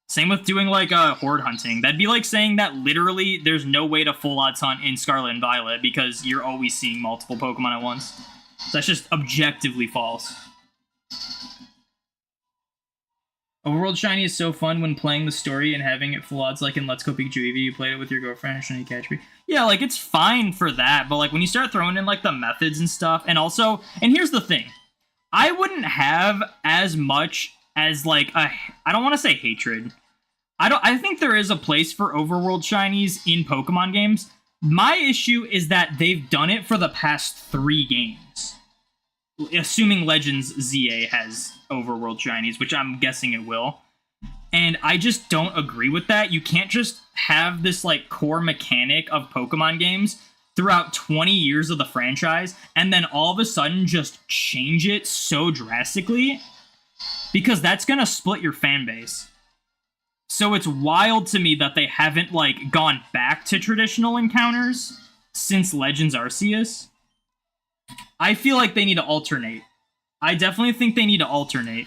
Same with doing like horde hunting. That'd be like saying that literally there's no way to full odds hunt in Scarlet and Violet because you're always seeing multiple Pokemon at once. So that's just objectively false. Overworld Shiny is so fun when playing the story and having it full odds, like in Let's Go Pikachu Eevee. You played it with your girlfriend and Shiny Catch Me. Yeah, like it's fine for that, but like when you start throwing in like the methods and stuff, and also, and here's the thing, I wouldn't have as much as like I don't want to say hatred. I think there is a place for overworld shinies in Pokemon games. My issue is that they've done it for the past 3 games. Assuming Legends ZA has overworld shinies, which I'm guessing it will. And I just don't agree with that. You can't just have this like core mechanic of Pokemon games throughout 20 years of the franchise and then all of a sudden just change it so drastically, because that's gonna split your fan base. So it's wild to me that they haven't like gone back to traditional encounters since Legends Arceus. I feel like they need to alternate. I definitely think they need to alternate.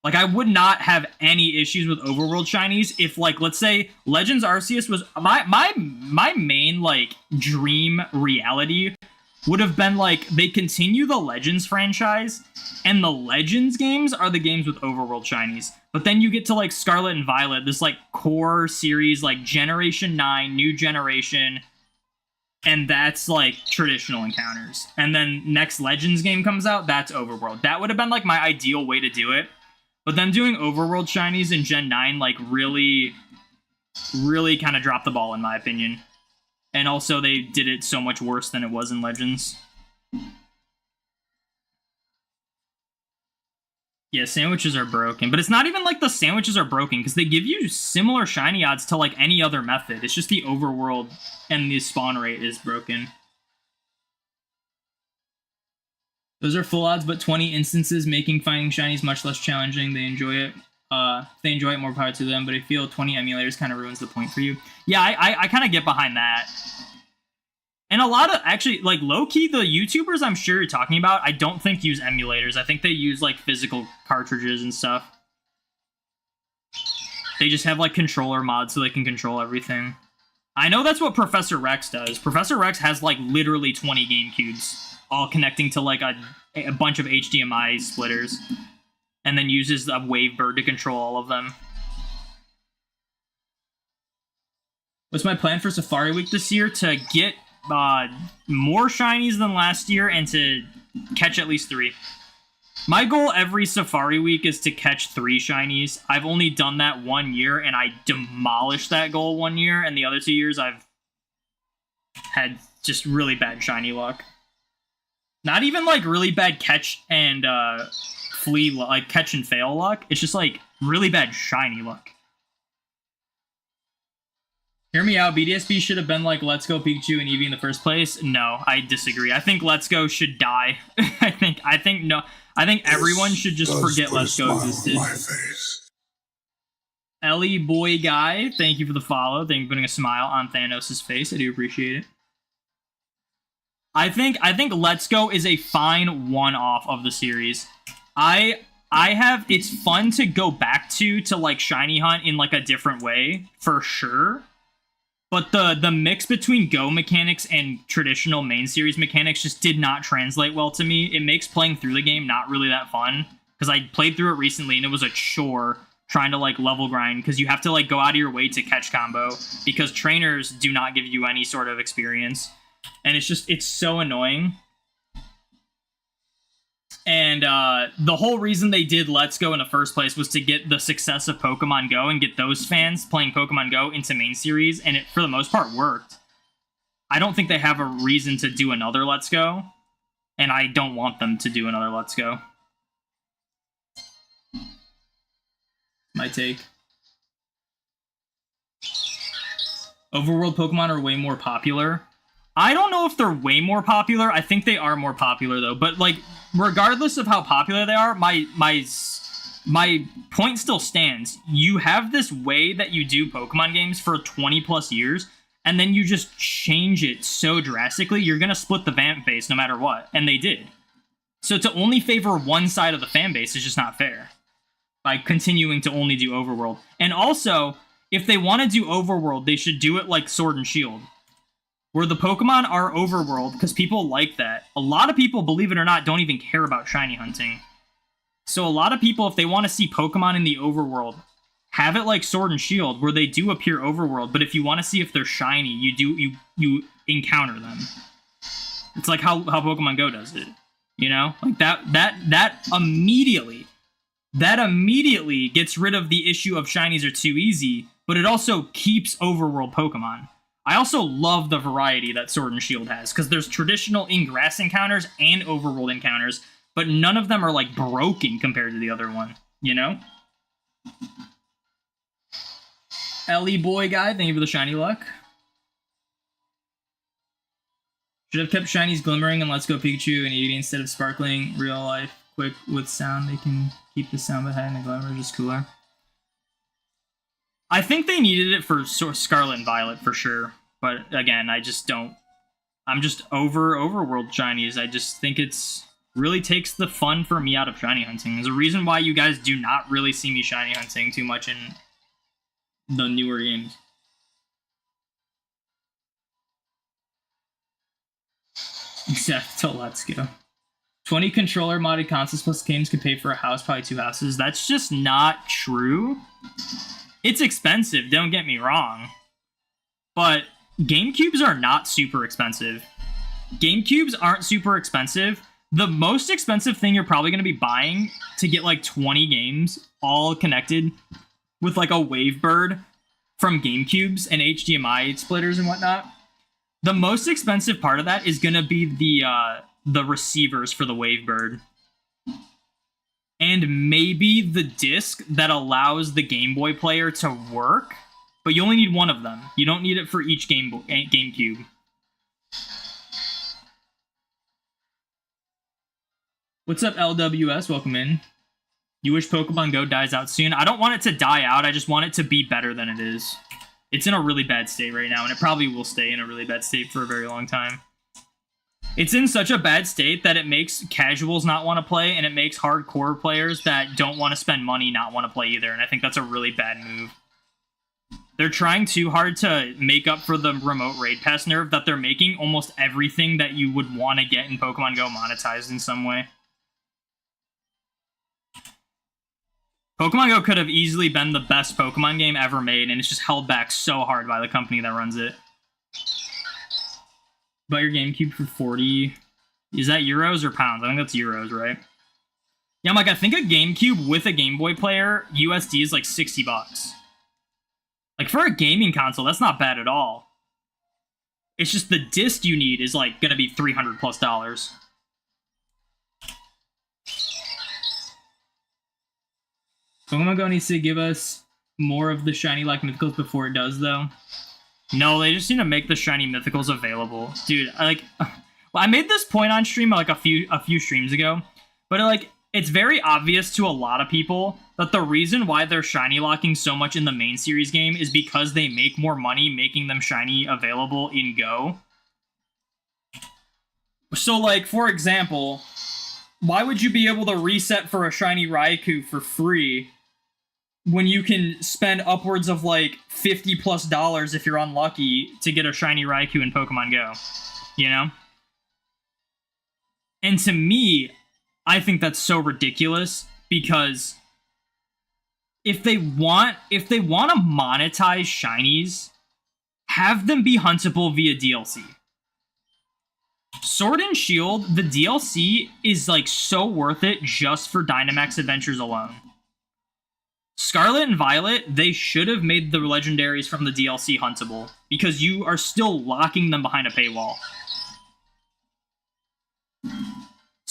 Like, I would not have any issues with overworld shinies if, like, let's say Legends Arceus was my main like dream reality would have been like they continue the Legends franchise and the Legends games are the games with overworld shinies. But then you get to like Scarlet and Violet, this like core series, like Generation 9, New Generation, and that's like traditional encounters. And then next Legends game comes out, that's overworld. That would have been like my ideal way to do it. But them doing overworld shinies in Gen 9 like really kind of dropped the ball in my opinion. And also, they did it so much worse than it was in Legends. Yeah, sandwiches are broken. But it's not even like the sandwiches are broken, because they give you similar shiny odds to like any other method. It's just the overworld and the spawn rate is broken. Those are full odds, but 20 instances, making finding shinies much less challenging. They enjoy it. They enjoy it, more power to them, but I feel 20 emulators kind of ruins the point for you. Yeah, I kind of get behind that. And a lot of, actually, like, low-key, the YouTubers I'm sure you're talking about, I don't think use emulators. I think they use, like, physical cartridges and stuff. They just have, like, controller mods so they can control everything. I know that's what Professor Rex does. Professor Rex has, like, literally 20 GameCubes, all connecting to, like, a bunch of HDMI splitters. And then uses a Wavebird to control all of them. What's my plan for Safari Week this year? To get more shinies than last year and to catch at least 3. My goal every Safari Week is to catch 3 shinies. I've only done that 1 year, and I demolished that goal 1 year, and the other 2 years I've had just really bad shiny luck. Not even like really bad catch and like catch and fail luck. It's just like really bad shiny luck. Hear me out. BDSP should have been like Let's Go Pikachu and Eevee in the first place. No, I disagree. I think Let's Go should die. I think everyone should just forget Let's Go existed. Ellie Boy Guy, thank you for the follow. Thank you for putting a smile on Thanos' face. I do appreciate it. I think Let's Go is a fine one-off of the series. It's fun to go back to like shiny hunt in like a different way for sure, but the mix between Go mechanics and traditional main series mechanics just did not translate well to me. It makes playing through the game not really that fun, because I played through it recently and it was a chore trying to like level grind, because you have to like go out of your way to catch combo because trainers do not give you any sort of experience, and it's so annoying. And the whole reason they did Let's Go in the first place was to get the success of Pokemon Go and get those fans playing Pokemon Go into main series, and it, for the most part, worked. I don't think they have a reason to do another Let's Go. And I don't want them to do another Let's Go. My take. Overworld Pokemon are way more popular. I don't know if they're way more popular. I think they are more popular though. But like, regardless of how popular they are, my point still stands. You have this way that you do Pokemon games for 20 plus years, and then you just change it so drastically, you're gonna split the fan base no matter what. And they did. So to only favor one side of the fan base is just not fair. By continuing to only do Overworld. And also, if they want to do Overworld, they should do it like Sword and Shield, where the Pokemon are Overworld, because people like that. A lot of people, believe it or not, don't even care about shiny hunting. So a lot of people, if they want to see Pokemon in the Overworld, have it like Sword and Shield, where they do appear Overworld, but if you want to see if they're shiny, you encounter them. It's like how Pokemon Go does it. You know? Like that immediately gets rid of the issue of shinies are too easy, but it also keeps Overworld Pokemon. I also love the variety that Sword and Shield has, because there's traditional in-grass encounters and Overworld encounters, but none of them are, like, broken compared to the other one, you know? Ellie Boy Guy, thank you for the shiny luck. Should have kept shinies glimmering and Let's Go Pikachu and Eevee instead of sparkling. Real life, quick with sound, they can keep the sound behind the glimmer just cooler. I think they needed it for Scarlet and Violet for sure, but again, I just don't. I'm just over Overworld shinies. I just think it's really takes the fun for me out of shiny hunting. There's a reason why you guys do not really see me shiny hunting too much in the newer games. Except to Let's Go. 20 controller modded consoles plus games could pay for a house, probably 2 houses. That's just not true. It's expensive, don't get me wrong. But GameCubes are not super expensive. GameCubes aren't super expensive. The most expensive thing you're probably going to be buying to get like 20 games all connected with like a Wavebird from GameCubes and HDMI splitters and whatnot. The most expensive part of that is going to be the receivers for the Wavebird. And maybe the disc that allows the Game Boy player to work, but you only need one of them. You don't need it for each GameCube. What's up, LWS? Welcome in. You wish Pokemon Go dies out soon? I don't want it to die out. I just want it to be better than it is. It's in a really bad state right now, and it probably will stay in a really bad state for a very long time. It's in such a bad state that it makes casuals not want to play, and it makes hardcore players that don't want to spend money not want to play either, and I think that's a really bad move. They're trying too hard to make up for the remote raid pass nerve that they're making almost everything that you would want to get in Pokemon Go monetized in some way. Pokemon Go could have easily been the best Pokemon game ever made, and it's just held back so hard by the company that runs it. Buy your GameCube for 40. Is that euros or pounds? I think that's euros, right? Yeah, I'm like, I think a GameCube with a Game Boy player, USD is like 60 bucks. Like, for a gaming console, that's not bad at all. It's just the disc you need is like gonna be $300 plus. Pokemon Go needs to give us more of the shiny like mythicals before it does, though. No, they just need to make the shiny mythicals available, dude. Well, I made this point on stream like a few streams ago, but like it's very obvious to a lot of people that the reason why they're shiny locking so much in the main series game is because they make more money making them shiny available in Go. So, like, for example, why would you be able to reset for a shiny Raikou for free when you can spend upwards of like $50 plus if you're unlucky to get a shiny Raikou in Pokemon Go, you know? And to me, I think that's so ridiculous because if they want to monetize shinies, have them be huntable via DLC. Sword and Shield, the DLC is like so worth it just for Dynamax Adventures alone. Scarlet and Violet, they should have made the legendaries from the DLC huntable, because you are still locking them behind a paywall.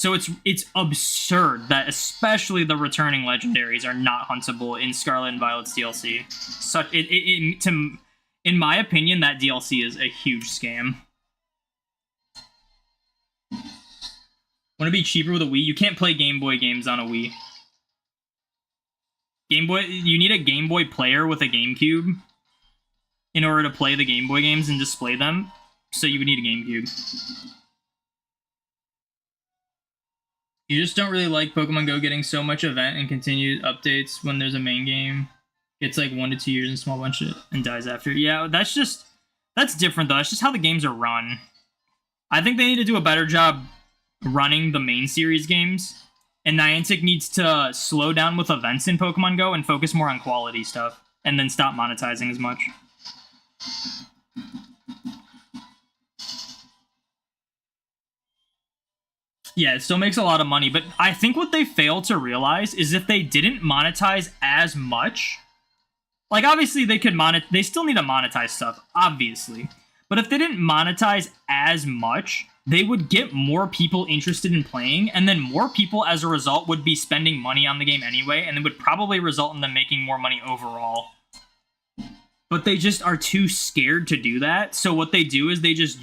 So it's absurd that especially the returning legendaries are not huntable in Scarlet and Violet's DLC. In my opinion, that DLC is a huge scam. Want to be cheaper with a Wii? You can't play Game Boy games on a Wii. Game Boy, you need a Game Boy player with a GameCube in order to play the Game Boy games and display them. So you would need a GameCube. You just don't really like Pokemon Go getting so much event and continued updates when there's a main game. It's like 1 to 2 years in a small bunch and dies after. Yeah, that's different though. That's just how the games are run. I think they need to do a better job running the main series games. And Niantic needs to slow down with events in Pokemon Go and focus more on quality stuff. And then stop monetizing as much. Yeah, it still makes a lot of money, but I think what they fail to realize is if they didn't monetize as much, like obviously they still need to monetize stuff, obviously. But if they didn't monetize as much, they would get more people interested in playing, and then more people as a result would be spending money on the game anyway, and it would probably result in them making more money overall. But they just are too scared to do that, so what they do is they just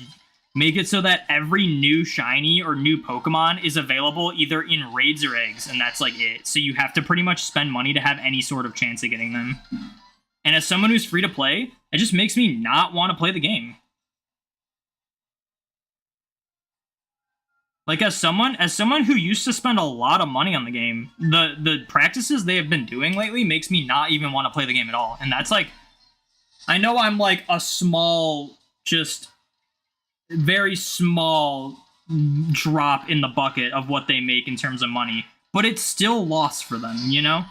make it so that every new shiny or new Pokemon is available either in raids or eggs, and that's like it. So you have to pretty much spend money to have any sort of chance of getting them. And as someone who's free to play, it just makes me not want to play the game. Like as someone who used to spend a lot of money on the game, the practices they have been doing lately makes me not even want to play the game at all. And that's like, I know I'm like a small, just very small drop in the bucket of what they make in terms of money, but it's still loss for them, you know?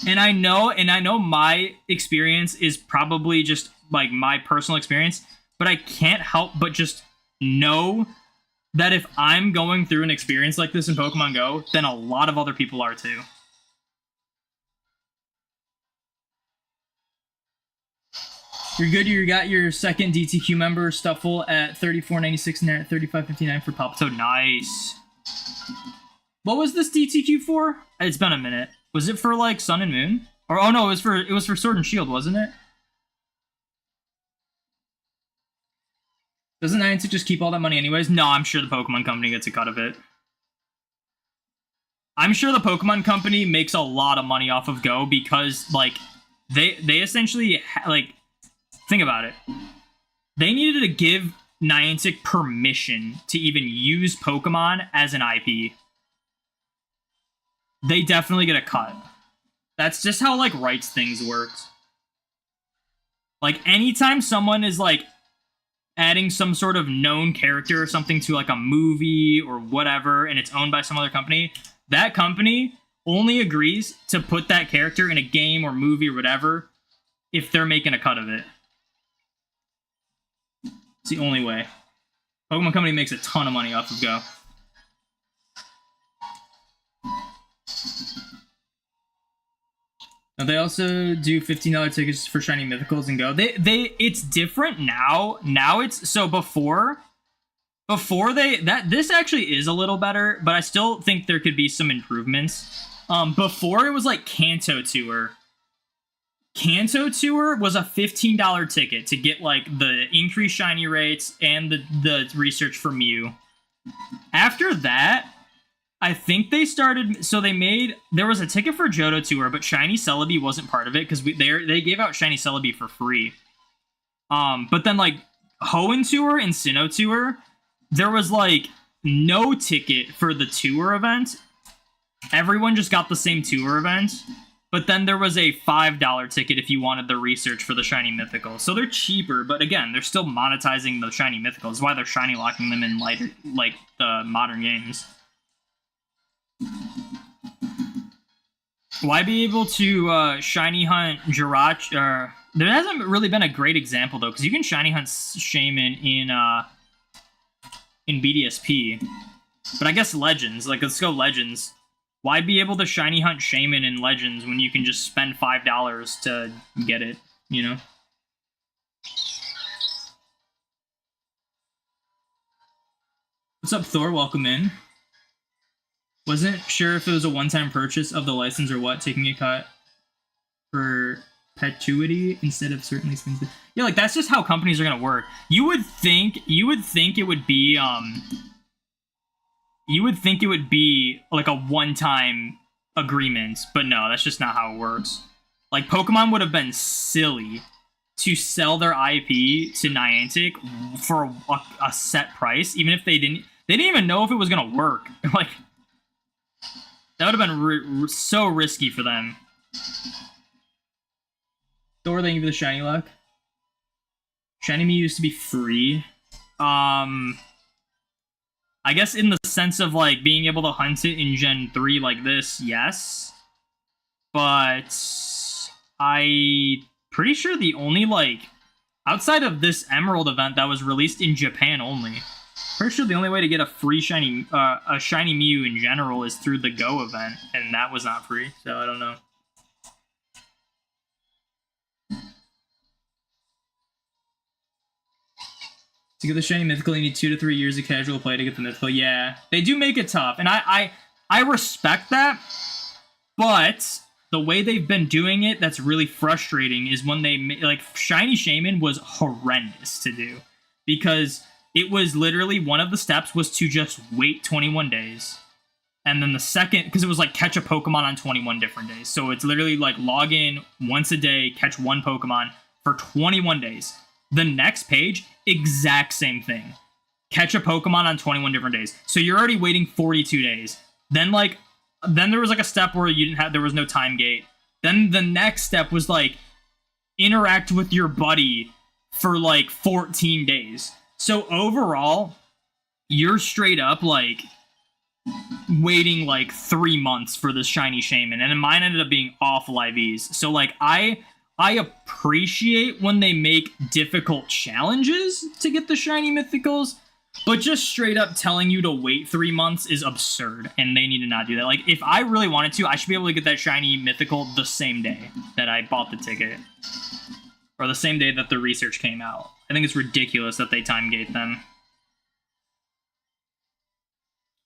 And I know my experience is probably just like my personal experience, but I can't help but just know that if I'm going through an experience like this in Pokemon Go, then a lot of other people are too. You're good. You got your second DTQ member, Stuffle, at $34.96 and at $35.59 for Palpitoad. Nice. What was this DTQ for? It's been a minute. Was it for like Sun and Moon? Or oh no, it was for Sword and Shield, wasn't it? Doesn't Niantic just keep all that money anyways? No, I'm sure the Pokemon Company gets a cut of it. I'm sure the Pokemon Company makes a lot of money off of Go because like they essentially like, think about it. They needed to give Niantic permission to even use Pokemon as an IP. They definitely get a cut. That's just how like rights things works. Like anytime someone is like adding some sort of known character or something to like a movie or whatever and it's owned by some other company, that company only agrees to put that character in a game or movie or whatever if they're making a cut of it. It's the only way. Pokemon Company makes a ton of money off of Go. Now they also do $15 tickets for shiny mythicals and Go. It's different now. Now it's so before this actually is a little better, but I still think there could be some improvements. Before it was like Kanto Tour. Kanto Tour was a $15 ticket to get like the increased shiny rates and the research for Mew. After that, I think they started, so there was a ticket for Johto Tour, but Shiny Celebi wasn't part of it because they gave out Shiny Celebi for free. But then like Hoenn Tour and Sinnoh Tour, there was like no ticket for the tour event. Everyone just got the same tour event. But then there was a $5 ticket if you wanted the research for the Shiny Mythical. So they're cheaper, but again, they're still monetizing the Shiny Mythicals. That's why they're Shiny locking them in like the modern games. Why be able to Shiny Hunt Jirachi? There hasn't really been a great example, though, because you can Shiny Hunt Shaman in BDSP. But I guess Legends. Like, let's go Legends. Why be able to Shiny Hunt Shaman in Legends when you can just spend $5 to get it, you know? What's up, Thor? Welcome in. Wasn't sure if it was a one-time purchase of the license or what, taking a cut for perpetuity instead of certain expenses. Yeah, like that's just how companies are gonna work. You would think it would be like a one-time agreement, but no, that's just not how it works. Like Pokemon would have been silly to sell their IP to Niantic for a set price, even if they didn't even know if it was gonna work. Like that would have been so risky for them. Thor, thank you for the shiny luck. Shiny Mew used to be free. I guess in the sense of like being able to hunt it in Gen 3 like this, yes. But I pretty sure the only like outside of this Emerald event that was released in Japan only. Pretty sure the only way to get a free shiny Mew in general is through the Go event, and that was not free, so I don't know. To get the shiny mythical, you need 2 to 3 years of casual play to get the mythical. Yeah, they do make it tough, and I respect that, but the way they've been doing it that's really frustrating is when they like Shiny Shaman was horrendous to do, because it was literally one of the steps was to just wait 21 days. And then the second, because it was like catch a Pokemon on 21 different days. So it's literally like log in once a day, catch one Pokemon for 21 days. The next page, exact same thing. Catch a Pokemon on 21 different days. So you're already waiting 42 days. Then there was like a step where there was no time gate. Then the next step was like interact with your buddy for like 14 days. So overall, you're straight up like waiting like 3 months for this shiny Shaman, and mine ended up being awful IVs. So like I appreciate when they make difficult challenges to get the shiny mythicals, but just straight up telling you to wait 3 months is absurd, and they need to not do that. Like if I really wanted to, I should be able to get that shiny mythical the same day that I bought the ticket, or the same day that the research came out. I think it's ridiculous that they time gate them.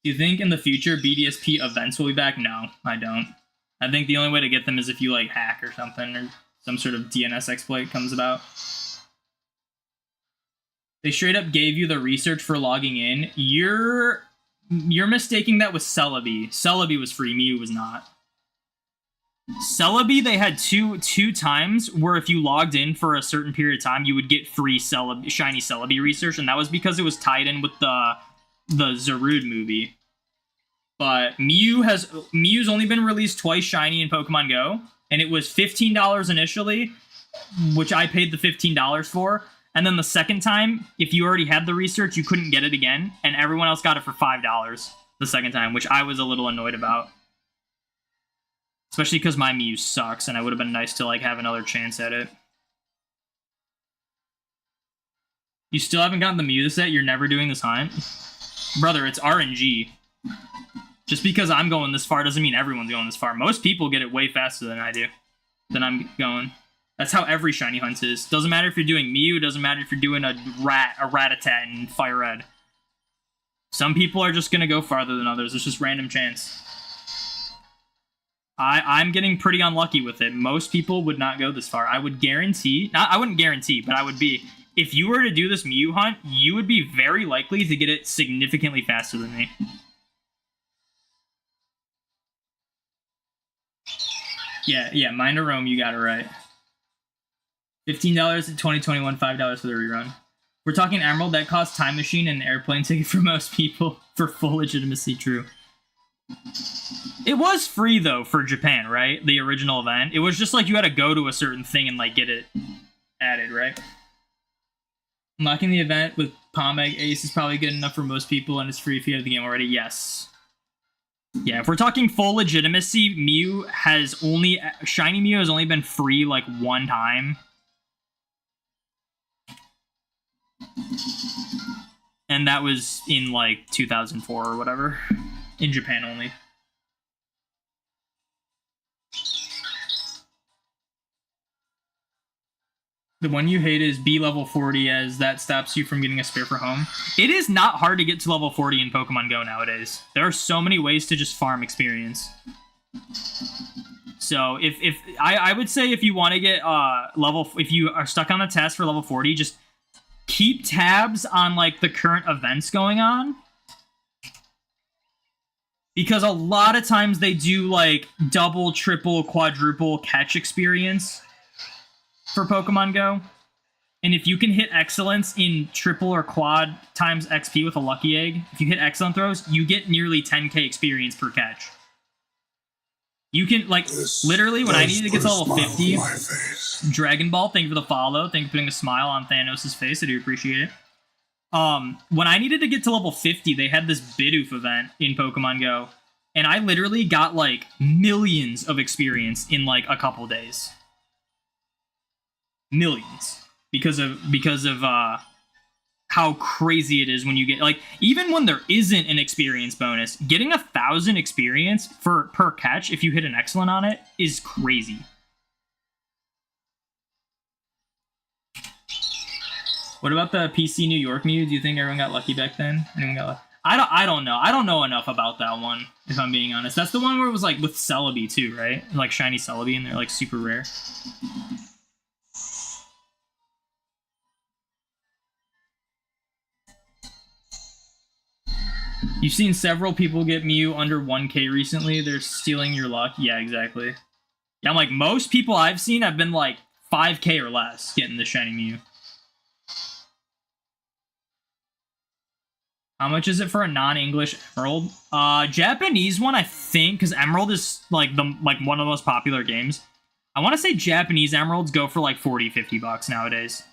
Do you think in the future BDSP events will be back? No, I don't. I think the only way to get them is if you like hack or something, or some sort of DNS exploit comes about. They straight up gave you the research for logging in. You're mistaking that with Celebi. Celebi was free, Mew was not. Celebi, they had two times where if you logged in for a certain period of time, you would get free shiny Celebi research, and that was because it was tied in with the Zarude movie. But Mew's only been released twice shiny in Pokemon Go, and it was $15 initially, which I paid the $15 for. And then the second time, if you already had the research, you couldn't get it again, and everyone else got it for $5 the second time, which I was a little annoyed about. Especially because my Mew sucks, and it would have been nice to like have another chance at it. You still haven't gotten the Mew set? You're never doing this hunt? Brother, it's RNG. Just because I'm going this far doesn't mean everyone's going this far. Most people get it way faster than I do. Than I'm going. That's how every shiny hunt is. Doesn't matter if you're doing Mew, doesn't matter if you're doing a Rattata in Fire Red. Some people are just gonna go farther than others. It's just random chance. I'm getting pretty unlucky with it. Most people would not go this far. I would guarantee, I wouldn't guarantee, but I would be, if you were to do this Mew hunt, you would be very likely to get it significantly faster than me. Yeah, Mind of Rome, you got it right. $15 in 2021, $5 for the rerun. We're talking Emerald, that costs Time Machine and an airplane ticket for most people for full legitimacy, true. It was free, though, for Japan, right? The original event. It was just like you had to go to a certain thing and, like, get it added, right? Unlocking the event with Palm Egg Ace is probably good enough for most people, and it's free if you have the game already. Yes. Yeah, if we're talking full legitimacy, Shiny Mew has only been free, like, one time. And that was in, like, 2004 or whatever. In Japan only. The one you hate is B level 40, as that stops you from getting a spare for home. It is not hard to get to level 40 in Pokemon Go nowadays. There are so many ways to just farm experience. So if I would say if you want to get if you are stuck on the test for level 40, just keep tabs on like the current events going on. Because a lot of times they do like double, triple, quadruple catch experience for Pokemon Go. And if you can hit excellence in triple or quad times XP with a lucky egg, if you hit excellent throws, you get nearly 10k experience per catch. You can, like, literally, when I needed to get to level 50, Dragon Ball, thank you for the follow. Thank you for putting a smile on Thanos' face. I do appreciate it. When I needed to get to level 50, they had this Bidoof event in Pokemon Go. And I literally got, like, millions of experience in, like, a couple days. Millions. Because of how crazy it is when you get, like, even when there isn't an experience bonus, getting 1,000 experience per catch if you hit an excellent on it is crazy. What about the PC New York Mew? Do you think everyone got lucky back then? Anyone got lucky? I don't know. I don't know enough about that one, if I'm being honest. That's the one where it was like with Celebi too, right? Like shiny Celebi, and they're like super rare. You've seen several people get Mew under 1k recently. They're stealing your luck. Yeah, exactly. Yeah, I'm like, most people I've seen have been like 5k or less getting the shiny Mew. How much is it for a non-English Emerald? Japanese one, I think, because Emerald is like one of the most popular games. I want to say Japanese Emeralds go for like 40, 50 bucks nowadays.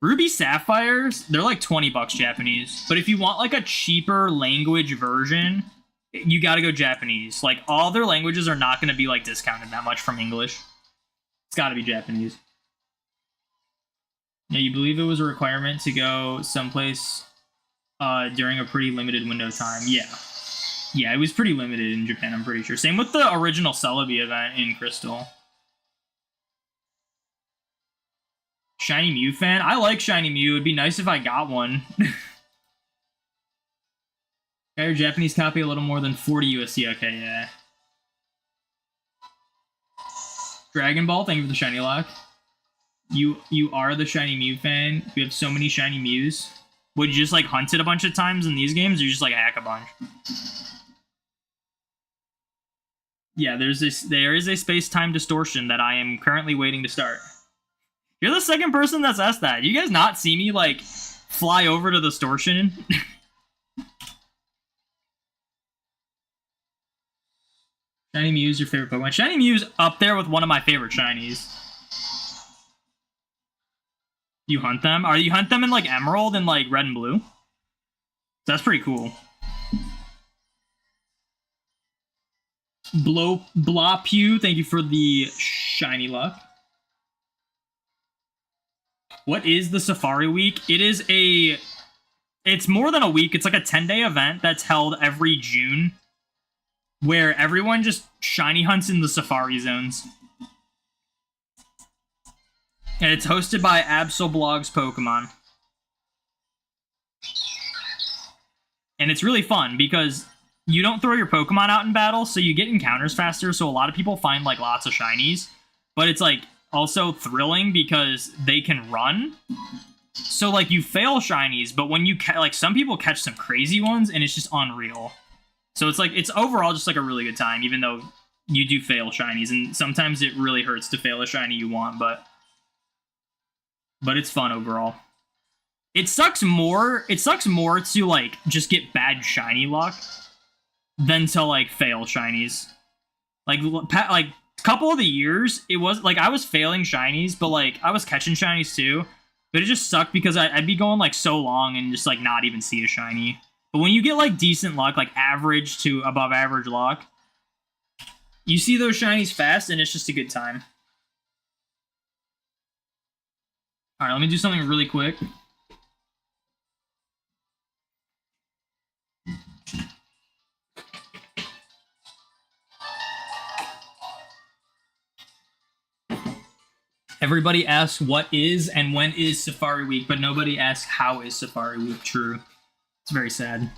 Ruby Sapphires, they're like 20 bucks Japanese. But if you want like a cheaper language version, you gotta go Japanese. Like all their languages are not gonna be like discounted that much from English. It's gotta be Japanese. Yeah, you believe it was a requirement to go someplace during a pretty limited window of time? Yeah. Yeah, it was pretty limited in Japan, I'm pretty sure. Same with the original Celebi event in Crystal. Shiny Mew fan? I like Shiny Mew. It'd be nice if I got one. Got your Japanese copy a little more than 40 USD. Okay, yeah. Dragon Ball, thank you for the shiny lock. You are the Shiny Mew fan. You have so many Shiny Mews. Would you just like hunt it a bunch of times in these games, or you just like hack a bunch? Yeah, there is a space-time distortion that I am currently waiting to start. You're the second person that's asked that. You guys not see me, like, fly over to the Distortion? Shiny Mew's your favorite Pokemon. Shiny Mew's up there with one of my favorite Shinies. You hunt them? You hunt them in, like, Emerald and, like, Red and Blue? That's pretty cool. Blopew, thank you for the shiny luck. What is the Safari Week? It's more than a week. It's like a 10-day event that's held every June where everyone just shiny hunts in the Safari zones. And it's hosted by Absolblog's Pokemon. And it's really fun because you don't throw your Pokemon out in battle, so you get encounters faster, so a lot of people find like lots of shinies. But it's like also thrilling because they can run. So like you fail shinies, but when you like some people catch some crazy ones and it's just unreal. So it's like it's overall just like a really good time, even though you do fail shinies, and sometimes it really hurts to fail a shiny you want, but it's fun overall. It sucks more to like just get bad shiny luck than to like fail shinies. Like a couple of the years, it was like I was failing shinies, but like I was catching shinies too. But it just sucked because I'd be going like so long and just like not even see a shiny. But when you get like decent luck, like average to above average luck, you see those shinies fast and it's just a good time. All right, let me do something really quick. Everybody asks what is and when is Safari Week, but nobody asks how is Safari Week true. It's very sad.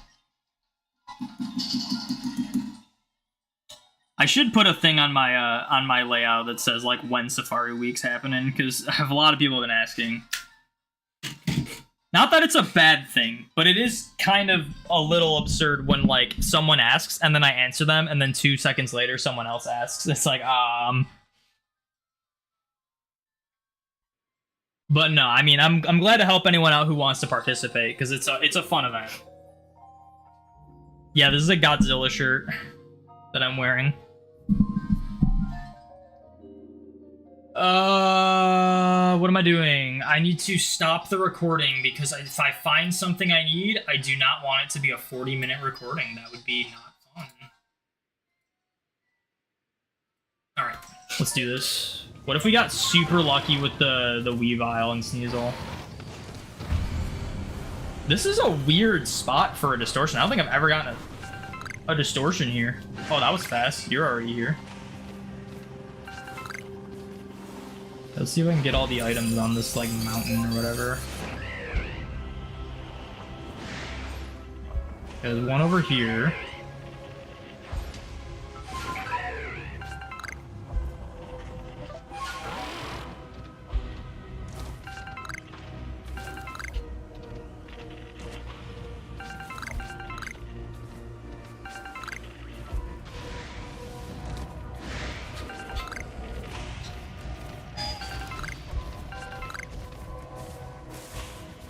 I should put a thing on my layout that says like when Safari Week's happening, because I have a lot of people have been asking. Not that it's a bad thing, but it is kind of a little absurd when like someone asks and then I answer them and then 2 seconds later someone else asks. It's like But no, I mean I'm glad to help anyone out who wants to participate, because it's a fun event. Yeah, this is a Godzilla shirt that I'm wearing. What am I doing? I need to stop the recording because if I find something I need, I do not want it to be a 40-minute recording. That would be not fun. Alright, let's do this. What if we got super lucky with the Weavile and Sneasel? This is a weird spot for a distortion. I don't think I've ever gotten a distortion here. Oh, that was fast. You're already here. Let's see if I can get all the items on this, like, mountain or whatever. There's one over here.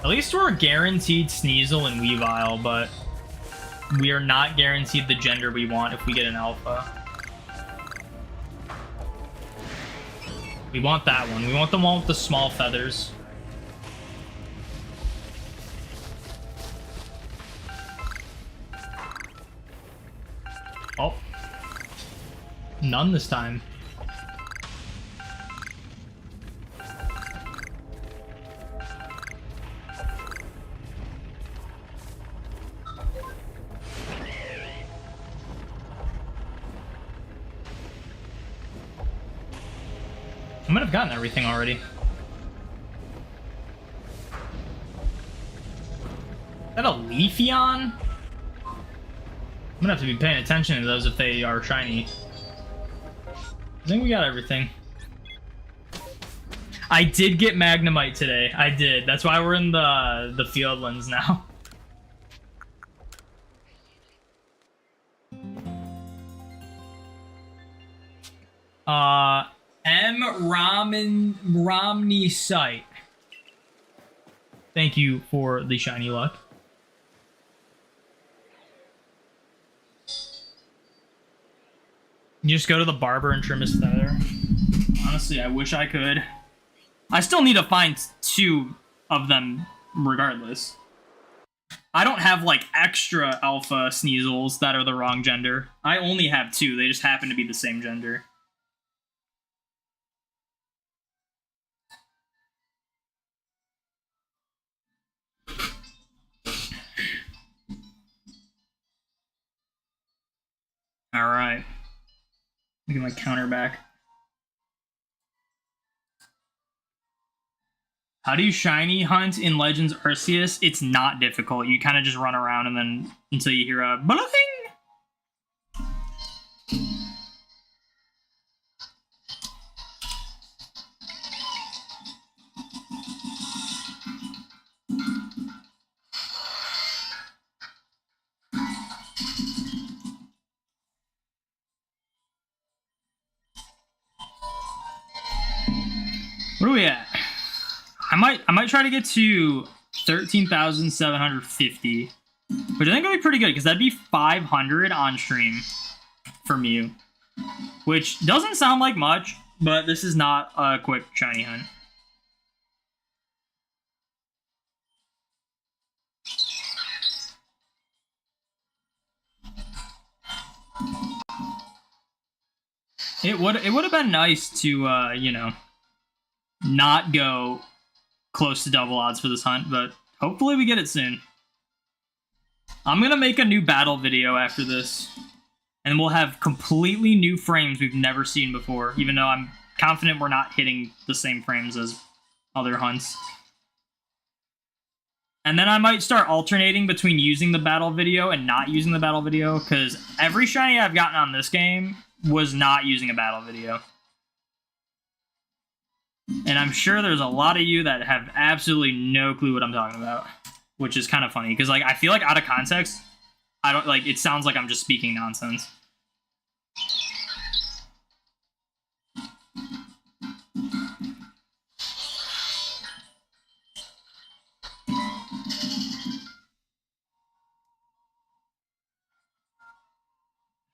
At least we're guaranteed Sneasel and Weavile, but we are not guaranteed the gender we want if we get an alpha. We want that one. We want the one with the small feathers. Oh. None this time. I might have gotten everything already. Is that a Leafeon? I'm gonna have to be paying attention to those if they are shiny. I think we got everything. I did get Magnemite today. I did. That's why we're in the Fieldlands now. Romney site. Thank you for the shiny luck. You just go to the barber and trim his feather. Honestly, I wish I could. I still need to find 2 of them regardless. I don't have like extra alpha Sneasels that are the wrong gender. I only have 2. They just happen to be the same gender. Alright. Get my counter back. How do you shiny hunt in Legends Arceus? It's not difficult. You kind of just run around and then until you hear a bling. What are we at? I might try to get to 13,750, which I think would be pretty good because that'd be 500 on stream for Mew, which doesn't sound like much, but this is not a quick shiny hunt. It would have been nice to you know, not go close to double odds for this hunt, but hopefully we get it soon. I'm gonna make a new battle video after this, and we'll have completely new frames we've never seen before, even though I'm confident we're not hitting the same frames as other hunts. And then I might start alternating between using the battle video and not using the battle video, because every shiny I've gotten on this game was not using a battle video. And I'm sure there's a lot of you that have absolutely no clue what I'm talking about, which is kind of funny, because like I feel like out of context, I don't like it sounds like I'm just speaking nonsense.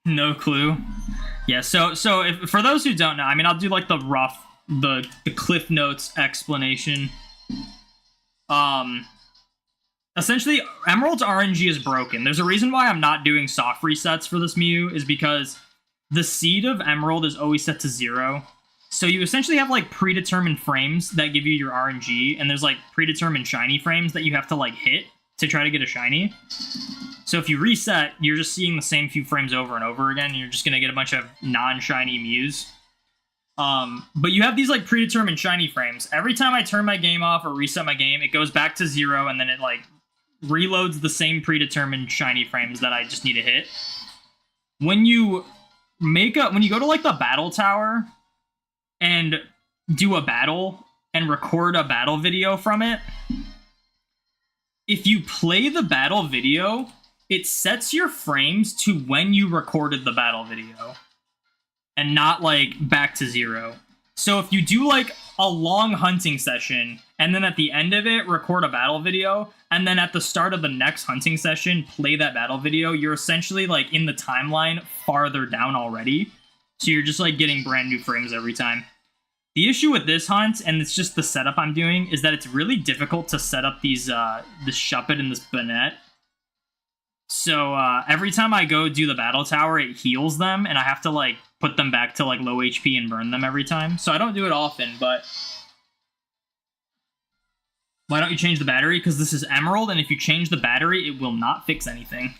No clue. Yeah, so if, for those who don't know, I mean, I'll do like the rough, the Cliff Notes explanation. Essentially, Emerald's RNG is broken. There's a reason why I'm not doing soft resets for this Mew, is because the seed of Emerald is always set to 0. So you essentially have like predetermined frames that give you your RNG, and there's like predetermined shiny frames that you have to like hit to try to get a shiny. So if you reset, you're just seeing the same few frames over and over again, and you're just going to get a bunch of non-shiny Mews. But you have these like predetermined shiny frames. Every time I turn my game off or reset my game, it goes back to 0, and then it like reloads the same predetermined shiny frames that I just need to hit. When you go to like the battle tower and do a battle and record a battle video from it, if you play the battle video, it sets your frames to when you recorded the battle video and not like back to 0. So if you do like a long hunting session and then at the end of it record a battle video, and then at the start of the next hunting session play that battle video, you're essentially like in the timeline farther down already. So you're just like getting brand new frames every time. The issue with this hunt, and it's just the setup I'm doing, is that it's really difficult to set up these this Shuppet and this Banette. So every time I go do the battle tower, it heals them, and I have to like put them back to like low HP and burn them every time. So I don't do it often, but why don't you change the battery? Because this is Emerald, and if you change the battery, it will not fix anything.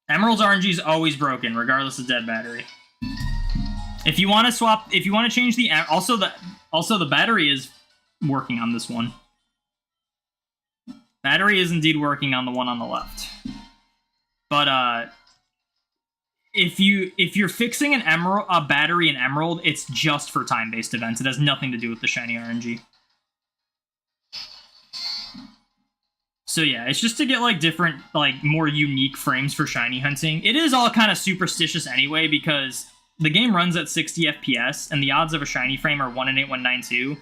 Emerald's RNG is always broken, regardless of dead battery. If you want to swap, if you want to change the also the battery is working on this one. Battery is indeed working on the one on the left. But if you're fixing an emerald, a battery in Emerald, it's just for time-based events. It has nothing to do with the shiny RNG. So yeah, it's just to get like different, like more unique frames for shiny hunting. It is all kind of superstitious anyway, because the game runs at 60 FPS, and the odds of a shiny frame are 1 in 8192.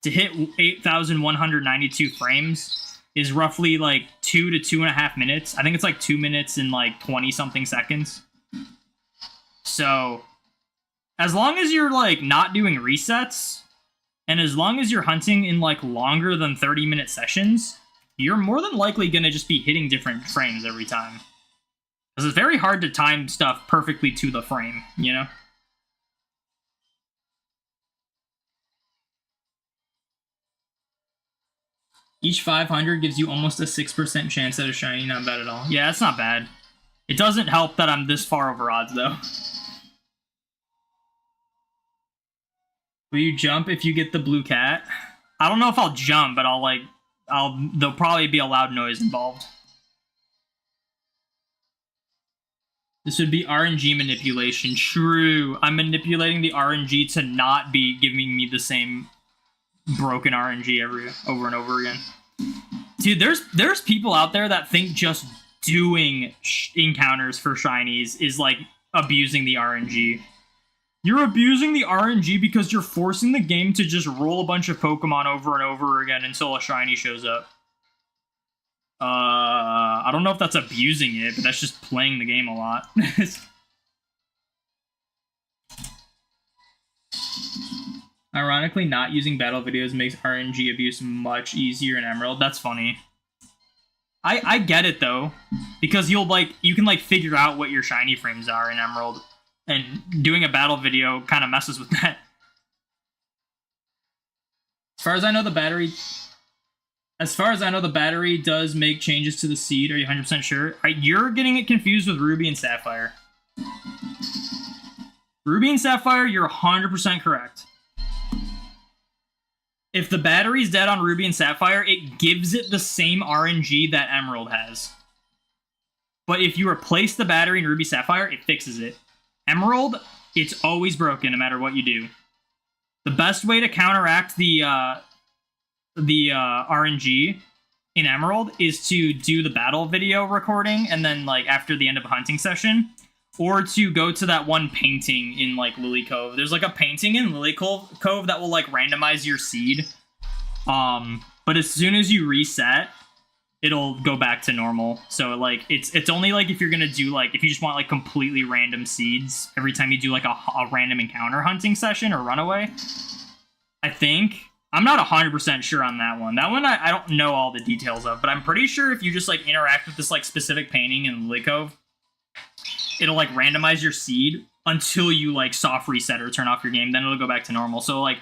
To hit 8,192 frames is roughly like 2 to 2.5 minutes. I think it's like 2 minutes and like 20-something seconds. So, as long as you're like not doing resets, and as long as you're hunting in like longer than 30-minute sessions, you're more than likely going to just be hitting different frames every time. Because it's very hard to time stuff perfectly to the frame, you know? Each 500 gives you almost a 6% chance at a shiny. Not bad at all. Yeah, that's not bad. It doesn't help that I'm this far over odds, though. Will you jump if you get the blue cat? I don't know if I'll jump, but there'll probably be a loud noise involved. This would be RNG manipulation. True. I'm manipulating the RNG to not be giving me the same broken RNG over and over again. Dude, there's people out there that think just doing encounters for shinies is like abusing the RNG. You're abusing the RNG because you're forcing the game to just roll a bunch of Pokemon over and over again until a shiny shows up. I don't know if that's abusing it, but that's just playing the game a lot. Ironically, not using battle videos makes RNG abuse much easier in Emerald. That's funny. I get it though, because you can like figure out what your shiny frames are in Emerald, and doing a battle video kind of messes with that. As far as I know, the battery does make changes to the seed. Are you 100% sure? You're getting it confused with Ruby and Sapphire. Ruby and Sapphire, you're 100% correct. If the battery's dead on Ruby and Sapphire, it gives it the same RNG that Emerald has. But if you replace the battery in Ruby Sapphire, it fixes it. Emerald, it's always broken no matter what you do. The best way to counteract the RNG in Emerald is to do the battle video recording and then like after the end of a hunting session, or to go to that one painting in like Lily Cove. There's like a painting in Lily Cove that will like randomize your seed. But as soon as you reset, it'll go back to normal. So like it's only like if you're gonna do like if you just want like completely random seeds every time you do like a random encounter hunting session or runaway. I think I'm not 100% sure on that one. That one I don't know all the details of, but I'm pretty sure if you just like interact with this like specific painting in Lily Cove, it'll like randomize your seed until you like soft reset or turn off your game. Then it'll go back to normal. So like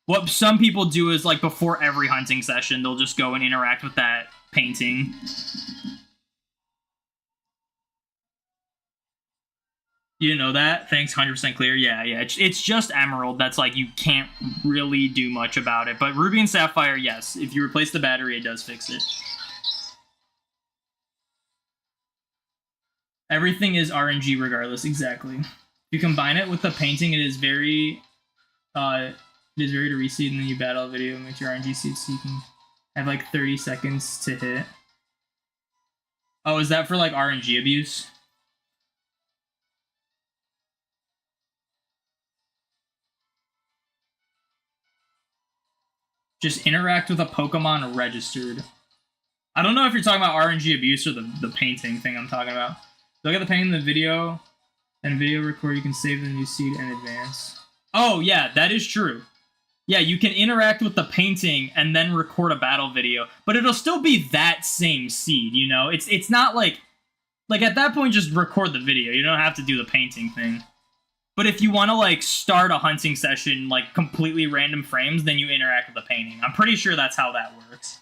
what some people do is like before every hunting session, they'll just go and interact with that painting. You didn't know that? Thanks, 100% clear. Yeah. It's just Emerald that's like you can't really do much about it. But Ruby and Sapphire, yes. If you replace the battery, it does fix it. Everything is RNG regardless, exactly. If you combine it with the painting, it is very to reseed, and then you battle a video, make your RNG seed so you can have like 30 seconds to hit. Oh, is that for like RNG abuse? Just interact with a Pokemon registered. I don't know if you're talking about RNG abuse or the painting thing I'm talking about. Look at the painting in the video, and video record, you can save the new seed in advance. Oh, yeah, that is true. Yeah, you can interact with the painting and then record a battle video, but it'll still be that same seed, you know? It's not like at that point, just record the video. You don't have to do the painting thing. But if you want to, like, start a hunting session, like, completely random frames, then you interact with the painting. I'm pretty sure that's how that works.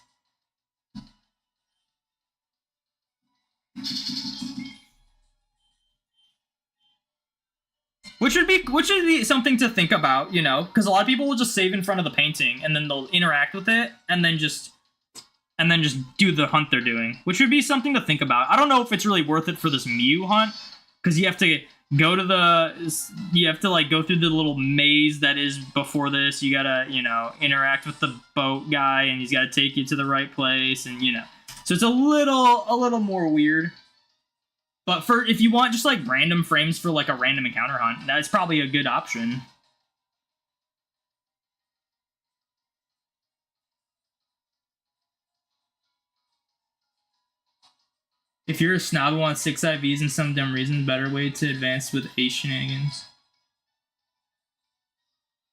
Which would be something to think about, you know? Because a lot of people will just save in front of the painting, and then they'll interact with it, and then just do the hunt they're doing. Which would be something to think about. I don't know if it's really worth it for this Mew hunt, because you have to go to like go through the little maze that is before this. You gotta, you know, interact with the boat guy, and he's gotta take you to the right place, and you know. So it's a little more weird. But for if you want just like random frames for like a random encounter hunt, that's probably a good option. If you're a snob who wants 6 IVs and some dumb reason, better way to advance with ace shenanigans.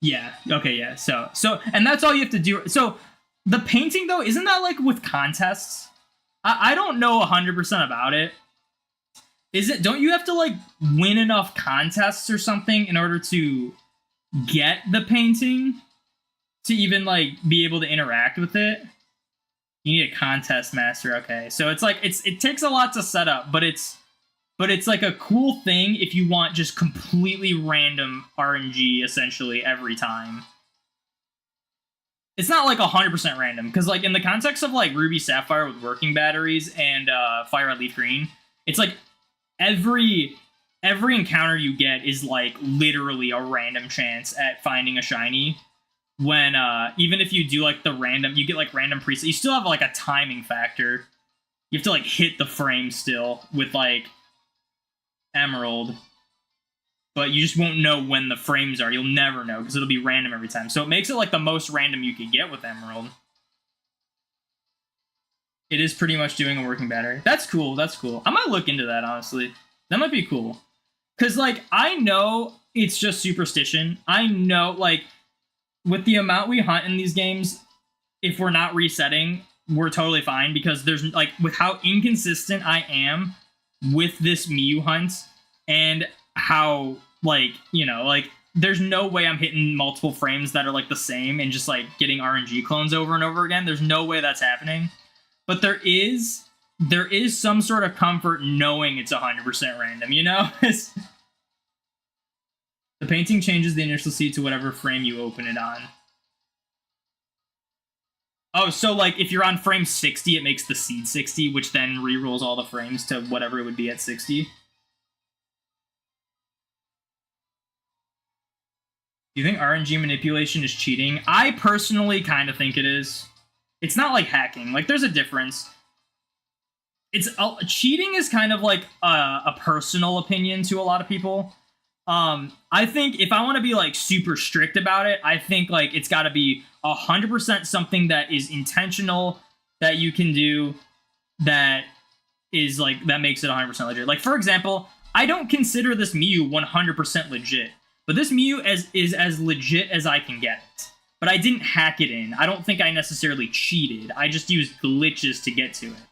Yeah, okay, yeah. So and that's all you have to do. So the painting though, isn't that like with contests? I don't know 100% about it. Is it, don't you have to like win enough contests or something in order to get the painting to even like be able to interact with it? You need a contest master. Okay, so it's like it takes a lot to set up, but it's like a cool thing if you want just completely random RNG essentially every time. It's not like 100% random, because like in the context of like Ruby Sapphire with working batteries and Fire Red Leaf Green, it's like every encounter you get is like literally a random chance at finding a shiny. When even if you do like the random, you get like random preset, you still have like a timing factor. You have to like hit the frame still with like Emerald, but you just won't know when the frames are. You'll never know because it'll be random every time. So it makes it like the most random you could get with Emerald. It is pretty much doing a working battery. That's cool. That's cool. I might look into that, honestly. That might be cool. Because, like, I know it's just superstition. I know, like, with the amount we hunt in these games, if we're not resetting, we're totally fine. Because there's, like, with how inconsistent I am with this Mew hunt and how, like, you know, like, there's no way I'm hitting multiple frames that are, like, the same and just, like, getting RNG clones over and over again. There's no way that's happening. But there is some sort of comfort knowing it's 100% random, you know? The painting changes the initial seed to whatever frame you open it on. Oh, so like if you're on frame 60, it makes the seed 60, which then rerolls all the frames to whatever it would be at 60. Do you think RNG manipulation is cheating? I personally kind of think it is. It's not like hacking. Like, there's a difference. It's cheating is kind of like a personal opinion to a lot of people. I think if I want to be like super strict about it, I think like it's got to be 100% something that is intentional that you can do that is like that makes it 100% legit. Like, for example, I don't consider this Mew 100% legit, but this Mew is as legit as I can get it. But I didn't hack it in. I don't think I necessarily cheated. I just used glitches to get to it.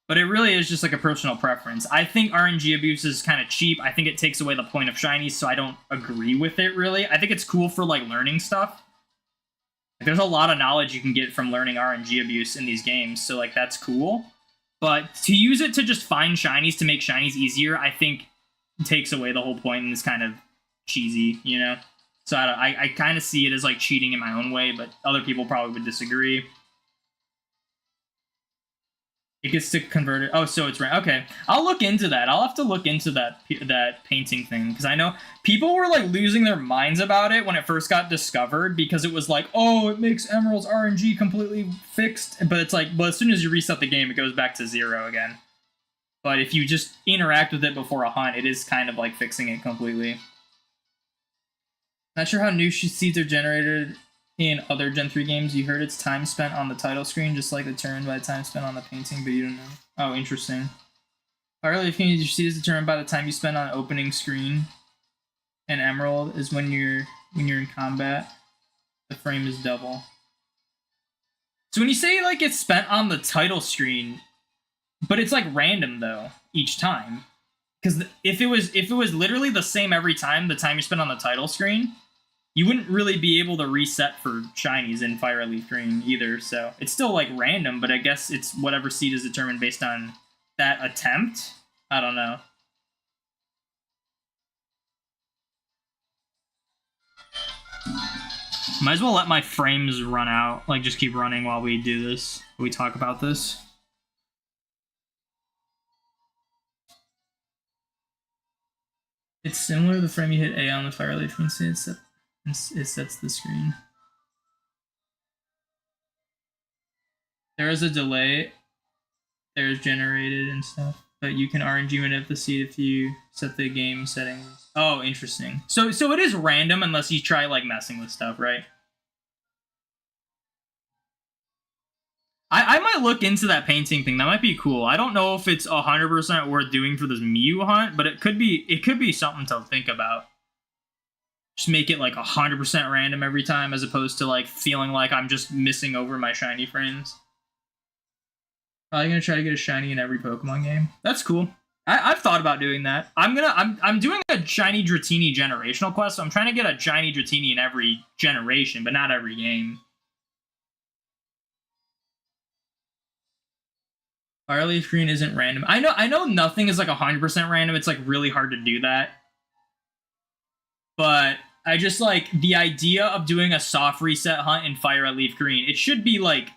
But it really is just like a personal preference. I think RNG abuse is kind of cheap. I think it takes away the point of shinies, so I don't agree with it, really. I think it's cool for, like, learning stuff. Like, there's a lot of knowledge you can get from learning RNG abuse in these games, so, like, that's cool. But to use it to just find shinies to make shinies easier, I think takes away the whole point and is kind of cheesy, you know? So I kind of see it as, like, cheating in my own way, but other people probably would disagree. It gets to convert it. Oh, so it's right. Okay, I'll look into that. I'll have to look into that painting thing, because I know people were like losing their minds about it when it first got discovered, because it was like, oh, it makes Emerald's RNG completely fixed. But it's like, well, as soon as you reset the game, it goes back to 0 again. But if you just interact with it before a hunt, it is kind of like fixing it completely. Not sure how new seeds are generated in other Gen 3 games. You heard it's time spent on the title screen, just like the turn by the time spent on the painting, but you don't know. Oh, interesting. Partly, if your seed is determined by the time you spend on opening screen, and Emerald is when you're in combat, the frame is double. So when you say like it's spent on the title screen, but it's like random though each time, because if it was literally the same every time, the time you spend on the title screen, you wouldn't really be able to reset for shinies in Fire Leaf Green either, so it's still like random, but I guess it's whatever seed is determined based on that attempt. I don't know. Might as well let my frames run out, like just keep running while we do this, we talk about this. It's similar to the frame you hit A on the Fire Leaf Green seed, it sets the screen. There is a delay. There's generated and stuff, but you can RNG manip the seed if you set the game settings. Oh, interesting. So it is random unless you try like messing with stuff, right? I might look into that painting thing. That might be cool. I don't know if it's 100% worth doing for this Mew hunt, but it could be something to think about. Just make it like 100% random every time, as opposed to like feeling like I'm just missing over my shiny frames. Probably gonna try to get a shiny in every Pokemon game. That's cool. I've thought about doing that. I'm doing a shiny Dratini generational quest, so I'm trying to get a shiny Dratini in every generation, but not every game. Fire Leaf Green isn't random. I know nothing is like 100% random. It's like really hard to do that. But I just like the idea of doing a soft reset hunt in Fire Leaf Green. It should be like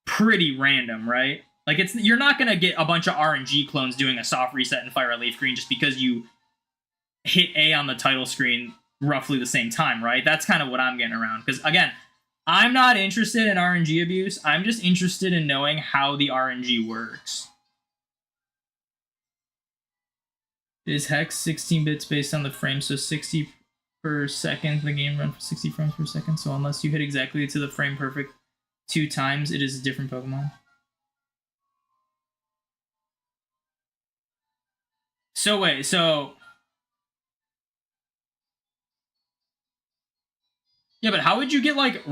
pretty random, right? Like you're not gonna get a bunch of RNG clones doing a soft reset in Fire Leaf Green just because you hit A on the title screen roughly the same time, right? That's kind of what I'm getting around. Because again, I'm not interested in RNG abuse. I'm just interested in knowing how the RNG works. Is hex 16 bits based on the frame, so 60 per second. The game runs for 60 frames per second, so unless you hit exactly to the frame perfect 2 times, it is a different Pokemon. So wait, so... Yeah, but how would you get like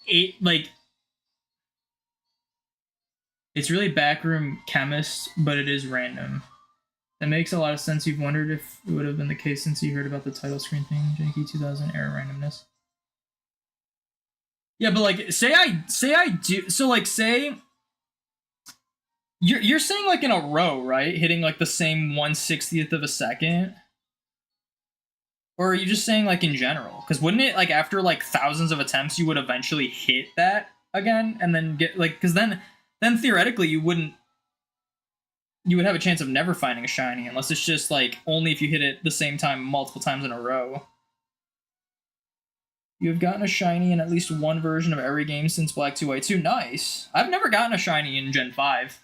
8, like... It's really backroom chemist, but it is random. That makes a lot of sense. You've wondered if it would have been the case since you heard about the title screen thing, Janky 2000 error randomness. Yeah, but like, say I do, so like, say you're saying like in a row, right? Hitting like the same 1/60th of a second. Or are you just saying like in general? Because wouldn't it like after like thousands of attempts you would eventually hit that again and then get like because then theoretically you would have a chance of never finding a shiny unless it's just like only if you hit it the same time multiple times in a row. You have gotten a shiny in at least one version of every game since Black 2 White 2. Nice. I've never gotten a shiny in Gen 5.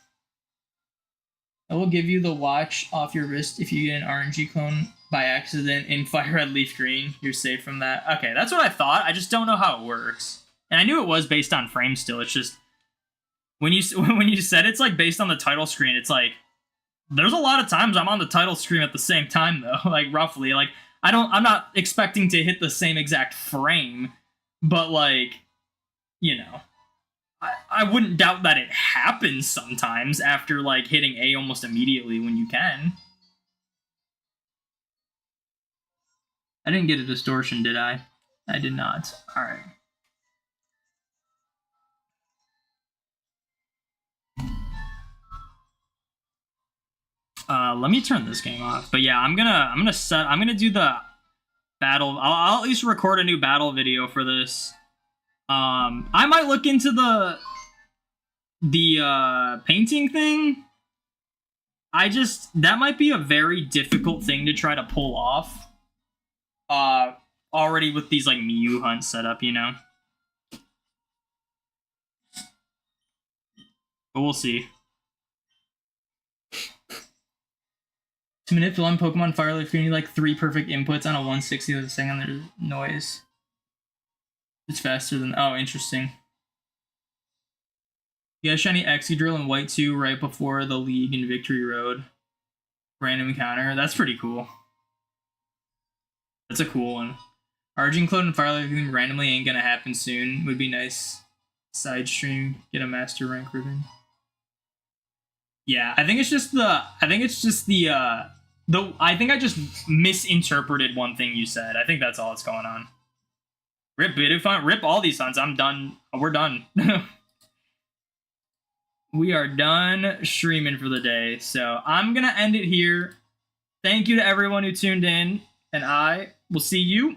I will give you the watch off your wrist if you get an RNG clone by accident in Fire Red Leaf Green. You're safe from that. Okay, that's what I thought. I just don't know how it works. And I knew it was based on frame still. It's just when you said it's like based on the title screen, it's like there's a lot of times I'm on the title screen at the same time though, like roughly. Like I'm not expecting to hit the same exact frame, but like, you know, I wouldn't doubt that it happens sometimes after like hitting A almost immediately when you can. I didn't get a distortion, did I? I did not. All right. Let me turn this game off. But yeah, I'm gonna do the battle. I'll at least record a new battle video for this. I might look into the painting thing. That might be a very difficult thing to try to pull off. Already with these like Mew hunts set up, you know. But we'll see. To manipulate Pokemon Fire Leaf, you need like 3 perfect inputs on a 1/60 of a second. There's noise. It's faster than. Oh, interesting. You got a shiny Excadrill in White 2 right before the League in Victory Road. Random encounter. That's pretty cool. That's a cool one. Argent Clone and Fire Leaf randomly ain't gonna happen soon. Would be nice. Side stream, get a master rank ribbon. Yeah, I think it's just the. I think I just misinterpreted one thing you said. I think that's all that's going on. Rip Bidoof, rip all these hunts. I'm done. We're done. We are done streaming for the day. So I'm going to end it here. Thank you to everyone who tuned in. And I will see you